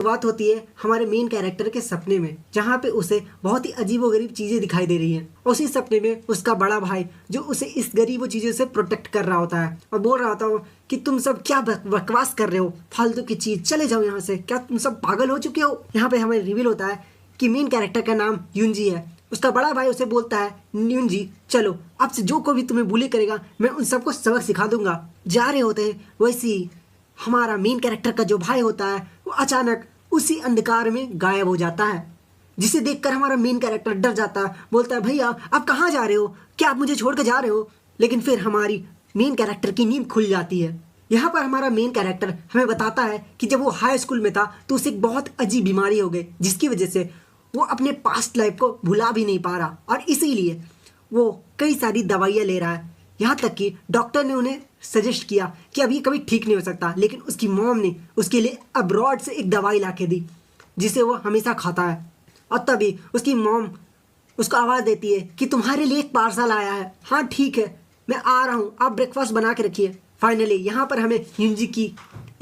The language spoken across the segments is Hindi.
बात होती है हमारे मेन कैरेक्टर के सपने में, जहाँ पे उसे बहुत ही अजीबोगरीब चीजें दिखाई दे रही हैं। उसी सपने में उसका बड़ा भाई जो उसे इस गरीबों चीजों से प्रोटेक्ट कर रहा होता है और बोल रहा होता है कि तुम सब क्या बकवास कर रहे हो, फालतू की चीज, चले जाओ यहाँ से, क्या तुम सब पागल हो चुके हो। यहाँ पे हमें रिवील होता है कि मेन कैरेक्टर का नाम युंजी है। उसका बड़ा भाई उसे बोलता है, युंजी चलो, अब से जो कोई भी तुम्हें बुली करेगा मैं उन सबको सबक सिखा दूंगा। जा रहे होते हैं वैसे ही हमारा मेन कैरेक्टर का जो भाई होता है वो अचानक उसी अंधकार में गायब हो जाता है, जिसे देखकर हमारा मेन कैरेक्टर डर जाता है, बोलता है भैया आप कहाँ जा रहे हो, क्या आप मुझे छोड़ कर जा रहे हो। लेकिन फिर हमारी मेन कैरेक्टर की नींद खुल जाती है। यहाँ पर हमारा मेन कैरेक्टर हमें बताता है कि जब वो हाई स्कूल में था तो उसे एक बहुत अजीब बीमारी हो गई, जिसकी वजह से वो अपने पास्ट लाइफ को भुला भी नहीं पा रहा और इसीलिए वो कई सारी दवाइयाँ ले रहा है। यहाँ तक कि डॉक्टर ने उन्हें सजेस्ट किया कि अब ये कभी ठीक नहीं हो सकता, लेकिन उसकी मॉम ने उसके लिए अब्रॉड से एक दवाई ला के दी जिसे वो हमेशा खाता है। और तभी उसकी मॉम उसको आवाज़ देती है कि तुम्हारे लिए एक पार्सल आया है। हाँ ठीक है, मैं आ रहा हूँ, आप ब्रेकफास्ट बना के रखिए। फाइनली यहाँ पर हमें युंजी की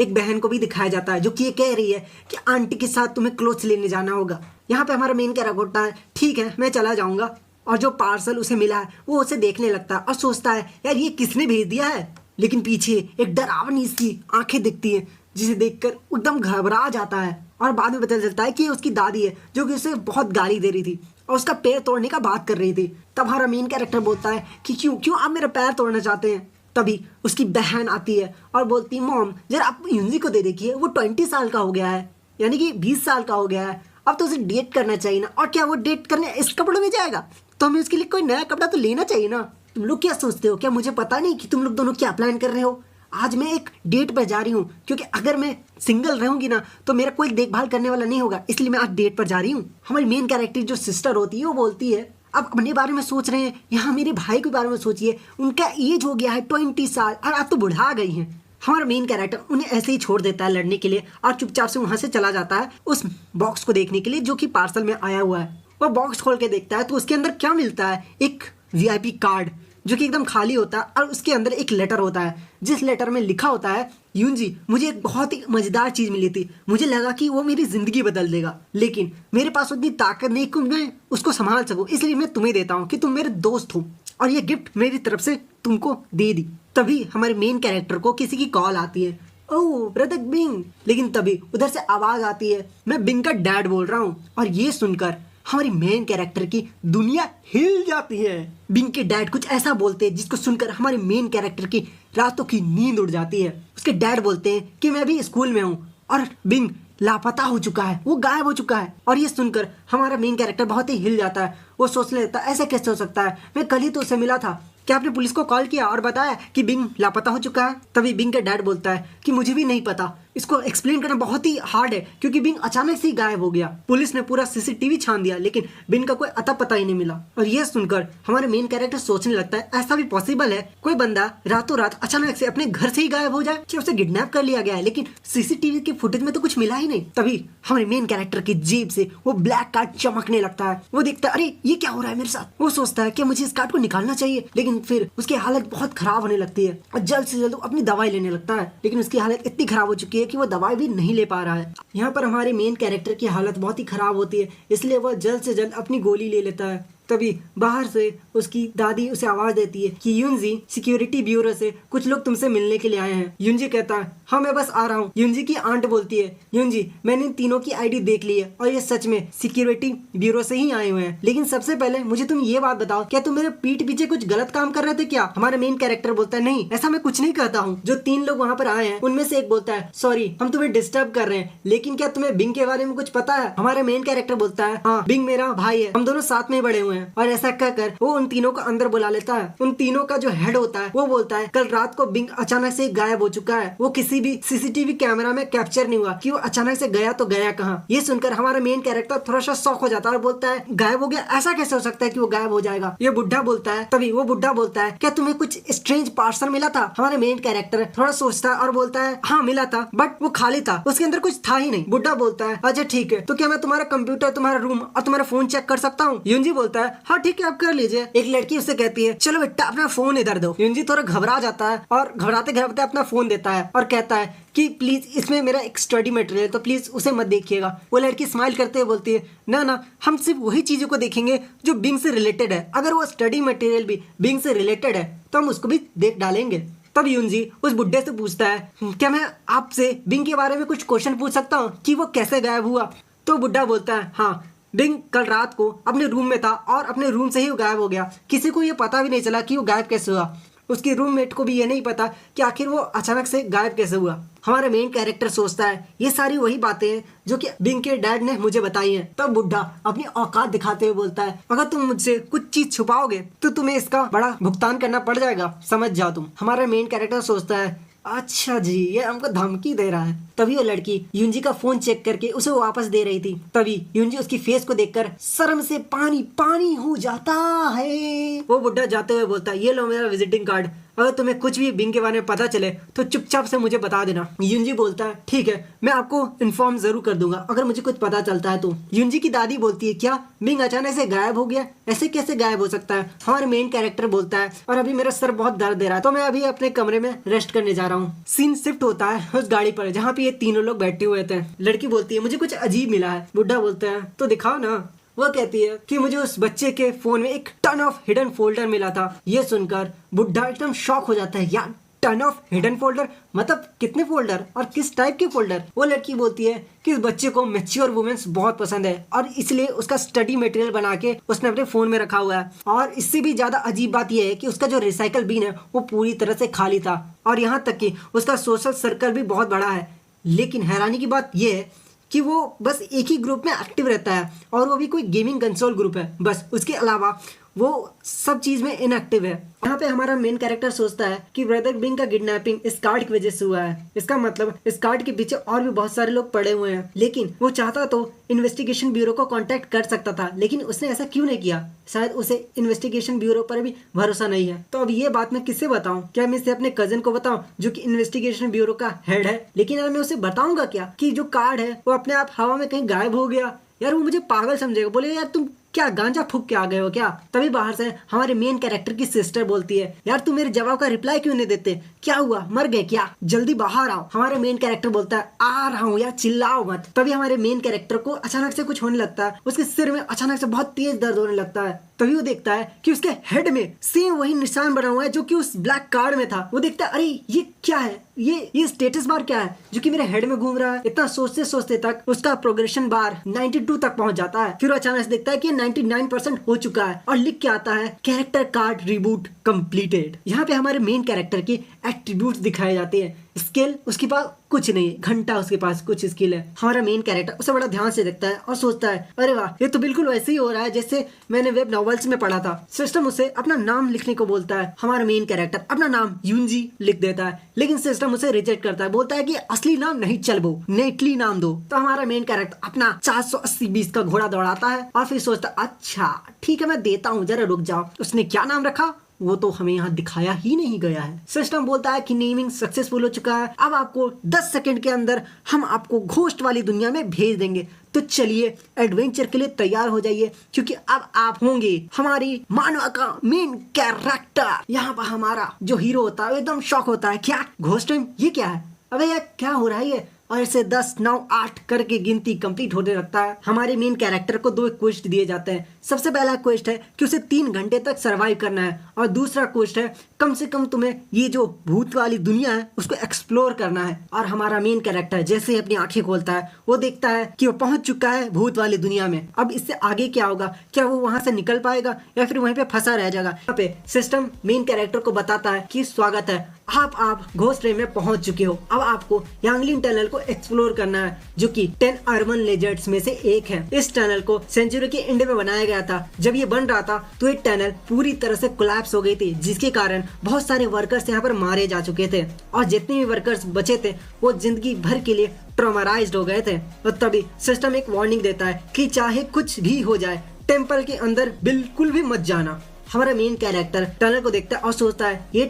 एक बहन को भी दिखाया जाता है जो कि ये कह रही है कि आंटी के साथ तुम्हें क्लोथ्स लेने जाना होगा। यहाँ पे हमारा मेन कैरेक्टर होता है, ठीक है मैं चला जाऊँगा। और जो पार्सल उसे मिला है वो उसे देखने लगता है और सोचता है यार ये किसने भेज दिया है। लेकिन पीछे एक डरावनी सी आंखें दिखती हैं जिसे देखकर एकदम घबरा जाता है और बाद में पता चलता है कि ये उसकी दादी है जो कि उसे बहुत गाली दे रही थी और उसका पैर तोड़ने का बात कर रही थी। तब हमारा मेन कैरेक्टर बोलता है कि क्यों क्यों आप मेरा पैर तोड़ना चाहते हैं। तभी उसकी बहन आती है और बोलती है मॉम जरा आप युंजी को दे देखिए, वो 20 साल का हो गया है, यानी कि 20 साल का हो गया है, अब तो उसे डेट करना चाहिए ना। और क्या वो डेट करने इस कपड़ों में जाएगा, तो हमें उसके लिए कोई नया कपड़ा तो लेना चाहिए ना। तुम लोग क्या सोचते हो, क्या मुझे पता नहीं कि तुम लोग दोनों क्या प्लान कर रहे हो। आज मैं एक डेट पर जा रही हूँ क्योंकि अगर मैं सिंगल रहूंगी ना तो मेरा कोई देखभाल करने वाला नहीं होगा, इसलिए मैं आज डेट पर जा रही हूँ। हमारी मेन कैरेक्टर जो सिस्टर होती है वो बोलती है अब अपने बारे में सोच रहे हैं, यहाँ मेरे भाई के बारे में सोचिए, उनका एज हो गया है 20 साल और आप तो बुढ़ा गई हैं। हमारा मेन कैरेक्टर उन्हें ऐसे ही छोड़ देता है लड़ने के लिए और चुपचाप से वहां से चला जाता है उस बॉक्स को देखने के लिए जो कि पार्सल में आया हुआ है। वो बॉक्स खोल के देखता है तो उसके अंदर क्या मिलता है, एक वीआईपी कार्ड जो कि एकदम खाली होता है और उसके अंदर एक लेटर होता है जिस लेटर में लिखा होता है युंजी मुझे एक बहुत ही मजेदार चीज मिली थी, मुझे लगा कि वो मेरी जिंदगी बदल देगा, लेकिन मेरे पास उतनी ताकत नहीं कि मैं उसको संभाल सकूं, इसलिए मैं तुम्हें देता हूँ कि तुम मेरे दोस्त हो और ये गिफ्ट मेरी तरफ से तुमको दे दी। तभी हमारे मेन कैरेक्टर को किसी की कॉल आती है, ओह ब्रदर बिंग। लेकिन तभी उधर से आवाज आती है मैं बिंग का डैड बोल रहा हूँ। और ये सुनकर हमारी मेन कैरेक्टर की दुनिया हिल जाती है। बिंग के डैड कुछ ऐसा बोलते हैं जिसको सुनकर हमारे मेन कैरेक्टर की रातों की नींद उड़ जाती है। उसके डैड बोलते हैं कि मैं अभी स्कूल में हूँ और बिंग लापता हो चुका है, वो गायब हो चुका है। और ये सुनकर हमारा मेन कैरेक्टर बहुत ही हिल जाता है। वो सोचने लगता है ऐसा कैसे हो सकता है, मैं कल ही तो उसे मिला था, क्या आपने पुलिस को कॉल किया और बताया कि बिंग लापता हो चुका है। तभी बिंग का डैड बोलता है कि मुझे भी नहीं पता, इसको एक्सप्लेन करना बहुत ही हार्ड है क्योंकि बिंग अचानक से ही गायब हो गया, पुलिस ने पूरा सीसीटीवी छान दिया लेकिन बिंग का कोई अता पता ही नहीं मिला। और यह सुनकर हमारे मेन कैरेक्टर सोचने लगता है ऐसा भी पॉसिबल है कोई बंदा रातों रात अचानक से अपने घर से ही गायब हो जाए, कि उसे किडनैप कर लिया गया है लेकिन सीसीटीवी के फुटेज में तो कुछ मिला ही नहीं। तभी हमारे मेन कैरेक्टर की जेब से वो ब्लैक कार्ड चमकने लगता है। वो देखता है अरे ये क्या हो रहा है मेरे साथ। वो सोचता है कि मुझे इस कार्ड को निकालना चाहिए, लेकिन फिर उसकी हालत बहुत खराब होने लगती है और जल्द से जल्द अपनी दवाई लेने लगता है, लेकिन उसकी हालत इतनी खराब हो चुकी है कि वो दवाई भी नहीं ले पा रहा है। यहाँ पर हमारे मेन कैरेक्टर की हालत बहुत ही खराब होती है, इसलिए वह जल्द से जल्द अपनी गोली ले लेता है। तभी बाहर से उसकी दादी उसे आवाज देती है कि युंजी सिक्योरिटी ब्यूरो से कुछ लोग तुमसे मिलने के लिए आए हैं। युंजी कहता है हाँ मैं बस आ रहा हूँ। युंजी की आंट बोलती है युंजी मैंने इन तीनों की आईडी देख ली है और ये सच में सिक्योरिटी ब्यूरो से ही आए हुए हैं, लेकिन सबसे पहले मुझे तुम ये बात बताओ क्या तुम मेरे पीठ पीछे कुछ गलत काम कर रहे थे क्या। हमारा मेन कैरेक्टर बोलता है नहीं ऐसा मैं कुछ नहीं करता हूँ। जो 3 लोग वहाँ पर आए हैं उनमें से एक बोलता है सॉरी हम तुम्हें डिस्टर्ब कर रहे हैं, लेकिन क्या तुम्हें बिंग के बारे में कुछ पता है। हमारा मेन कैरेक्टर बोलता है हाँ बिंग मेरा भाई है, हम दोनों साथ में बड़े हुए हैं। और ऐसा कहकर वो उन तीनों को अंदर बुला लेता है। उन तीनों का जो हेड होता है वो बोलता है कल रात को बिंग अचानक से गायब हो चुका है, वो किसी भी सीसीटीवी कैमरा में कैप्चर नहीं हुआ कि वो अचानक से गया तो गया कहाँ। ये सुनकर हमारा मेन कैरेक्टर थोड़ा सा शॉक हो जाता है और बोलता है गायब हो गया, ऐसा कैसे हो सकता है कि वो गायब हो जाएगा। ये बुढ़ा बोलता है, तभी वो बुढ़ा बोलता है क्या तुम्हें कुछ स्ट्रेंज पार्सल मिला था। हमारे मेन कैरेक्टर थोड़ा सोचता है और बोलता है हाँ मिला था बट वो खाली था, उसके अंदर कुछ था ही नहीं। बुढ़ा बोलता है अच्छा ठीक है तो क्या मैं तुम्हारा कंप्यूटर, तुम्हारा रूम और तुम्हारा फोन चेक कर सकता हूँ। युंजी बोलता है है हाँ ठीक है आप कर लीजिए। एक लड़की उससे कहती है चलो बेटा अपना फोन इधर दो। युंजी थोड़ा घबरा जाता है और घबराते घबराते अपना फोन देता है और कहता है कि प्लीज इसमें मेरा एक स्टडी मटेरियल है तो प्लीज उसे मत देखिएगा। वो लड़की स्माइल करते हुए बोलती है ना ना हम सिर्फ वही चीजों को देखेंगे जो बिंग से रिलेटेड है, अगर वो स्टडी मटेरियल भी बिंग से रिलेटेड है तो हम उसको भी देख डालेंगे। तब युंजी उस बुड्ढे से पूछता है क्या मैं आपसे बिंग के बारे में कुछ क्वेश्चन पूछ सकता हूँ कि वो कैसे गायब हुआ। तो बुड्ढा बोलता है हाँ बिंग कल रात को अपने रूम में था और अपने रूम से ही वो गायब हो गया, किसी को ये पता भी नहीं चला कि वो गायब कैसे हुआ। उसकी रूममेट को भी ये नहीं पता कि आखिर वो अचानक से गायब कैसे हुआ। हमारा मेन कैरेक्टर सोचता है ये सारी वही बातें हैं जो कि बिंग के डैड ने मुझे बताई हैं। तब बुड्ढा अपनी औकात दिखाते हुए बोलता है अगर तुम मुझसे कुछ चीज छुपाओगे तो तुम्हें इसका बड़ा भुगतान करना पड़ जाएगा, समझ जाओ तुम। हमारा मेन कैरेक्टर सोचता है अच्छा जी ये हमको धमकी दे रहा है। तभी वो लड़की युंजी का फोन चेक करके उसे वापस दे रही थी। तभी युंजी उसकी फेस को देखकर शर्म से पानी पानी हो जाता है। वो बुड्ढा जाते हुए बोलता है ये लो मेरा विजिटिंग कार्ड, अगर तुम्हें कुछ भी बिंग के बारे में पता चले तो चुपचाप से मुझे बता देना। युंजी बोलता है ठीक है मैं आपको इन्फॉर्म जरूर कर दूंगा अगर मुझे कुछ पता चलता है तो। युंजी की दादी बोलती है क्या बिंग अचानक से गायब हो गया, ऐसे कैसे गायब हो सकता है। हमारे मेन कैरेक्टर बोलता है और अभी मेरा सर बहुत दर्द दे रहा है तो मैं अभी अपने कमरे में रेस्ट करने जा रहा हूँ। सीन शिफ्ट होता है उस गाड़ी पर जहाँ पे ये तीनों लोग बैठे हुए थे। लड़की बोलती है मुझे कुछ अजीब मिला है। बुड्ढा बोलता है तो दिखाओ ना। वो कहती है कि मुझे उस बच्चे के फोन में एक टन ऑफ हिडन फोल्डर मिला था। ये सुनकर बुड्ढा एकदम शॉक हो जाता है यार टन ऑफ हिडन फोल्डर मतलब कितने फोल्डर और किस टाइप के फोल्डर। वो लड़की बोलती है कि इस बच्चे को मैच्योर वुमेन्स बहुत पसंद है और इसलिए उसका स्टडी मटेरियल बना के उसने अपने फोन में रखा हुआ है। और इससे भी ज्यादा अजीब बात यह है कि उसका जो रिसाइकल बिन है वो पूरी तरह से खाली था और यहाँ तक कि उसका सोशल सर्कल भी बहुत बड़ा है। लेकिन हैरानी की बात यह है कि वो बस एक ही ग्रुप में एक्टिव रहता है और वो भी कोई गेमिंग कंसोल ग्रुप है बस, उसके अलावा वो सब चीज में इनएक्टिव है। यहाँ पे हमारा मेन कैरेक्टर सोचता है कि ब्रदर बिंग का किडनैपिंग इस कार्ड की वजह से हुआ है। इसका मतलब इस कार्ड के पीछे और भी बहुत सारे लोग पड़े हुए हैं। लेकिन वो चाहता तो इन्वेस्टिगेशन ब्यूरो को कांटेक्ट कर सकता था, लेकिन उसने ऐसा क्यों नहीं किया। शायद उसे इन्वेस्टिगेशन ब्यूरो पर भी भरोसा नहीं है। तो अब ये बात मैं किससे बताऊं? क्या मैं इसे अपने कजन को बताऊं जो कि इन्वेस्टिगेशन ब्यूरो का हेड है? लेकिन यार मैं उसे बताऊंगा क्या कि जो कार्ड है वो अपने आप हवा में कहीं गायब हो गया? यार वो मुझे पागल समझेगा, बोले यार तुम क्या गांजा फूक के आ गए हो क्या। तभी बाहर से हमारे मेन कैरेक्टर की सिस्टर बोलती है यार तुम मेरे जवाब का रिप्लाई क्यों नहीं देते, क्या हुआ, मर गए क्या, जल्दी बाहर आओ। हमारे मेन कैरेक्टर बोलता है आ रहा हूँ यार चिल्लाओ मत। तभी हमारे मेन कैरेक्टर को अचानक से कुछ होने लगता है, उसके सिर में अचानक से बहुत तेज दर्द होने लगता है। तभी वो देखता है कि उसके हेड में सेम वही निशान बना हुआ है जो कि उस ब्लैक कार्ड में था। वो देखता है अरे ये क्या है, ये स्टेटस बार क्या है जो कि मेरे हेड में घूम रहा है। इतना सोचते सोचते तक उसका प्रोग्रेशन बार 92 तक पहुंच जाता है। फिर वो अचानक से देखता है कि 99% हो चुका है और लिख के आता है कैरेक्टर कार्ड रिबूट कंप्लीटेड। यहाँ पे हमारे मेन कैरेक्टर की एट्रीब्यूट्स दिखाए जाते हैं। स्किल उसके पास कुछ नहीं, घंटा उसके पास कुछ स्किल है। हमारा मेन कैरेक्टर उसे बड़ा ध्यान से देखता है और सोचता है अरे वाह ये तो बिल्कुल वैसे ही हो रहा है जैसे मैंने वेब नॉवेल्स में पढ़ा था। सिस्टम उसे अपना नाम लिखने को बोलता है। हमारा मेन कैरेक्टर अपना नाम युंजी लिख देता है, लेकिन सिस्टम उसे रिजेक्ट करता है, बोलता है कि असली नाम नहीं चलबो, नेटली नाम दो। तो हमारा मेन कैरेक्टर अपना 480-20 का घोड़ा दौड़ाता है और फिर सोचता अच्छा ठीक है मैं देता हूँ, जरा रुक जाओ। उसने क्या नाम रखा वो तो हमें यहाँ दिखाया ही नहीं गया है। सिस्टम बोलता है कि नेमिंग सक्सेसफुल हो चुका है, अब आपको 10 सेकंड के अंदर हम आपको घोस्ट वाली दुनिया में भेज देंगे। तो चलिए एडवेंचर के लिए तैयार हो जाइए क्योंकि अब आप होंगे हमारी मानवा का मेन कैरेक्टर। यहाँ पर हमारा जो हीरो होता है एकदम शॉक होता है, क्या घोस्ट टाइम, ये क्या है, अबे यार क्या हो रहा है ये। और ऐसे 10, 9, 8 करके गिनती कंप्लीट होने लगता है। हमारे मेन कैरेक्टर को 2 क्वेस्ट दिए जाते हैं। सबसे पहला क्वेस्ट है कि उसे 3 घंटे तक सरवाइव करना है और दूसरा क्वेस्ट है कम से कम तुम्हें ये जो भूत वाली दुनिया है उसको एक्सप्लोर करना है। और हमारा मेन कैरेक्टर जैसे ही अपनी आंखें खोलता है वो देखता है कि वो पहुंच चुका है भूत वाली दुनिया में। अब इससे आगे क्या होगा, क्या वो वहां से निकल पाएगा या फिर वहीं पे फंसा रह जाएगा। यहाँ पे सिस्टम मेन कैरेक्टर को बताता है कि स्वागत है, आप घोस्ट रेम में पहुंच चुके हो। अब आपको यांगलिंग टनल को एक्सप्लोर करना है जो कि 10 अर्बन लेजेंड्स में से एक है। इस टनल को सेंचुरी के एंड में बनाया गया था। जब ये बन रहा था तो ये टनल पूरी तरह से कोलैप्स हो गई थी, जिसके कारण बहुत सारे वर्कर्स यहाँ पर मारे जा चुके थे और जितने भी वर्कर्स बचे थे वो जिंदगी भर के लिए ट्रॉमराइज्ड हो गए थे। और तभी सिस्टम एक वार्निंग देता है कि चाहे कुछ भी हो जाए टेम्पल के अंदर बिल्कुल भी मत जाना। हमारा मेन कैरेक्टर टनल को देखता है और सोचता है ये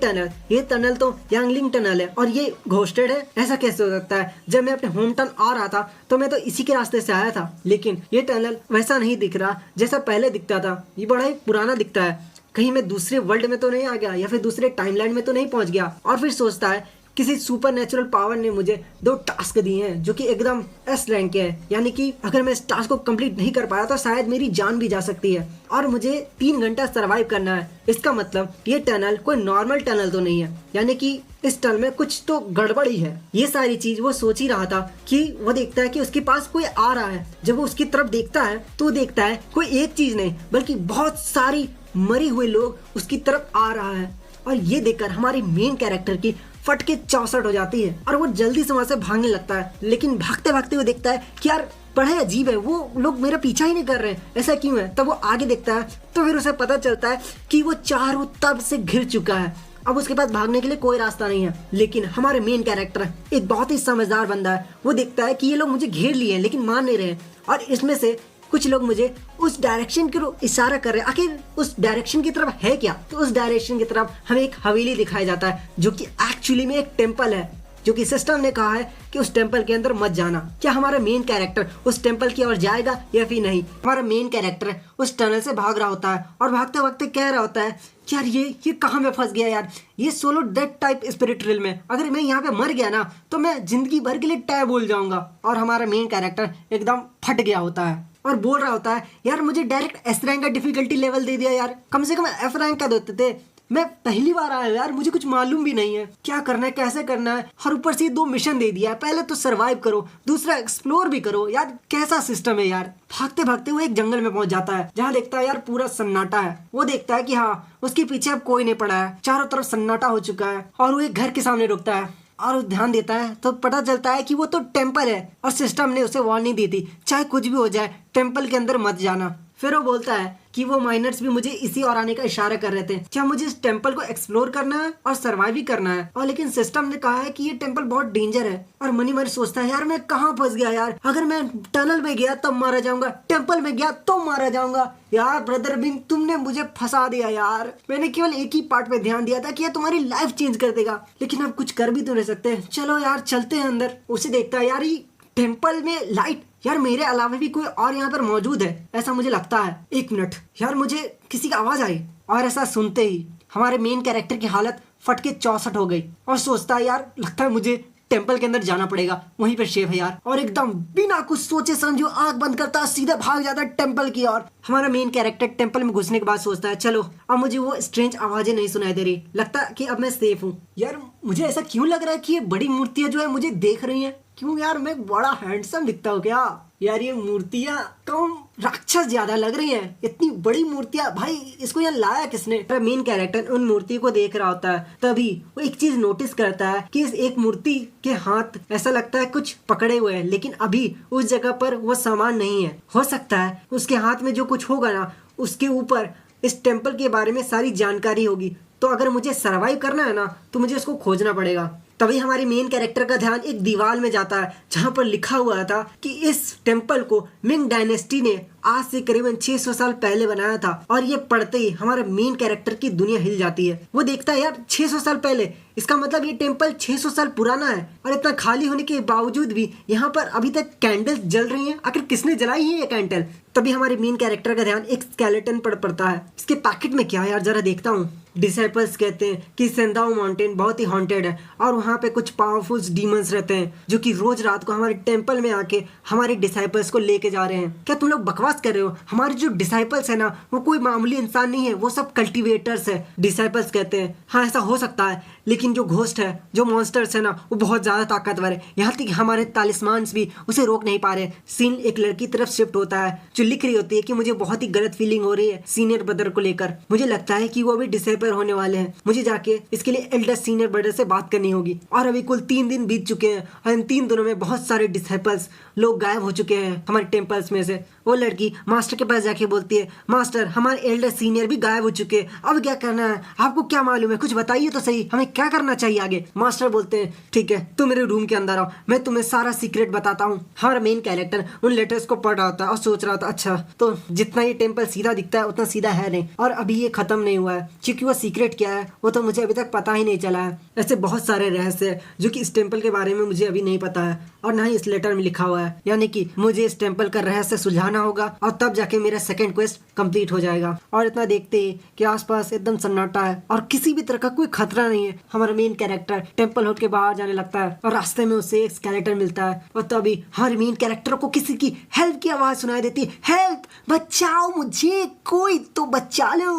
टनल तो यांगलिंग टनल है और ये घोस्टेड है, ऐसा कैसे हो सकता है? जब मैं अपने होम टाउन आ रहा था तो मैं तो इसी के रास्ते से आया था, लेकिन ये टनल वैसा नहीं दिख रहा जैसा पहले दिखता था, ये बड़ा ही पुराना दिखता है। कहीं मैं दूसरे वर्ल्ड में तो नहीं आ गया या फिर दूसरे टाइमलाइन में तो नहीं पहुंच गया। और फिर सोचता है किसी सुपर नेचुरल पावर ने मुझे 2 टास्क दिए हैं जो कि एकदम एस रैंक के हैं, यानी कि अगर मैं इस टास्क को कंप्लीट नहीं कर पाया तो शायद मेरी जान भी जा सकती है और मुझे 3 घंटा सरवाइव करना है। इसका मतलब ये टनल कोई नॉर्मल टनल तो नहीं है, यानी कि इस टनल में कुछ तो गड़बड़ी है। ये सारी चीज वो सोच ही रहा था कि वो देखता है कि उसके पास कोई आ रहा है। जब वो उसकी तरफ देखता है तो वो देखता है कोई एक चीज नहीं बल्कि बहुत सारी मरी हुए लोग उसकी तरफ आ रहा है। और ये देखकर हमारी मेन कैरेक्टर की फट के चौसठ हो जाती है और वो जल्दी से वहां से भागने लगता है। लेकिन भागते भागते वो देखता है कि यार बड़ा अजीब है, वो लोग मेरा पीछा ही नहीं कर रहे हैं, ऐसा क्यों है? तब वो आगे देखता है तो फिर उसे पता चलता है कि वो चारों तरफ से घिर चुका है। अब उसके पास भागने के लिए कोई रास्ता नहीं है। लेकिन हमारे मेन कैरेक्टर एक बहुत ही समझदार बंदा है। वो देखता है कि ये लोग मुझे घेर लिए हैं लेकिन मान नहीं रहे और इसमें से कुछ लोग मुझे उस डायरेक्शन की ओर इशारा कर रहे हैं। आखिर उस डायरेक्शन की तरफ है क्या? तो उस डायरेक्शन की तरफ हमें एक हवेली दिखाई जाता है जो कि एक्चुअली में एक टेम्पल है, जो कि सिस्टम ने कहा है कि उस टेम्पल के अंदर मत जाना। क्या हमारा मेन कैरेक्टर उस टेम्पल की ओर जाएगा या फिर नहीं? हमारा मेन कैरेक्टर उस टनल से भाग रहा होता है और भागते भागते कह रहा होता है कि यार ये कहाँ में फंस गया यार, ये सोलो डेथ टाइप स्पिरिट रिल में अगर मैं यहाँ पे मर गया ना तो मैं जिंदगी भर के लिए टै बोल जाऊंगा। और हमारा मेन कैरेक्टर एकदम फट गया होता है और बोल रहा होता है यार मुझे डायरेक्ट एस रैंक का डिफिकल्टी लेवल दे दिया यार, कम से कम एफ रैंक का देते थे। मैं पहली बार आया यार, मुझे कुछ मालूम भी नहीं है क्या करना है कैसे करना है, और ऊपर से 2 मिशन दे दिया है। पहले तो सरवाइव करो, दूसरा एक्सप्लोर भी करो। यार कैसा सिस्टम है यार। भागते भागते वो एक जंगल में पहुंच जाता है जहाँ देखता है यार पूरा सन्नाटा है। वो देखता है कि हाँ उसके पीछे अब कोई नहीं पड़ा है, चारों तरफ सन्नाटा हो चुका है। और वो एक घर के सामने रुकता है और ध्यान देता है तो पता चलता है कि वो तो टेम्पल है और सिस्टम ने उसे वार्निंग दी थी चाहे कुछ भी हो जाए टेम्पल के अंदर मत जाना। फिर वो बोलता है कि वो माइनर्स भी मुझे इसी और आने का इशारा कर रहे थे, क्या मुझे इस टेम्पल को एक्सप्लोर करना है और सरवाइव भी करना है। और लेकिन सिस्टम ने कहा है कि ये टेम्पल बहुत डेंजर है। और मनी मन सोचता है यार मैं कहाँ फंस गया यार, अगर मैं टनल में गया तब मारा जाऊंगा, टेम्पल में गया तो मारा जाऊंगा। यार ब्रदर बिंग तुमने मुझे फंसा दिया यार, मैंने केवल एक ही पार्ट पे ध्यान दिया था कि ये तुम्हारी लाइफ चेंज कर देगा, लेकिन अब कुछ कर भी तो नहीं सकते। चलो यार चलते हैं अंदर। उसे देखता है यार ये टेम्पल में लाइट, यार मेरे अलावा भी कोई और यहाँ पर मौजूद है ऐसा मुझे लगता है। 1 मिनट यार मुझे किसी की आवाज आई। और ऐसा सुनते ही हमारे मेन कैरेक्टर की हालत फट के 64 हो गई और सोचता है यार लगता है मुझे टेम्पल के अंदर जाना पड़ेगा, वहीं पर शेव है यार। और एकदम बिना कुछ सोचे समझो आंख बंद करता सीधा भाग जाता है टेम्पल की ओर। हमारा मेन कैरेक्टर टेम्पल में घुसने के बाद सोचता है चलो अब मुझे वो स्ट्रेंज आवाजें नहीं सुनाई दे रही, लगता है कि अब मैं सेफ हूँ। यार मुझे ऐसा क्यों लग रहा है कि ये बड़ी मूर्तियां जो है मुझे देख रही हैं, क्यों यार मैं बड़ा हैंडसम दिखता हूँ क्या? यार ये मूर्तियां कम राक्षस ज्यादा लग रही हैं, इतनी बड़ी मूर्तियां, भाई इसको यहाँ लाया किसने? मेन कैरेक्टर उन मूर्ति को देख रहा होता है तभी वो एक चीज नोटिस करता है कि इस एक मूर्ति के हाथ ऐसा लगता है कुछ पकड़े हुए हैं, लेकिन अभी उस जगह पर वो सामान नहीं है। हो सकता है उसके हाथ में जो कुछ होगा ना उसके ऊपर इस टेम्पल के बारे में सारी जानकारी होगी, तो अगर मुझे सरवाइव करना है ना तो मुझे उसको खोजना पड़ेगा। तभी हमारी मेन कैरेक्टर का ध्यान एक दीवार में जाता है जहां पर लिखा हुआ था कि इस टेम्पल को मिंग डायनेस्टी ने आज से करीबन 600 साल पहले बनाया था। और ये पढ़ते ही हमारे मेन कैरेक्टर की दुनिया हिल जाती है। वो देखता है यार 600 साल पहले, इसका मतलब ये टेम्पल 600 साल पुराना है और इतना खाली होने के बावजूद भी यहाँ पर अभी तक कैंडल्स जल रही हैं। आखिर किसने जलाई है ये कैंडल? तभी हमारे मेन कैरेक्टर का ध्यान एक स्केलेटन पर पड़ता है। इसके पैकेट में क्या है यार जरा देखता हूँ। डिसाइपल्स कहते हैं कि सेंदाओ माउंटेन बहुत ही हॉन्टेड है और वहाँ पे कुछ पावरफुल डीमंस रहते हैं जो कि रोज रात को हमारे टेम्पल में आके हमारे डिसाइपल्स को लेके जा रहे हैं। क्या तुम लोग बकवास कर रहे हो? हमारे जो डिसाइपल्स है ना वो कोई मामूली इंसान नहीं है, वो सब कल्टिवेटर्स है। डिसाइपल्स कहते हैं हाँ ऐसा हो सकता है, लेकिन जो घोस्ट है, जो मॉन्स्टर्स है ना वो बहुत ज्यादा ताकतवर है, यहाँ तक हमारे तालिस्मान्स भी उसे रोक नहीं पा रहे। सीन एक लड़की तरफ शिफ्ट होता है जो लिख रही होती है कि मुझे बहुत ही गलत फीलिंग हो रही है सीनियर ब्रदर को लेकर, मुझे लगता है कि वो अभी डिसाइपल होने वाले हैं, मुझे जाके इसके लिए एल्डर सीनियर ब्रदर से बात करनी होगी। और अभी कुल 3 दिन बीत चुके हैं और इन 3 दिनों में बहुत सारे डिसाइपल्स लोग गायब हो चुके हैं हमारे टेम्पल्स में से। वो लड़की मास्टर के पास जाके बोलती है मास्टर हमारे एल्डर सीनियर भी गायब हो चुके हैं, अब क्या करना है? आपको क्या मालूम है? कुछ बताइए तो सही, हमें क्या करना चाहिए आगे? मास्टर बोलते हैं ठीक है तुम मेरे रूम के अंदर आओ, मैं तुम्हें सारा सीक्रेट बताता हूँ। हमारा मेन कैरेक्टर उन लेटर्स को पढ़ रहा था और सोच रहा था अच्छा तो जितना ये टेम्पल सीधा दिखता है उतना सीधा है नहीं, और अभी ये खत्म नहीं हुआ है, क्योंकि वो सीक्रेट क्या है वो तो मुझे अभी तक पता ही नहीं चला है। ऐसे बहुत सारे रहस्य है जो कि इस टेम्पल के बारे में मुझे अभी नहीं पता है और ना ही इस लेटर में लिखा हुआ है, यानी कि मुझे इस टेम्पल का रहस्य सुलझाना होगा और तब जाके मेरा सेकंड क्वेस्ट कंप्लीट हो जाएगा। और इतना देखते ही कि आसपास एकदम सन्नाटा है और किसी भी तरह का कोई खतरा नहीं है। हमारा मेन कैरेक्टर टेम्पल होट के बाहर जाने लगता है और रास्ते में उसे एक स्केलेटन मिलता है और तभी हर मेन कैरेक्टर को किसी की हेल्प की आवाज सुनाई देती है, हेल्प, बचाओ मुझे, कोई तो बचा लो।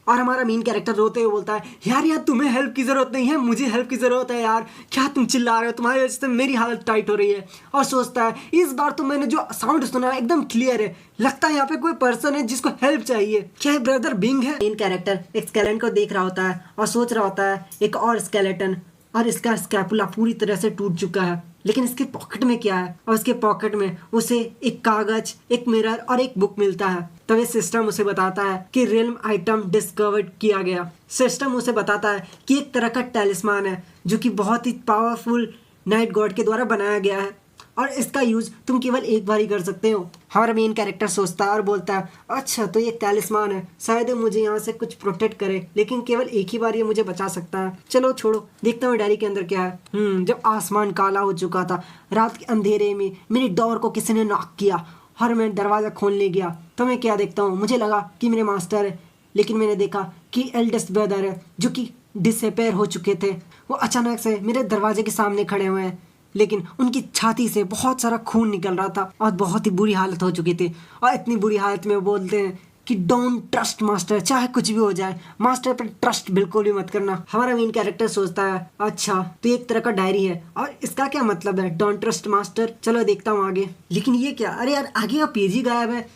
और हमारा मेन कैरेक्टर रोते हुए बोलता है यार तुम्हें हेल्प की जरूरत नहीं है, मुझे हेल्प की जरूरत है यार, क्या तुम चिल्ला रहे हो, तुम्हारी वजह से मेरी हालत टाइट हो रही है। और सोचता है इस बार तो मैंने जो साउंड सुना है एकदम क्लियर है, लगता है यहाँ पे कोई पर्सन है जिसको हेल्प चाहिए, क्या ब्रदर बिंग है? मेन कैरेक्टर एक स्केलेटन को देख रहा होता है और सोच रहा होता है एक और स्केलेटन, और इसका स्कैपुला पूरी तरह से टूट चुका है, लेकिन इसके पॉकेट में क्या है? और इसके पॉकेट में उसे एक कागज, एक मिरर और एक बुक मिलता है। तब ये सिस्टम उसे बताता है कि रियल्म आइटम डिस्कवर्ड किया गया। सिस्टम उसे बताता है कि एक तरह का टैलिस्मान है जो कि बहुत ही पावरफुल नाइट गॉड के द्वारा बनाया गया है और इसका यूज तुम केवल एक बार ही कर सकते हो। हमारा मेन कैरेक्टर सोचता है और बोलता है अच्छा तो ये टैलिस्मान है, शायद मुझे यहाँ से कुछ प्रोटेक्ट करे, लेकिन केवल एक ही बार ये मुझे बचा सकता है। चलो छोड़ो, देखता हूँ डायरी के अंदर क्या है। जब आसमान काला हो चुका था, रात के अंधेरे में मेरी डोर को किसी ने नॉक किया और मैं दरवाजा खोलने गया तो मैं क्या देखता हूँ, मुझे लगा कि मेरे मास्टर है, लेकिन मैंने देखा कि एल्डेस्ट ब्रदर है जो कि डिसअपेयर हो चुके थे। वो अचानक से मेरे दरवाजे के सामने खड़े हुए हैं, लेकिन उनकी छाती से बहुत सारा खून निकल रहा था और बहुत ही बुरी हालत हो चुकी थी। और इतनी बुरी हालत में वो बोलते हैं कि डोंट ट्रस्ट मास्टर, चाहे कुछ भी हो जाए मास्टर पर ट्रस्ट बिल्कुल भी मत करना। हमारा मेन कैरेक्टर सोचता है अच्छा तो एक तरह का डायरी है और इसका क्या मतलब है डोंट ट्रस्ट मास्टर, चलो देखता हूँ आगे। लेकिन ये क्या, अरे यार आगे का पेज ही गायब है।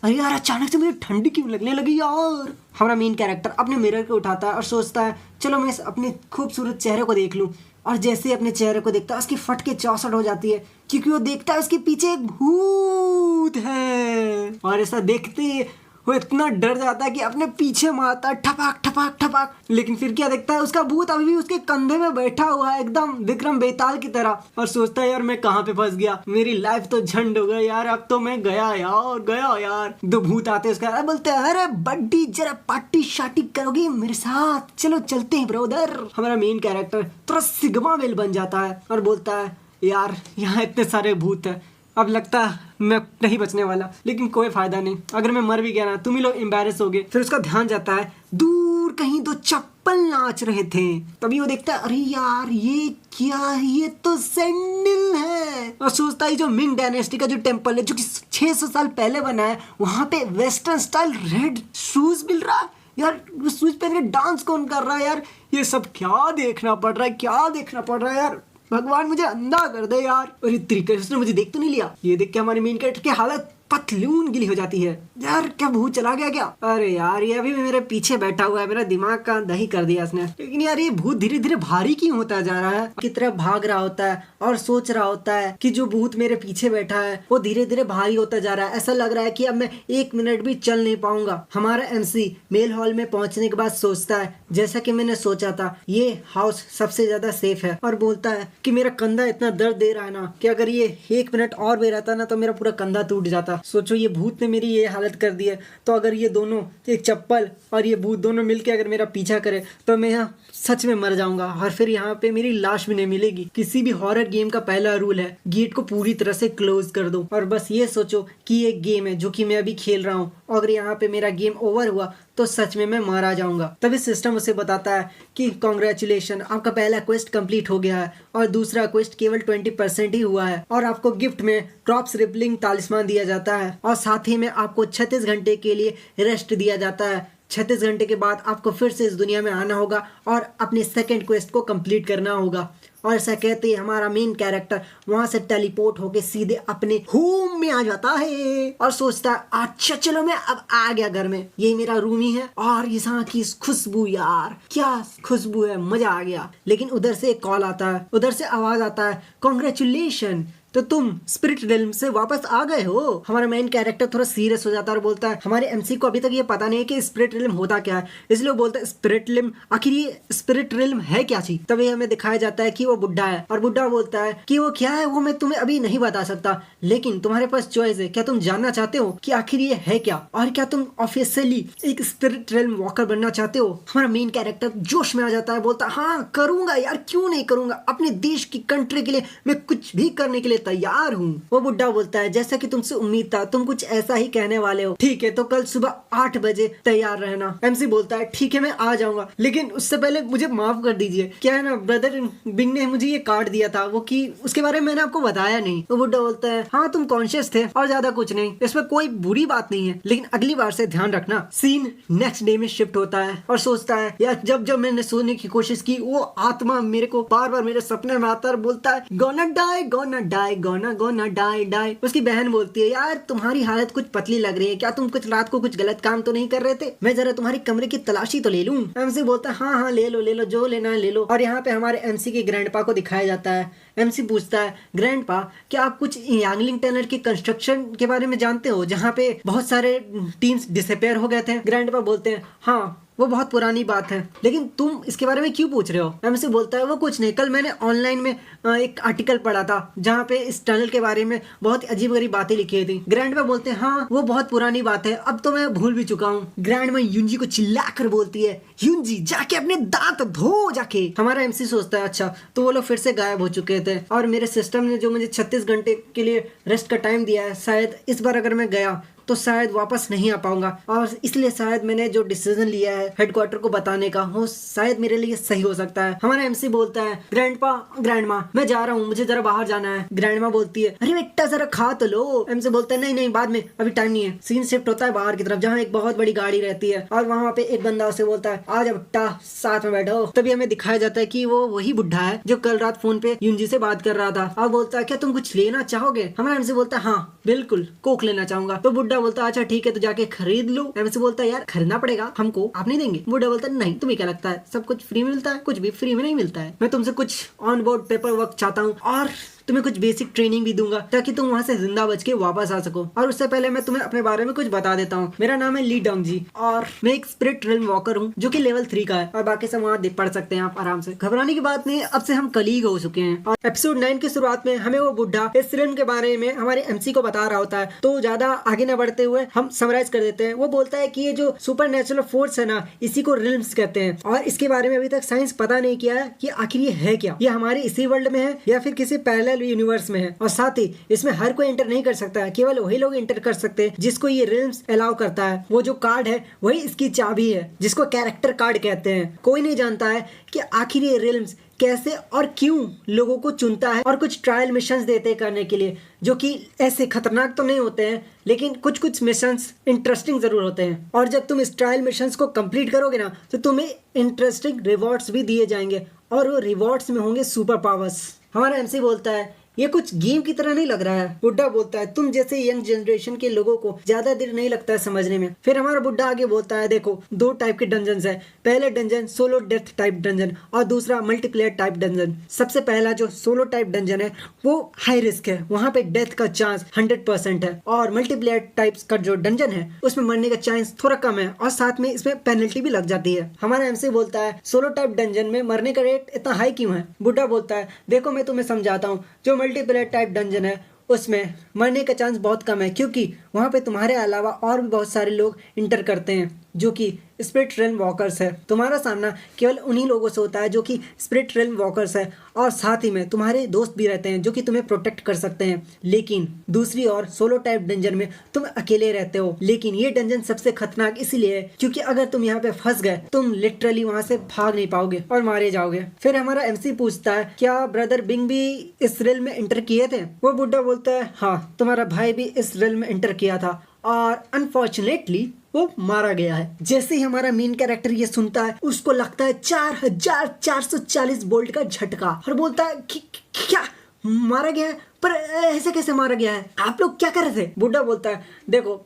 अरे यार अचानक से मुझे ठंडी क्यों लगने लगी यार। हमारा मेन कैरेक्टर अपने मिरर को उठाता है और सोचता है चलो मैं अपने खूबसूरत चेहरे को देख लूं, और जैसे ही अपने चेहरे को देखता है उसकी फट के चौसठ हो जाती है, क्योंकि वो देखता है उसके पीछे एक भूत है। और ऐसा देखते ही वो इतना डर जाता है कि अपने पीछे मारता है ठपाक ठपाक ठपाक, लेकिन फिर क्या देखता है उसका भूत अभी भी उसके कंधे में बैठा हुआ है एकदम विक्रम बेताल की तरह, और सोचता है यार मैं कहाँ पे फंस गया, मेरी लाइफ तो झंड हो गई यार, अब तो मैं गया यार। दो भूत आते उसका बोलते हैं अरे बड्डी जरा पार्टी शार्टी करोगी मेरे साथ, चलो चलते हैं ब्रदर। हमारा मेन कैरेक्टर थोड़ा सिग्मा मेल बन जाता है और बोलता है यार यहाँ इतने सारे भूत है, अब लगता है मैं नहीं बचने वाला, लेकिन कोई फायदा नहीं, अगर मैं मर भी गया ना तुम ही लोग एम्बैरेस होगे। फिर उसका ध्यान जाता है दूर कहीं दो चप्पल नाच रहे थे, तभी वो देखता है अरे यार ये क्या है, ये तो सैंडल है। और सोचता है जो मिंग डायनेस्टी का जो टेम्पल है जो कि 600 साल पहले बना है, वहां पे वेस्टर्न स्टाइल रेड शूज मिल रहा है यार, शूज पहन के डांस कौन कर रहा है यार, ये सब क्या देखना पड़ रहा है यार, भगवान मुझे अंधा कर दे यार। और इस तरीके से उसने मुझे देख तो नहीं लिया। ये देख के हमारी मेन कैरेक्टर की हालत पतलून गिली हो जाती है, यार क्या भूत चला गया क्या? अरे यार ये अभी मेरे पीछे बैठा हुआ है, मेरा दिमाग का दही कर दिया इसने। लेकिन यार ये भूत धीरे धीरे भारी क्यों होता जा रहा है, की तरफ भाग रहा होता है और सोच रहा होता है कि जो भूत मेरे पीछे बैठा है वो धीरे धीरे भारी होता जा रहा है, ऐसा लग रहा है कि अब मैं 1 मिनट भी चल नहीं पाऊंगा। हमारा MC मेल हॉल में पहुंचने के बाद सोचता है जैसा कि मैंने सोचा था ये हाउस सबसे ज्यादा सेफ है, और बोलता है कि मेरा कंधा इतना दर्द दे रहा है ना कि अगर ये 1 मिनट और भी रहता ना तो मेरा पूरा कंधा टूट जाता। सोचो ये भूत ने मेरी ये हालत कर दी है, तो अगर ये दोनों, एक चप्पल और ये भूत दोनों मिलके अगर मेरा पीछा करे तो मैं यहाँ सच में मर जाऊंगा, और फिर यहाँ पे मेरी लाश भी नहीं मिलेगी। किसी भी हॉरर गेम का पहला रूल है गेट को पूरी तरह से क्लोज कर दो, और बस ये सोचो कि ये गेम है जो कि मैं अभी खेल रहा हूँ, अगर यहाँ पे मेरा गेम ओवर हुआ तो सच में मैं मारा जाऊंगा। तभी सिस्टम उसे बताता है कि कॉन्ग्रेचुलेशन, आपका पहला क्वेस्ट कंप्लीट हो गया है और दूसरा क्वेस्ट केवल 20% ही हुआ है, और आपको गिफ्ट में ड्रॉप्स रिपलिंग तालिस्मान दिया जाता है, और साथ ही में आपको 36 घंटे के लिए रेस्ट दिया जाता है। 36 घंटे के बाद आपको फिर से इस दुनिया में आना होगा और अपने सेकंड क्वेस्ट को कंप्लीट करना होगा। और ऐसा कहते ही हमारा मेन कैरेक्टर वहां से टेलीपोर्ट होके सीधे अपने होम में आ जाता है और सोचता है अच्छा चलो मैं अब आ गया घर में, ये मेरा रूम ही है, और यहाँ की खुशबू, यार क्या खुशबू है, मजा आ गया। लेकिन उधर से एक कॉल आता है, उधर से आवाज आता है कॉन्ग्रेचुलेशन, तो तुम स्पिरिट रिल्म से वापस आ गए हो। हमारा मेन कैरेक्टर थोड़ा सीरियस हो जाता है और बोलता है हमारे एमसी को अभी तक ये पता नहीं है कि स्पिरिट रिल्म होता क्या है, इसलिए वो बोलता है स्पिरिट रिल्म, आखिर ये स्पिरिट रिल्म है क्या चीज। तभी हमें दिखाया जाता है कि वो बुढ़ा है और बुढ़ा बोलता है कि वो क्या है वो मैं तुम्हें अभी नहीं बता सकता, लेकिन तुम्हारे पास चॉइस है, क्या तुम जानना चाहते हो कि आखिर ये है क्या, और क्या तुम ऑफिशियली एक स्पिरिट रिल्म वॉकर बनना चाहते हो। हमारा मेन कैरेक्टर जोश में आ जाता है, बोलता है हाँ करूंगा यार, क्यों नहीं करूंगा, अपने देश की कंट्री के लिए मैं कुछ भी करने के लिए तैयार हूँ। वो बुढ़ा बोलता है जैसा कि तुमसे उम्मीद था, तुम कुछ ऐसा ही कहने वाले हो, ठीक है तो कल सुबह 8 बजे तैयार रहना। एमसी बोलता है ठीक है मैं आ जाऊंगा, लेकिन उससे पहले मुझे माफ कर दीजिए, क्या है ना ब्रदर बिंग ने मुझे ये कार्ड दिया था, वो कि उसके बारे में मैंने आपको बताया नहीं। वो बुढ़ा बोलता है हाँ तुम कॉन्शियस थे और ज्यादा कुछ नहीं, इसमें कोई बुरी बात नहीं है, लेकिन अगली बार से ध्यान रखना। सीन नेक्स्ट डे में शिफ्ट होता है और सोचता है यार जब जब मैंने सोने की कोशिश की वो आत्मा मेरे को बार बार मेरे सपने में आता है और बोलता है gonna die gonna die gonna gonna die die. उसकी बहन बोलती है यार तुम्हारी हालत कुछ पतली लग रही है, क्या तुम कुछ रात को कुछ गलत काम तो नहीं कर रहे थे, मैं जरा तुम्हारी कमरे की तलाशी तो ले लूं। एमसी बोलता है हाँ हाँ ले लो जो लेना है ले लो। और यहाँ पे हमारे एमसी के ग्रैंडपा को दिखाया जाता है। एमसी पूछता है ग्रैंडपा क्या आप कुछ यांगलिंग टनल के कंस्ट्रक्शन के बारे में जानते हो जहाँ पे बहुत सारे टीम्स डिसअपेयर हो गए थे। ग्रैंडपा बोलते हैं हाँ वो बहुत पुरानी बात है, लेकिन तुम इसके बारे में क्यों पूछ रहे हो। एमसी बोलता है वो कुछ नहीं, कल मैंने ऑनलाइन में एक आर्टिकल पढ़ा था जहाँ पे इस टनल के बारे में बहुत अजीब गरीब बातें लिखी थी। ग्रैंडमा बोलते हैं हाँ वो बहुत पुरानी बात है, अब तो मैं भूल भी चुका हूँ। ग्रैंडमा युंजी को चिल्लाकर बोलती है युंजी जाके अपने दांत धो जाके। हमारा एमसी सोचता है अच्छा तो वो लोग फिर से गायब हो चुके थे और मेरे सिस्टम ने जो मुझे 36 घंटे के लिए रेस्ट का टाइम दिया है, शायद इस बार अगर मैं गया तो शायद वापस नहीं आ पाऊंगा, और इसलिए शायद मैंने जो डिसीजन लिया है हेडक्वार्टर को बताने का वो शायद मेरे लिए सही हो सकता है। हमारा एमसी बोलता है ग्रैंडमा मैं जा रहा हूँ, मुझे जरा बाहर जाना है। ग्रैंडमा बोलती है अरे बेटा जरा खा तो लो। एमसी बोलता है नहीं बाद में, अभी टाइम नहीं है। सीन शिफ्ट होता है बाहर की तरफ जहाँ एक बहुत बड़ी गाड़ी रहती है और वहाँ पे एक बंदा उसे बोलता है आ जा बेटा साथ में बैठो। तभी हमें दिखाया जाता है कि वो वही बुढ़ा है जो कल रात फोन पे युंजी से बात कर रहा था और बोलता है क्या तुम कुछ लेना चाहोगे। हमारा एमसी बोलता है हाँ बिल्कुल कोक लेना चाहूंगा। तो बुढ़ा बोलता है अच्छा ठीक है तो जाके खरीद लो। एमसी बोलता है यार खरीदना पड़ेगा हमको, आप नहीं देंगे। बुढ़ा बोलता है नहीं तुम्हें क्या लगता है सब कुछ फ्री में मिलता है, कुछ भी फ्री में नहीं मिलता है। मैं तुमसे कुछ ऑन बोर्ड पेपर वर्क चाहता हूँ और तुम्हें कुछ बेसिक ट्रेनिंग भी दूंगा ताकि तुम वहाँ से जिंदा बच के वापस आ सको। और उससे पहले मैं तुम्हें अपने बारे में कुछ बता देता हूँ। मेरा नाम है ली डोंगजी और मैं एक स्पिरिट रिल्म वॉकर हूँ जो कि लेवल 3 का है और बाकी सब वहाँ पढ़ सकते हैं आप आराम से। घबराने की बात नहीं, अब से हम कलीग हो चुके हैं। और एपिसोड 9 की शुरुआत में हमें वो बुढ़ा इस रिल्म के बारे में हमारे एमसी को बता रहा होता है, तो ज्यादा आगे न बढ़ते हुए हम समराइज कर देते हैं। वो बोलता है कि ये जो सुपर नेचुरल फोर्स है ना इसी को रिल्म्स कहते हैं और इसके बारे में अभी तक साइंस पता नहीं किया है कि आखिर ये है क्या, ये हमारे इसी वर्ल्ड में है या फिर किसी पैरेलल यूनिवर्स में है। और साथ ही इसमें हर कोई एंटर नहीं कर सकता है, केवल वही लोग एंटर कर सकते हैं जिसको ये रिल्म्स अलाउ करता है। वो जो कार्ड है वही इसकी चाबी है जिसको कैरेक्टर कार्ड कहते हैं। कोई नहीं जानता है कि आखिर ये रिल्म्स कैसे और क्यों लोगों को चुनता है और कुछ ट्रायल मिशंस देते करने के लिए जो कि ऐसे खतरनाक तो नहीं होते हैं लेकिन कुछ कुछ मिशंस इंटरेस्टिंग जरूर होते हैं। और जब तुम इस ट्रायल मिशंस को कंप्लीट करोगे ना तो तुम्हें इंटरेस्टिंग रिवॉर्ड्स भी दिए जाएंगे और वो रिवॉर्ड्स में होंगे सुपर पावर्स। हमारा एमसी बोलता है ये कुछ गेम की तरह नहीं लग रहा है। बुड्ढा बोलता है तुम जैसे यंग जनरेशन के लोगों को ज्यादा देर नहीं लगता है समझने में। फिर हमारा बुड्ढा आगे बोलता है देखो 2 टाइप के डंजन है, पहले dungeon solo death type dungeon और दूसरा मल्टीप्लेयर टाइप डंजन। सबसे पहला जो सोलो टाइप डंजन है वो हाई रिस्क है, वहाँ पे डेथ का चांस 100% है, और मल्टीप्लेयर टाइप्स का जो डंजन है उसमें मरने का चांस थोड़ा कम है और साथ में इसमें पेनल्टी भी लग जाती है। हमारा एमसी बोलता है सोलो टाइप डंजन में मरने का रेट इतना हाई क्यों है। बुड्ढा बोलता है देखो मैं तुम्हें समझाता हूँ, जो मल्टीप्लेयर टाइप डंजन है उसमें मरने का चांस बहुत कम है क्योंकि वहाँ पे तुम्हारे अलावा और भी बहुत सारे लोग इंटर करते हैं जो कि स्पिरिट रिल्म वॉकर्स है। तुम्हारा सामना केवल उन्हीं लोगों से होता है जो कि स्पिरिट रिल्म वॉकर्स है और साथ ही में तुम्हारे दोस्त भी रहते हैं जो कि तुम्हें प्रोटेक्ट कर सकते हैं। लेकिन दूसरी ओर सोलो टाइप डंजन में तुम अकेले रहते हो, लेकिन ये डंजन सबसे खतरनाक इसलिए है क्योंकि अगर तुम यहाँ पे फंस गए तुम लिटरली वहाँ से भाग नहीं पाओगे और मारे जाओगे। फिर हमारा एमसी पूछता है क्या ब्रदर बिंग भी इस रिल्म में एंटर किए थे। वो बुड्ढा बोलता है हाँ तुम्हारा भाई भी इस रिल्म में एंटर किया था और अनफॉर्चुनेटली वो मारा गया है। जैसे ही हमारा मेन कैरेक्टर ये सुनता है उसको लगता है 4440 वोल्ट का झटका और बोलता है क्या मारा गया है। पर ऐसे कैसे मारा गया है, आप लोग क्या कर रहे थे? बुड्ढा बोलता है देखो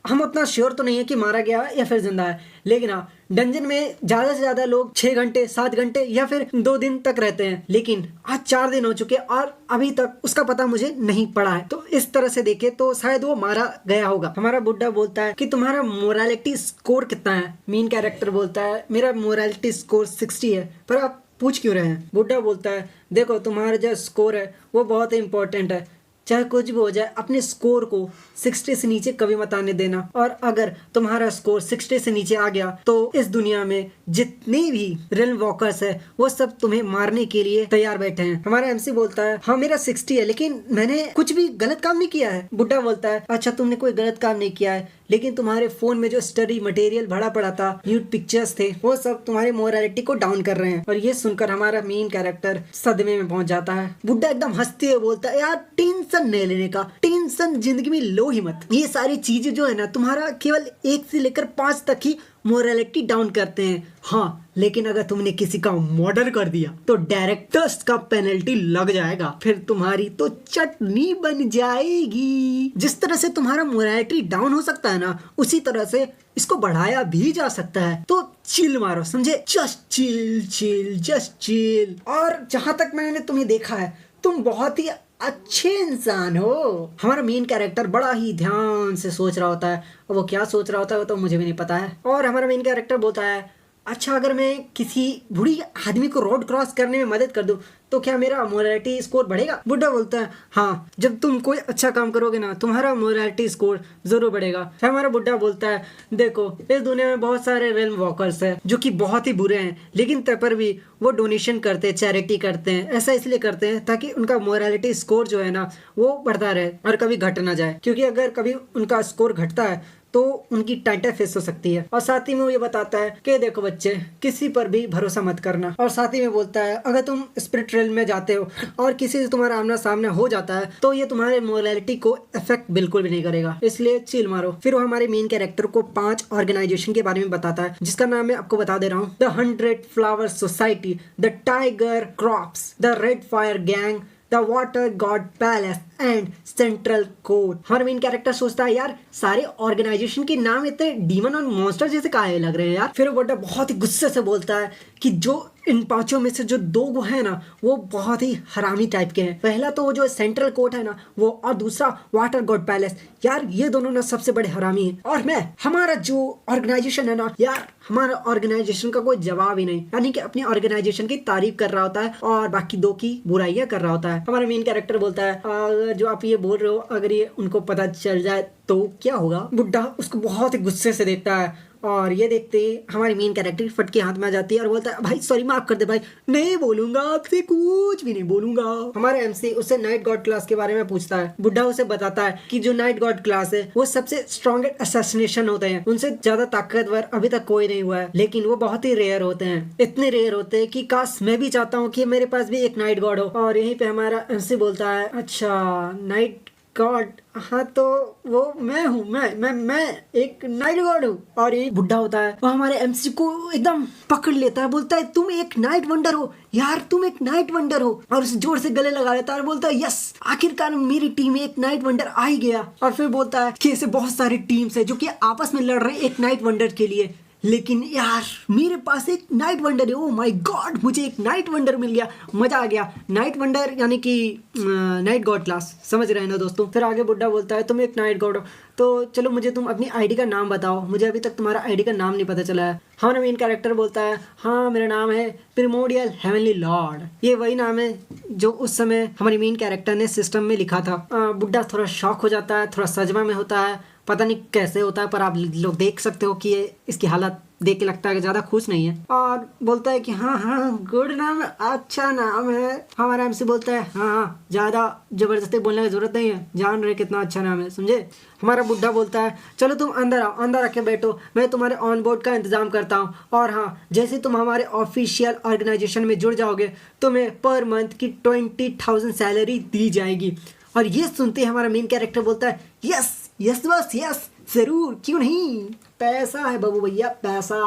हम उतना श्योर तो नहीं है कि मारा गया या फिर जिंदा है, लेकिन हाँ डंजन में ज्यादा से ज्यादा लोग 6 घंटे 7 घंटे या फिर 2 दिन तक रहते हैं, लेकिन आज 4 दिन हो चुके और अभी तक उसका पता मुझे नहीं पड़ा है। तो इस तरह से देखे तो शायद वो मारा गया होगा। हमारा बुड्ढा बोलता है कि तुम्हारा मोरालिटी स्कोर कितना है? मेन कैरेक्टर बोलता है मेरा मोरालिटी स्कोर 60 है। पर आप पूछ क्यों रहे हैं? बुड्ढा बोलता है देखो तुम्हारा जो स्कोर है वो बहुत ही इंपॉर्टेंट है, चाहे कुछ भी हो जाए अपने स्कोर को 60 से नीचे कभी मत आने देना। और अगर तुम्हारा स्कोर 60 से नीचे आ गया तो इस दुनिया में जितने भी रेल्म वॉकर्स है वो सब तुम्हें मारने के लिए तैयार बैठे हैं। हमारा एमसी बोलता है हाँ मेरा 60 है, लेकिन मैंने कुछ भी गलत काम नहीं किया है। बुड्ढा बोलता है अच्छा तुमने कोई गलत काम नहीं किया है, लेकिन तुम्हारे फोन में जो स्टडी मटेरियल भरा पड़ा था, न्यूड पिक्चर्स थे, वो सब तुम्हारे मोरालिटी को डाउन कर रहे हैं। और ये सुनकर हमारा मेन कैरेक्टर सदमे में पहुंच जाता है। बुड्ढा एकदम हंसते हुए बोलता है यार टेंशन नहीं लेने का, टेंशन जिंदगी में लो ही मत। ये सारी चीजें जो है ना तुम्हारा केवल 1 से लेकर 5 तक ही मोरालिटी डाउन करते हैं। हाँ लेकिन अगर तुमने किसी का मर्डर कर दिया तो डायरेक्टर्स का पेनल्टी लग जाएगा, फिर तुम्हारी तो चटनी बन जाएगी। जिस तरह से तुम्हारा मोरालिटी डाउन हो सकता है ना, उसी तरह से इसको बढ़ाया भी जा सकता है। तो चिल मारो, समझे? Just chill chill just chill. और जहां तक मैंने तुम्हें देखा है तुम बहुत ही अच्छे इंसान हो। हमारा मेन कैरेक्टर बड़ा ही ध्यान से सोच रहा होता है, और वो क्या सोच रहा होता है वो तो मुझे भी नहीं पता है। और हमारा मेन कैरेक्टर बोलता है अच्छा अगर मैं किसी बूढ़ी आदमी को रोड क्रॉस करने में मदद कर दूं तो क्या मेरा मोरालिटी स्कोर बढ़ेगा? बुड्ढा बोलता है हाँ जब तुम कोई अच्छा काम करोगे ना तुम्हारा मोरालिटी स्कोर जरूर बढ़ेगा। हमारा बुड्ढा बोलता है देखो इस दुनिया में बहुत सारे रेल्म वॉकर्स हैं जो कि बहुत ही बुरे हैं, लेकिन तब पर भी वो डोनेशन करते हैं, चैरिटी करते हैं। ऐसा इसलिए करते हैं ताकि उनका मोरालिटी स्कोर जो है ना वो बढ़ता रहे और कभी घट ना जाए, क्योंकि अगर कभी उनका स्कोर घटता है तो उनकी टाइटर फेस हो सकती है। और साथ ही में वो ये बताता है कि देखो बच्चे किसी पर भी भरोसा मत करना। और साथ ही में बोलता है अगर तुम स्पिरिट रेल में जाते हो और किसी से तुम्हारा आमना सामना हो जाता है तो ये तुम्हारे मोरालिटी को इफेक्ट बिल्कुल भी नहीं करेगा, इसलिए चिल मारो। फिर वो हमारे मेन कैरेक्टर को 5 ऑर्गेनाइजेशन के बारे में बताता है, जिसका नाम मैं आपको बता दे रहा हूँ। The 100 flower society, the tiger crops, the red fire gang, the water God palace and central court. हमारा मेन कैरेक्टर सोचता है यार सारे ऑर्गेनाइजेशन के नाम इतने डीमन और मॉन्स्टर जैसे काहे लग रहे हैं यार। फिर वो बड़ा बहुत ही गुस्से से बोलता है कि जो इन 5 में से जो 2 है ना वो बहुत ही हरामी टाइप के हैं। पहला तो वो जो सेंट्रल कोर्ट है ना वो, और दूसरा वाटर गॉड पैलेस। यार ये दोनों ना सबसे बड़े हरामी हैं। और मैं हमारा जो ऑर्गेनाइजेशन है ना यार, हमारा ऑर्गेनाइजेशन का कोई जवाब ही नहीं, यानी कि अपनी ऑर्गेनाइजेशन की तारीफ कर रहा होता है और बाकी 2 की बुराइयां कर रहा होता है। हमारा मेन कैरेक्टर बोलता है अगर जो आप ये बोल रहे हो अगर ये उनको पता चल जाए तो क्या होगा? बुड्ढा उसको बहुत ही गुस्से से देखता है और ये देखते ही हमारी मेन कैरेक्टर फटके हाथ में आ जाती है और बोलता है भाई सॉरी माफ कर दे भाई, नहीं बोलूंगा आपसे, कुछ भी नहीं बोलूंगा। हमारा एमसी उससे नाइट गॉड क्लास के बारे में पूछता है। बुड्ढा उसे बताता है कि जो नाइट गॉड क्लास है वो सबसे स्ट्रॉन्गेस्ट असैसिनेशन होते हैं, उनसे ज्यादा ताकतवर अभी तक कोई नहीं हुआ है, लेकिन वो बहुत ही रेयर होते हैं, इतने रेयर होते हैं कि काश मैं भी चाहता हूँ कि मेरे पास भी एक नाइट गॉड हो। और यहीं पे हमारा एमसी बोलता है अच्छा नाइट गॉड, हाँ तो वो मैं हूँ, मैं एक नाइट गॉड हूँ। और ये बुड्ढा होता है वो हमारे एमसी को एकदम पकड़ लेता है, बोलता है तुम एक नाइट वंडर हो यार, तुम एक नाइट वंडर हो। और उसे जोर से गले लगा लेता है और बोलता है यस आखिरकार मेरी टीम में एक नाइट वंडर आ ही गया। और फिर बोलता है कि ऐसे बहुत सारी टीम्स है जो कि आपस में लड़ रहे हैं एक नाइट वंडर के लिए, लेकिन यार मेरे पास एक नाइट वंडर है। ओ माय गॉड, मुझे एक नाइट वंडर मिल गया, मजा आ गया। नाइट वंडर यानी कि नाइट गॉड क्लास, समझ रहे हैं ना दोस्तों। फिर आगे बुड्ढा बोलता है तुम एक नाइट गॉड हो तो चलो मुझे तुम अपनी आईडी का नाम बताओ, मुझे अभी तक तुम्हारा आईडी का नाम नहीं पता चला है। हमारा मेन कैरेक्टर बोलता है हाँ मेरा नाम है प्रिमोडियल हेवनली लॉर्ड। ये वही नाम है जो उस समय हमारी मेन कैरेक्टर ने सिस्टम में लिखा था। बुड्ढा थोड़ा शॉक हो जाता है, थोड़ा सजमा में होता है, पता नहीं कैसे होता है, पर आप लोग देख सकते हो कि ये इसकी हालत देख के लगता है कि ज्यादा खुश नहीं है। और बोलता है कि हाँ गुड नाम, अच्छा नाम है। हमारा एमसी बोलता है हाँ ज्यादा जबरदस्ती बोलने की जरूरत नहीं है, जान रहे कितना अच्छा नाम है, समझे। हमारा बुड्ढा बोलता है चलो तुम अंदर आओ, अंदर आके बैठो, मैं तुम्हारे ऑन बोर्ड का इंतजाम करता हूँ। और हाँ जैसे तुम हमारे ऑफिशियल ऑर्गेनाइजेशन में जुड़ जाओगे तुम्हें पर मंथ की 20,000 सैलरी दी जाएगी। और ये सुनते हमारा मेन कैरेक्टर बोलता है यस यस बस यस जरूर, क्यों नहीं, पैसा है बाबू भैया पैसा,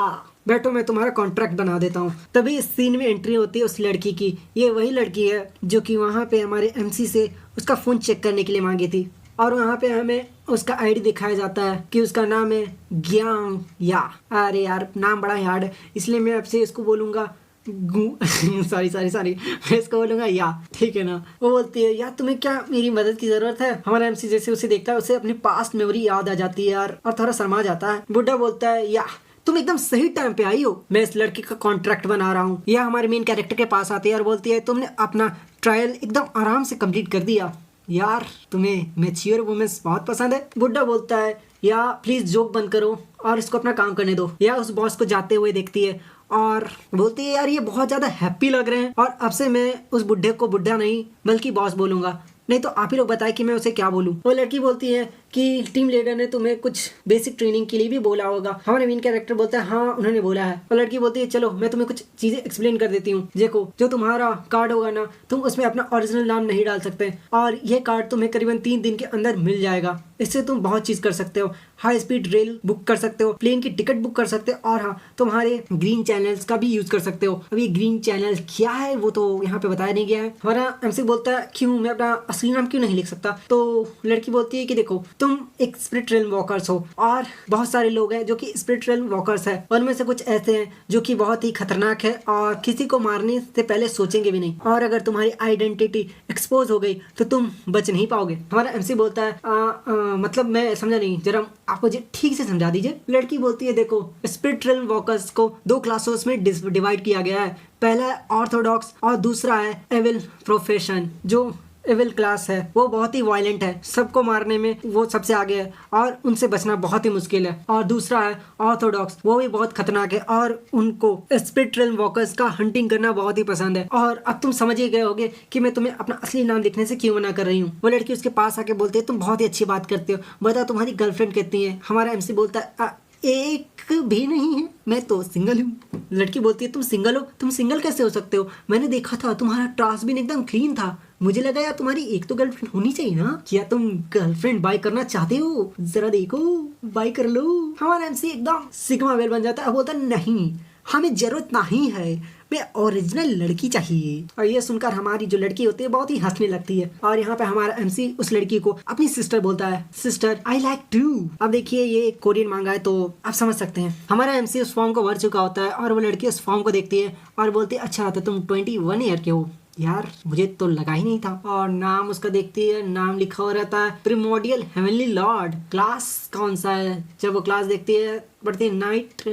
बैठो मैं तुम्हारा कॉन्ट्रैक्ट बना देता हूँ। तभी इस सीन में एंट्री होती है उस लड़की की। ये वही लड़की है जो कि वहाँ पे हमारे एमसी से उसका फ़ोन चेक करने के लिए मांगी थी। और वहाँ पे हमें उसका आईडी दिखाया जाता है कि उसका नाम है ग्यांग या। अरे यार नाम बड़ा हार्ड है, इसलिए मैं आपसे इसको बोलूँगा सॉरी सॉरी सॉरी, मैं इसको बोलूँगा या, ठीक है ना। वो बोलती है यार तुम्हें क्या मेरी मदद की ज़रूरत है। हमारा एमसी जैसे उसे देखता है उसे अपनी पास्ट मेमोरी याद आ जाती है यार, और थोड़ा शर्मा जाता है। बुड्ढा बोलता है या तुम एकदम सही टाइम पे आई हो, मैं इस लड़की का कॉन्ट्रैक्ट बना रहा हूँ। या हमारे मेन कैरेक्टर के पास आती है और बोलती है तुमने अपना ट्रायल एकदम आराम से कंप्लीट कर दिया यार, तुम्हें मैच्योर वुमेन्स बहुत पसंद है। बुड्ढा बोलता है या प्लीज जोक बंद करो और इसको अपना काम करने दो। या उस बॉस को जाते हुए देखती है और बोलती है यार ये बहुत ज्यादा हैप्पी लग रहे हैं, और अब से मैं उस बुड्ढे को बुड्ढा नहीं बल्कि बॉस बोलूंगा, नहीं तो आप ही लोग बताएं कि मैं उसे क्या बोलूं। वो लड़की बोलती है कि टीम लीडर ने तुम्हें कुछ बेसिक ट्रेनिंग के लिए भी बोला होगा। हमारे मेन कैरेक्टर बोलता है हाँ उन्होंने बोला है। और लड़की बोलती है चलो मैं तुम्हें कुछ चीजें एक्सप्लेन कर देती हूँ। देखो जो तुम्हारा कार्ड होगा ना, तुम उसमें अपना ओरिजिनल नाम नहीं डाल सकते, और ये कार्ड तुम्हें करीबन 3 दिन के अंदर मिल जाएगा। इससे तुम बहुत चीज कर सकते हो, हाई स्पीड रेल बुक कर सकते हो, प्लेन की टिकट बुक कर सकते हो, और हाँ तुम्हारे ग्रीन चैनल्स का भी यूज कर सकते हो। अब ये ग्रीन चैनल क्या है वो तो यहाँ पे बताया नहीं गया है। हमारा एमसी बोलता है क्यों मैं अपना असली नाम क्यों नहीं लिख सकता। तो लड़की बोलती है कि देखो तुम एक स्पिरिट रेल वॉकर्स हो, और बहुत सारे लोग हैं जो कि स्पिरिट रेल वॉकर्स है, उनमें से कुछ ऐसे हैं जो कि बहुत ही खतरनाक है और किसी को मारने से पहले सोचेंगे भी नहीं, और अगर तुम्हारी आइडेंटिटी एक्सपोज हो गई तो तुम बच नहीं पाओगे। हमारा एमसी बोलता है मतलब मैं समझा नहीं, जरा आप मुझे ठीक से समझा दीजिए। लड़की बोलती है देखो स्पिरिट रेल वॉकर्स को 2 क्लासेस में डिवाइड किया गया है, पहला है ऑर्थोडॉक्स और दूसरा है एविल प्रोफेशन। जो एविल क्लास है वो बहुत ही वायलेंट है, सबको मारने में वो सबसे आगे है और उनसे बचना बहुत ही मुश्किल है। और दूसरा है ऑर्थोडॉक्स, वो भी बहुत खतरनाक है और उनको स्पिरिट रेल वॉकर्स का हंटिंग करना बहुत ही पसंद है। और अब तुम समझ ही गए होगे कि मैं तुम्हें अपना असली नाम लिखने से क्यों मना कर रही हूँ। वो लड़की उसके पास आके बोलती है तुम बहुत ही अच्छी बात करते हो, बताओ तुम्हारी गर्लफ्रेंड कितनी है। हमारा एमसी बोलता है एक भी नहीं है, मैं तो सिंगल हूँ। लड़की बोलती है तुम सिंगल हो, तुम सिंगल कैसे हो सकते हो, मैंने देखा था तुम्हारा ट्रांसबिन एकदम क्लीन था, मुझे लगा यार तुम्हारी एक तो गर्लफ्रेंड होनी चाहिए ना, क्या तुम गर्लफ्रेंड बाय करना चाहते हो, जरा देखो बाय कर लो। हमारा एमसी एकदम सिग्मा वेल बन जाता है, बोलता नहीं हमें जरूरत नहीं है, मैं ओरिजिनल लड़की चाहिए। और ये सुनकर हमारी जो लड़की होती है बहुत ही हंसने लगती है। और यहाँ पे हमारा एमसी उस लड़की को अपनी सिस्टर बोलता है, सिस्टर आई लाइक टू। अब देखिए ये कोरियन मांगा है तो आप समझ सकते हैं। हमारा एमसी उस फॉर्म को भर चुका होता है और वो लड़की उस फॉर्म को देखती है और बोलती है अच्छा तो तुम 21 ईयर के हो, यार मुझे तो लगा ही नहीं था। और नाम उसका देखती है, नाम लिखा हुआ रहता है प्रिमोडियल हेवनली लॉर्ड। क्लास कौन सा है, जब वो क्लास देखती है पढ़ती है नाइट,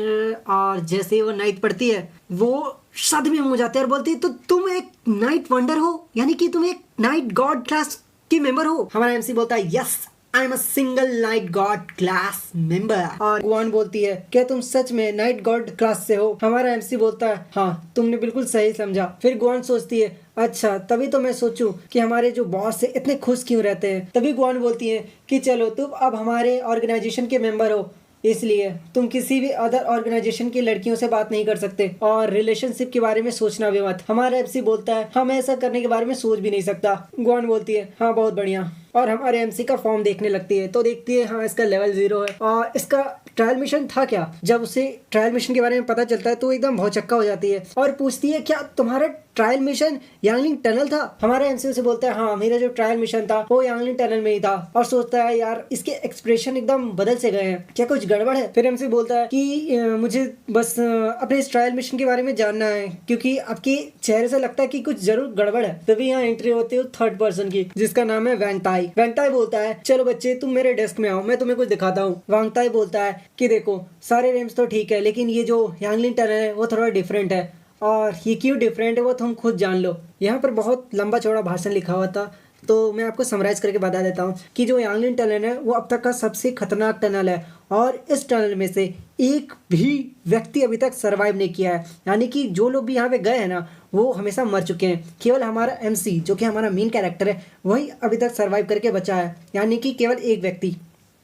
और जैसे ही वो नाइट पढ़ती है वो सदमे में हो जाते हैं और बोलती है तो तुम एक नाइट वंडर हो, यानी कि तुम एक नाइट गॉड क्लास की मेंबर हो। हमारा एमसी बोलता है yes I am a single night God class member. और गुआन बोलती है क्या तुम सच में नाइट गॉड क्लास से हो। हमारा एमसी बोलता है हाँ तुमने बिल्कुल सही समझा। फिर गुआन सोचती है अच्छा तभी तो मैं सोचूं कि हमारे जो बॉस है इतने खुश क्यों रहते हैं। तभी गुआन बोलती है कि चलो तुम अब हमारे ऑर्गेनाइजेशन के मेंबर हो, इसलिए तुम किसी भी अदर ऑर्गेनाइजेशन की लड़कियों से बात नहीं कर सकते और रिलेशनशिप के बारे में सोचना भी मत। हमारा एमसी बोलता है हाँ मैं ऐसा करने के बारे में सोच भी नहीं सकता। गुआन बोलती है हाँ बहुत बढ़िया, और हमारे एमसी का फॉर्म देखने लगती है तो देखती है हाँ इसका लेवल 0 है। और इसका ट्रायल मिशन था क्या, जब उसे ट्रायल मिशन के बारे में पता चलता है तो एकदम भौचक्का हो जाती है और पूछती है क्या तुम्हारा ट्रायल मिशन यांगलिंग टनल था। हमारा एमसी उसे बोलता है हाँ मेरा जो ट्रायल मिशन था वो यांगलिंग टनल में ही था। और सोचता है यार इसके एक्सप्रेशन एकदम बदल से गए हैं, क्या कुछ गड़बड़ है। फिर एमसी बोलता है कि मुझे बस अपने इस ट्रायल मिशन के बारे में जानना है क्योंकि आपके चेहरे से लगता है कि कुछ जरूर गड़बड़ है। तभी यहाँ एंट्री होती है 3rd पर्सन की जिसका नाम है वांगताई। वांगताई बोलता है चलो बच्चे तुम मेरे डेस्क में आओ, मैं तुम्हें कुछ दिखाता हूँ। वांगताई बोलता है कि देखो सारे रेम्स तो ठीक है लेकिन ये जो यांगलिंग टनल है वो थोड़ा डिफरेंट है, और ये क्यों डिफरेंट है वो तुम खुद जान लो। यहाँ पर बहुत लंबा चौड़ा भाषण लिखा हुआ था तो मैं आपको समराइज करके बता देता हूँ कि जो यांगलिंग टनल है वो अब तक का सबसे खतरनाक टनल है और इस टनल में से एक भी व्यक्ति अभी तक सरवाइव नहीं किया है, यानी कि जो लोग भी यहाँ पे गए हैं ना वो हमेशा मर चुके हैं। केवल हमारा एमसी जो कि हमारा मेन कैरेक्टर है वही अभी तक सरवाइव करके बचा है, यानी कि केवल एक व्यक्ति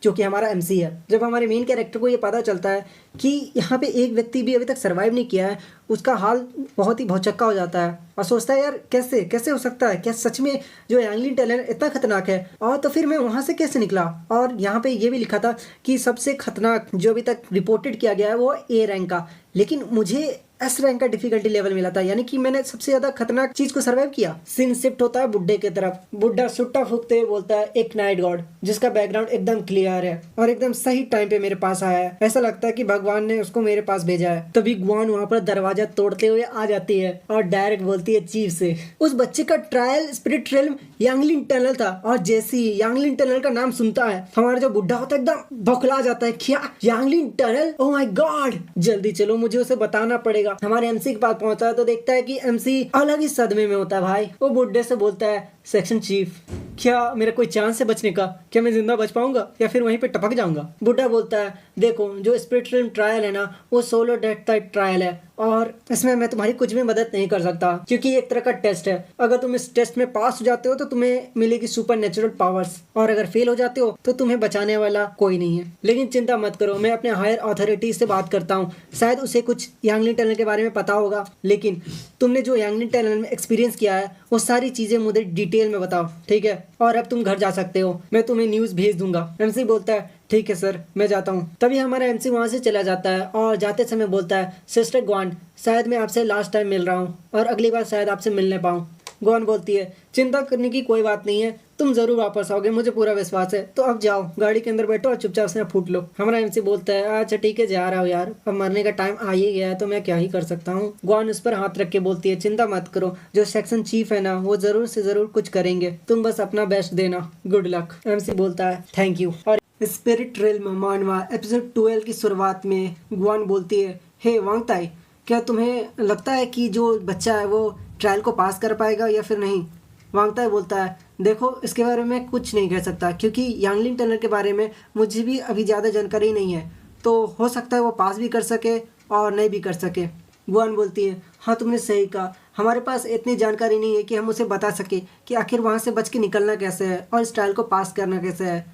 जो कि हमारा एमसी है। जब हमारे मेन कैरेक्टर को ये पता चलता है कि यहाँ पे एक व्यक्ति भी अभी तक सरवाइव नहीं किया है, उसका हाल बहुत ही भौचक्का हो जाता है और सोचता है यार कैसे कैसे हो सकता है, क्या सच में जो यांगलिंग टनल इतना खतरनाक है, और तो फिर मैं वहाँ से कैसे निकला। और यहाँ पे ये भी लिखा था कि सबसे खतरनाक जो अभी तक रिपोर्टेड किया गया है वो A रैंक का, लेकिन मुझे एस रैंक का डिफिकल्टी लेवल मिला था, यानी कि मैंने सबसे ज्यादा खतरनाक चीज को सर्वाइव किया। सीन शिफ्ट होता है बुड्ढे की तरफ। बुड्ढा सुट्टा फूकते हुए बोलता है, एक नाइट गॉड जिसका बैकग्राउंड एकदम क्लियर है और एकदम सही टाइम पे मेरे पास आया है। ऐसा लगता है कि भगवान ने उसको मेरे पास भेजा है। तभी गुआन वहाँ पर दरवाजा तोड़ते हुए आ जाती है और डायरेक्ट बोलती है चीफ से, उस बच्चे का ट्रायल स्पिरिट रेल्म यांगलिन टनल था। और जैसे ही यांगलिन टनल का नाम सुनता है, हमारा जो बुड्ढा होता है एकदम बौखला जाता है। क्या यांगलिन टनल? ओह माय गॉड, जल्दी चलो, मुझे उसे बताना पड़ेगा। हमारे एमसी के पास पहुंचता है तो देखता है कि एमसी अलग ही सदमे में होता है भाई। वो बुड्ढे से बोलता है, सेक्शन चीफ, क्या मेरा कोई चांस है बचने का? क्या मैं जिंदा बच पाऊंगा या फिर वहीं पे टपक जाऊंगा? बुड्ढा बोलता है, देखो जो स्पिरिट रेल्म ट्रायल है ना, वो सोलो डेथ टाइप ट्रायल है और इसमें मैं तुम्हारी कुछ भी मदद नहीं कर सकता, क्योंकि एक तरह का टेस्ट है। अगर तुम इस टेस्ट में पास हो जाते हो तो तुम्हें मिलेगी सुपर नेचुरल पावर्स, और अगर फेल हो जाते हो तो तुम्हें बचाने वाला कोई नहीं है। लेकिन चिंता मत करो, मैं अपने हायर अथॉरिटी से बात करता हूँ, शायद उसे कुछ यांगलिन टनल के बारे में पता होगा। लेकिन तुमने जो यांगलिन टनल में एक्सपीरियंस किया है वो सारी चीजें मुझे डिटेल में बताओ, ठीक है? और अब तुम घर जा सकते हो, मैं तुम्हें न्यूज भेज दूंगा। एमसी बोलता है, ठीक है सर, मैं जाता हूँ। तभी हमारा एमसी वहाँ से चला जाता है और जाते समय बोलता है, सिस्टर ग्वान, शायद मैं आपसे लास्ट टाइम मिल रहा हूँ और अगली बार शायद आपसे मिलने पाऊँ। ग्वान बोलती है, चिंता करने की कोई बात नहीं है, तुम जरूर वापस आओगे, मुझे पूरा विश्वास है। तो अब जाओ, गाड़ी के अंदर बैठो और चुपचाप से फूट लो। हमारा एमसी बोलता है, अच्छा ठीक है, जा रहा हूँ यार, अब मरने का टाइम आ ही गया है तो मैं क्या ही कर सकता हूँ। ग्वान उस पर हाथ रख के बोलती है, चिंता मत करो, जो सेक्शन चीफ है ना, वो जरूर से जरूर कुछ करेंगे, तुम बस अपना बेस्ट देना, गुड लक। एमसी बोलता है, थैंक यू। और स्पिरिट रेल्म मानवा एपिसोड 12 की शुरुआत में गुआन बोलती है, हे वांगताई, क्या तुम्हें लगता है कि जो बच्चा है वो ट्रायल को पास कर पाएगा या फिर नहीं? वांगताई बोलता है, देखो इसके बारे में कुछ नहीं कह सकता, क्योंकि यांगलिन टनल के बारे में मुझे भी अभी ज़्यादा जानकारी नहीं है, तो हो सकता है वो पास भी कर सके और नहीं भी कर सके। गुआन बोलती है, हाँ तुमने सही कहा, हमारे पास इतनी जानकारी नहीं है कि हम उसे बता सके कि आखिर वहाँ से बच के निकलना कैसे है और इस ट्रायल को पास करना कैसे है।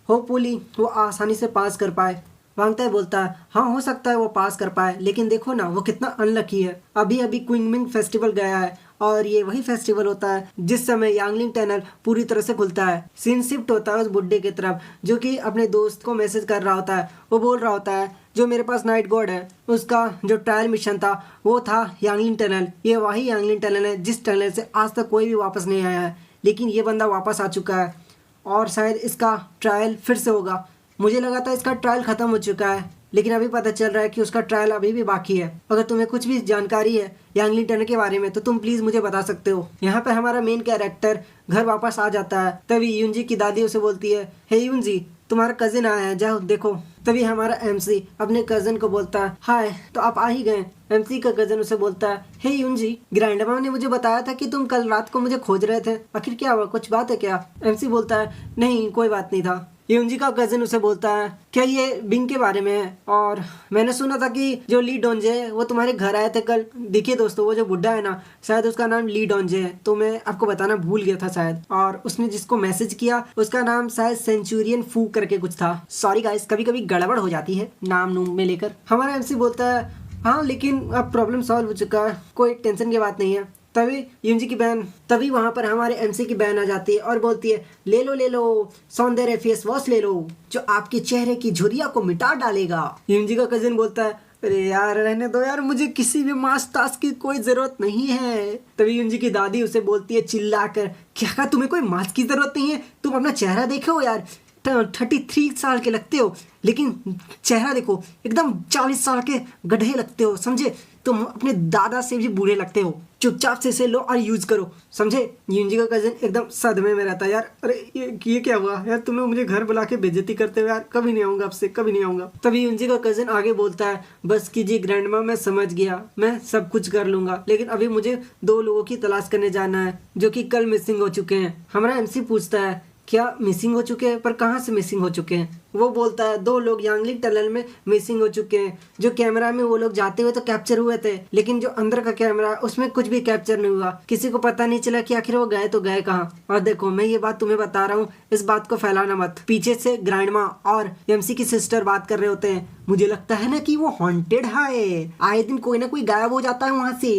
होपफुली वो आसानी से पास कर पाए। वांगताई बोलता है, हाँ हो सकता है वो पास कर पाए, लेकिन देखो ना वो कितना अनलकी है। अभी अभी क्विंगमिंग फेस्टिवल गया है और ये वही फेस्टिवल होता है जिस समय यांगलिन टनल पूरी तरह से खुलता है। सीन शिफ्ट होता है उस बुड्ढे की तरफ जो कि अपने दोस्त को मैसेज कर रहा होता है। वो बोल रहा होता है, जो मेरे पास नाइट गॉड है उसका जो ट्रायल मिशन था वो था यांगलिन टनल। ये वही यांगलिन टनल है जिस टनल से आज तक कोई भी वापस नहीं आया है, लेकिन ये बंदा वापस आ चुका है और शायद इसका ट्रायल फिर से होगा। मुझे लगा था इसका ट्रायल ख़त्म हो चुका है, लेकिन अभी पता चल रहा है कि उसका ट्रायल अभी भी बाकी है। अगर तुम्हें कुछ भी जानकारी है यांगलिन टनल के बारे में तो तुम प्लीज़ मुझे बता सकते हो। यहाँ पे हमारा मेन कैरेक्टर घर वापस आ जाता है। तभी यूनजी की दादी उसे बोलती है, हे यूनजी, तुम्हारा कजिन आया है, जाओ देखो। तभी हमारा एमसी अपने कजन को बोलता है, हाय, तो आप आ ही गए। एमसी का कजन उसे बोलता है, हे यूनजी, ग्रैंडमा ने मुझे बताया था कि तुम कल रात को मुझे खोज रहे थे, आखिर क्या हुआ, कुछ बात है क्या? एमसी बोलता है, नहीं कोई बात नहीं था। यूनजी का कजन उसे बोलता है, क्या ये बिंग के बारे में है? और मैंने सुना था कि जो ली डोंजे है वो तुम्हारे घर आए थे कल। देखिए दोस्तों, वो जो बुड्ढा है ना, शायद उसका नाम ली डोंजे है, तो मैं आपको बताना भूल गया था शायद। और उसने जिसको मैसेज किया उसका नाम शायद सेंचुरियन फू करके कुछ था। सॉरी गाइस, कभी कभी गड़बड़ हो जाती है नाम नूम में लेकर। हमारा एमसी बोलता है, हाँ लेकिन अब प्रॉब्लम सॉल्व हो चुका है, कोई टेंशन की बात नहीं है। तभी वहाँ पर हमारे एमसी की बहन आ जाती है और बोलती है, ले लो सौंदर्य फेस वॉश ले लो, जो आपके चेहरे की झुर्रिया को मिटा डालेगा। यूनजी का कजिन बोलता है, अरे यार रहने दो यार, मुझे किसी भी मास्क टास्क की कोई जरूरत नहीं है। तभी यूनजी की दादी उसे बोलती है चिल्लाकर, क्या तुम्हें कोई मास्क की जरूरत नहीं है? तुम अपना चेहरा देखो यार, 33 साल के लगते हो, लेकिन चेहरा देखो एकदम 40 साल के गधे लगते हो, समझे? तुम अपने दादा से भी बूढ़े लगते हो। चुपचाप से इसे लो और यूज करो, समझे? यूनजी का कजन एकदम सदमे में रहता है, यार अरे ये क्या हुआ यार, तुम लोग मुझे घर बुला के बेइज्जती करते हो यार, कभी नहीं आऊंगा आपसे, कभी नहीं आऊंगा। तभी यूनजी का कजन आगे बोलता है, बस कीजिए ग्रैंडमा, मैं समझ गया, मैं सब कुछ कर लूंगा, लेकिन अभी मुझे 2 लोगों की तलाश करने जाना है जो कि कल मिसिंग हो चुके हैं। हमारा एमसी पूछता है, क्या मिसिंग हो चुके हैं? पर कहाँ से मिसिंग हो चुके हैं? वो बोलता है, 2 लोग यांगलिन टनल में मिसिंग हो चुके हैं। जो कैमरा में वो लोग जाते हुए तो कैप्चर हुए थे, लेकिन जो अंदर का कैमरा उसमें कुछ भी कैप्चर नहीं हुआ। किसी को पता नहीं चला कि आखिर वो गए तो गए कहाँ। और देखो, मैं ये बात तुम्हें बता रहा हूँ, इस बात को फैलाना मत। पीछे से ग्रैंडमा और एमसी की सिस्टर बात कर रहे होते हैं, मुझे लगता है ना कि वो हॉन्टेड है, आए दिन कोई ना कोई गायब हो जाता है वहाँ से।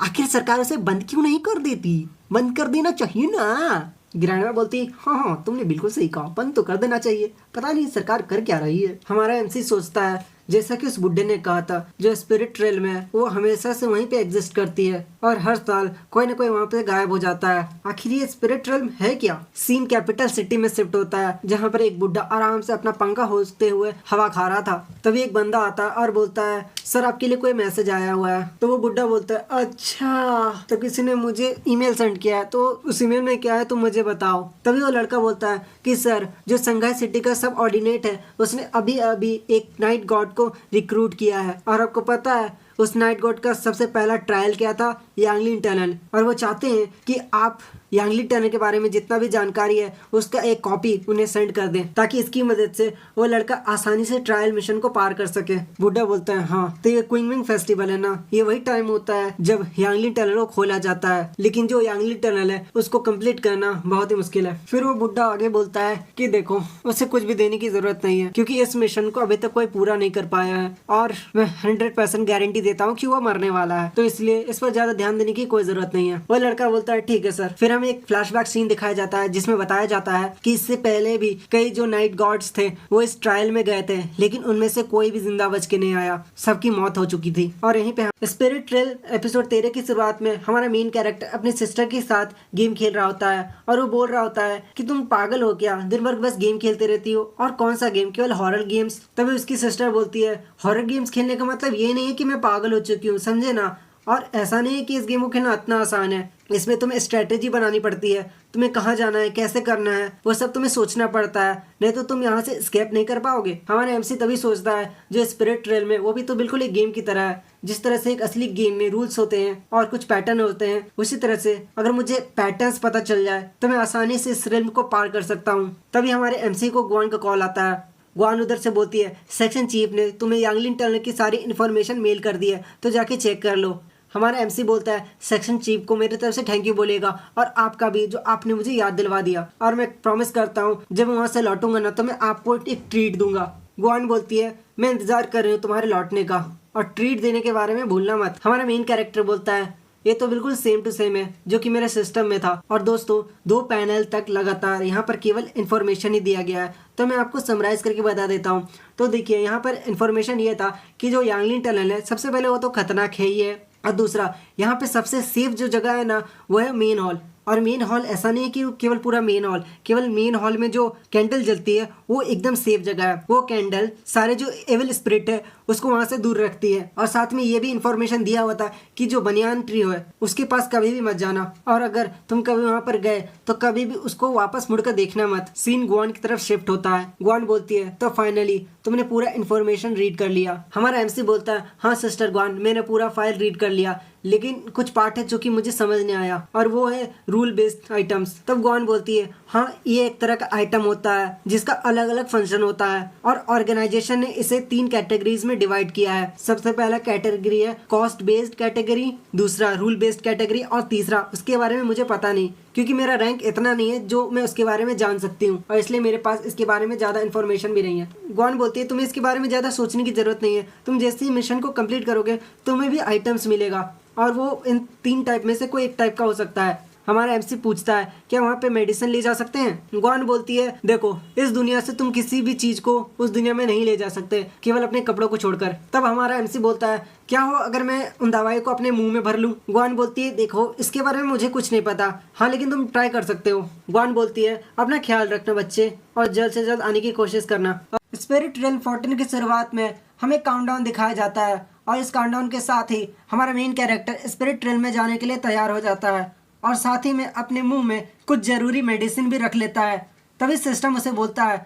आखिर सरकार उसे बंद क्यों नहीं कर देती? बंद कर देना चाहिए ना। ग्रैंडमा बोलती, हाँ तुमने बिल्कुल सही कहा, बंद तो कर देना चाहिए, पता नहीं सरकार कर क्या रही है। हमारा एमसी सोचता है, जैसा कि उस बुड्ढे ने कहा था, जो स्पिरिट रेल्म है वो हमेशा से वहीं पे एग्जिस्ट करती है और हर साल कोई ना कोई वहाँ पे गायब हो जाता है। आखिर ये स्पिरिट रेल्म है क्या? सीन कैपिटल सिटी में शिफ्ट होता है, जहाँ पर एक बुड्ढा आराम से अपना पंखा होते हुए हवा खा रहा था। तभी एक बंदा आता है और बोलता है, सर आपके लिए कोई मैसेज आया हुआ है। तो वो बुड्ढा बोलता है, अच्छा तो किसी ने मुझे ईमेल सेंड किया है, तो उस ईमेल में क्या है तुम मुझे बताओ। तभी वो लड़का बोलता है कि सर जो संघाई सिटी का सब ऑर्डिनेट है उसने अभी अभी एक नाइट गॉड को रिक्रूट किया है, और आपको पता है उस नाइट गॉड का सबसे पहला ट्रायल क्या था? यांगलिन टनल। और वो चाहते हैं कि आप यांगलिन टनल के बारे में जितना भी जानकारी है उसका एक कॉपी उन्हें सेंड कर दें, ताकि इसकी मदद से वो लड़का आसानी से ट्रायल मिशन को पार कर सके। बुड्ढा बोलता है, हाँ तो ये क्विंगमिंग फेस्टिवल है ना, ये वही टाइम होता है जब यांगलिन टनल को खोला जाता है, लेकिन जो यांगलिन टनल है उसको कंप्लीट करना बहुत ही मुश्किल है। फिर वो बुड्ढा आगे बोलता है कि देखो उसे कुछ भी देने की जरूरत नहीं है, क्योंकि इस मिशन को अभी तक कोई पूरा नहीं कर पाया है और मैं 100% गारंटी देता हूँ कि वो मरने वाला है, तो इसलिए इस पर ज्यादा ध्यान देने की कोई जरूरत नहीं है। वो लड़का बोलता है, ठीक है सर। फिर हमें एक फ्लैशबैक सीन दिखाया जाता है जिसमें बताया जाता है कि इससे पहले भी कई जो नाइट गॉड्स थे वो इस ट्रायल में गए थे, लेकिन उनमें से कोई भी जिंदा बच के नहीं आया, सबकी मौत हो चुकी थी। और यहीं पे स्पिरिट ट्रेल एपिसोड 13 की शुरुआत में हमारा मेन कैरेक्टर अपनी सिस्टर के साथ गेम खेल रहा होता है और वो बोल रहा होता है कि तुम पागल हो क्या, दिन भर बस गेम खेलते रहती हो, और कौन सा गेम, केवल हॉरर गेम्स। तभी उसकी सिस्टर बोलती है, हॉरर गेम्स खेलने का मतलब ये नहीं है कि मैं पागल हो चुकी हूँ, समझे ना, और ऐसा नहीं है कि इस गेम को खेलना इतना आसान है, इसमें तुम्हें स्ट्रेटेजी बनानी पड़ती है, तुम्हें कहाँ जाना है, कैसे करना है, वो सब तुम्हें सोचना पड़ता है, नहीं तो तुम यहाँ से स्केप नहीं कर पाओगे। हमारा एमसी तभी सोचता है जो स्पिरिट ट्रेल में वो भी तो बिल्कुल एक गेम की तरह है, जिस तरह से एक असली गेम में रूल्स होते हैं और कुछ पैटर्न होते हैं, उसी तरह से अगर मुझे पैटर्न्स पता चल जाए तो मैं आसानी से इस रेल्म को पार कर सकता हूँ। तभी हमारे एमसी को ग्वान का कॉल आता है। ग्वान उधर से बोलती है, सेक्शन चीफ ने तुम्हें यांगलिन टनल की सारी इन्फॉर्मेशन मेल कर दी है, तो जाके चेक कर लो। हमारा एमसी बोलता है, सेक्शन चीफ को मेरी तरफ से थैंक यू बोलेगा, और आपका भी, जो आपने मुझे याद दिलवा दिया, और मैं प्रॉमिस करता हूँ जब मैं वहाँ से लौटूंगा ना तो मैं आपको एक ट्रीट दूंगा। ग्वान बोलती है, मैं इंतजार कर रही हूँ तुम्हारे लौटने का, और ट्रीट देने के बारे में भूलना मत। हमारा मेन कैरेक्टर बोलता है, ये तो बिल्कुल सेम टू सेम है जो कि मेरे सिस्टम में था। और दोस्तों 2 पैनल तक लगातार यहाँ पर केवल इन्फॉर्मेशन ही दिया गया है, तो मैं आपको समराइज करके बता देता हूँ। तो देखिए यहाँ पर इन्फॉर्मेशन ये था कि जो यांगलिन टनल है सबसे पहले वो तो खतरनाक है ही है, और दूसरा यहाँ पे सबसे सेफ जो जगह है ना वो है मेन हॉल। और मेन हॉल ऐसा नहीं है कि केवल पूरा मेन हॉल, केवल मेन हॉल में जो कैंडल जलती है वो एकदम सेफ जगह है। वो कैंडल सारे जो एविल स्पिरिट है उसको वहां से दूर रखती है। और साथ में ये भी इंफॉर्मेशन दिया हुआ था कि जो बनियान ट्री है उसके पास कभी भी मत जाना, और अगर तुम कभी वहां पर गए तो कभी भी उसको वापस मुड़कर देखना मत। सीन ग्वान की तरफ शिफ्ट होता है। ग्वान बोलती है, तो फाइनली तुमने पूरा इन्फॉर्मेशन रीड कर लिया। हमारा एमसी बोलता है, हाँ सिस्टर ग्वान, मैंने पूरा फाइल रीड कर लिया, लेकिन कुछ पार्ट है जो कि मुझे समझ नहीं आया, और वो है रूल बेस्ड आइटम्स। तब ग्वान बोलती है, हाँ ये एक तरह का आइटम होता है जिसका अलग अलग फंक्शन होता है, और ऑर्गेनाइजेशन ने इसे 3 कैटेगरीज में डिवाइड किया है। सबसे पहला कैटेगरी है कॉस्ट बेस्ड कैटेगरी, दूसरा रूल बेस्ड कैटेगरी, और तीसरा उसके बारे में मुझे पता नहीं, क्योंकि मेरा रैंक इतना नहीं है जो मैं उसके बारे में जान सकती हूँ, और इसलिए मेरे पास इसके बारे में ज्यादा इन्फॉर्मेशन भी नहीं है। ग्वान बोलती है, तुम्हें इसके बारे में ज्यादा सोचने की जरूरत नहीं है, तुम जैसे ही मिशन को कंप्लीट करोगे तुम्हें भी आइटम्स मिलेगा, और वो इन 3 टाइप में से कोई एक टाइप का हो सकता है। हमारा एमसी पूछता है, क्या वहाँ पे मेडिसिन ले जा सकते हैं? ग्वान बोलती है, देखो इस दुनिया से तुम किसी भी चीज को उस दुनिया में नहीं ले जा सकते, केवल अपने कपड़ों को छोड़कर। तब हमारा एमसी बोलता है, क्या हो अगर मैं उन दवाई को अपने मुंह में भर लूं? ग्वान बोलती है, देखो इसके बारे में मुझे कुछ नहीं पता, हाँ लेकिन तुम ट्राई कर सकते हो। ग्वान बोलती है, अपना ख्याल रखना बच्चे, और जल्द से जल्द आने की कोशिश करना। स्पिरिट रेल्म 14 की शुरुआत में हमें काउंटडाउन दिखाया जाता है, और इस काउंटडाउन के साथ ही हमारा मेन कैरेक्टर स्पिरिट रेल्म में जाने के लिए तैयार हो जाता है, और साथ ही में अपने मुंह में कुछ जरूरी मेडिसिन भी रख लेता है। तभी सिस्टम उसे बोलता है,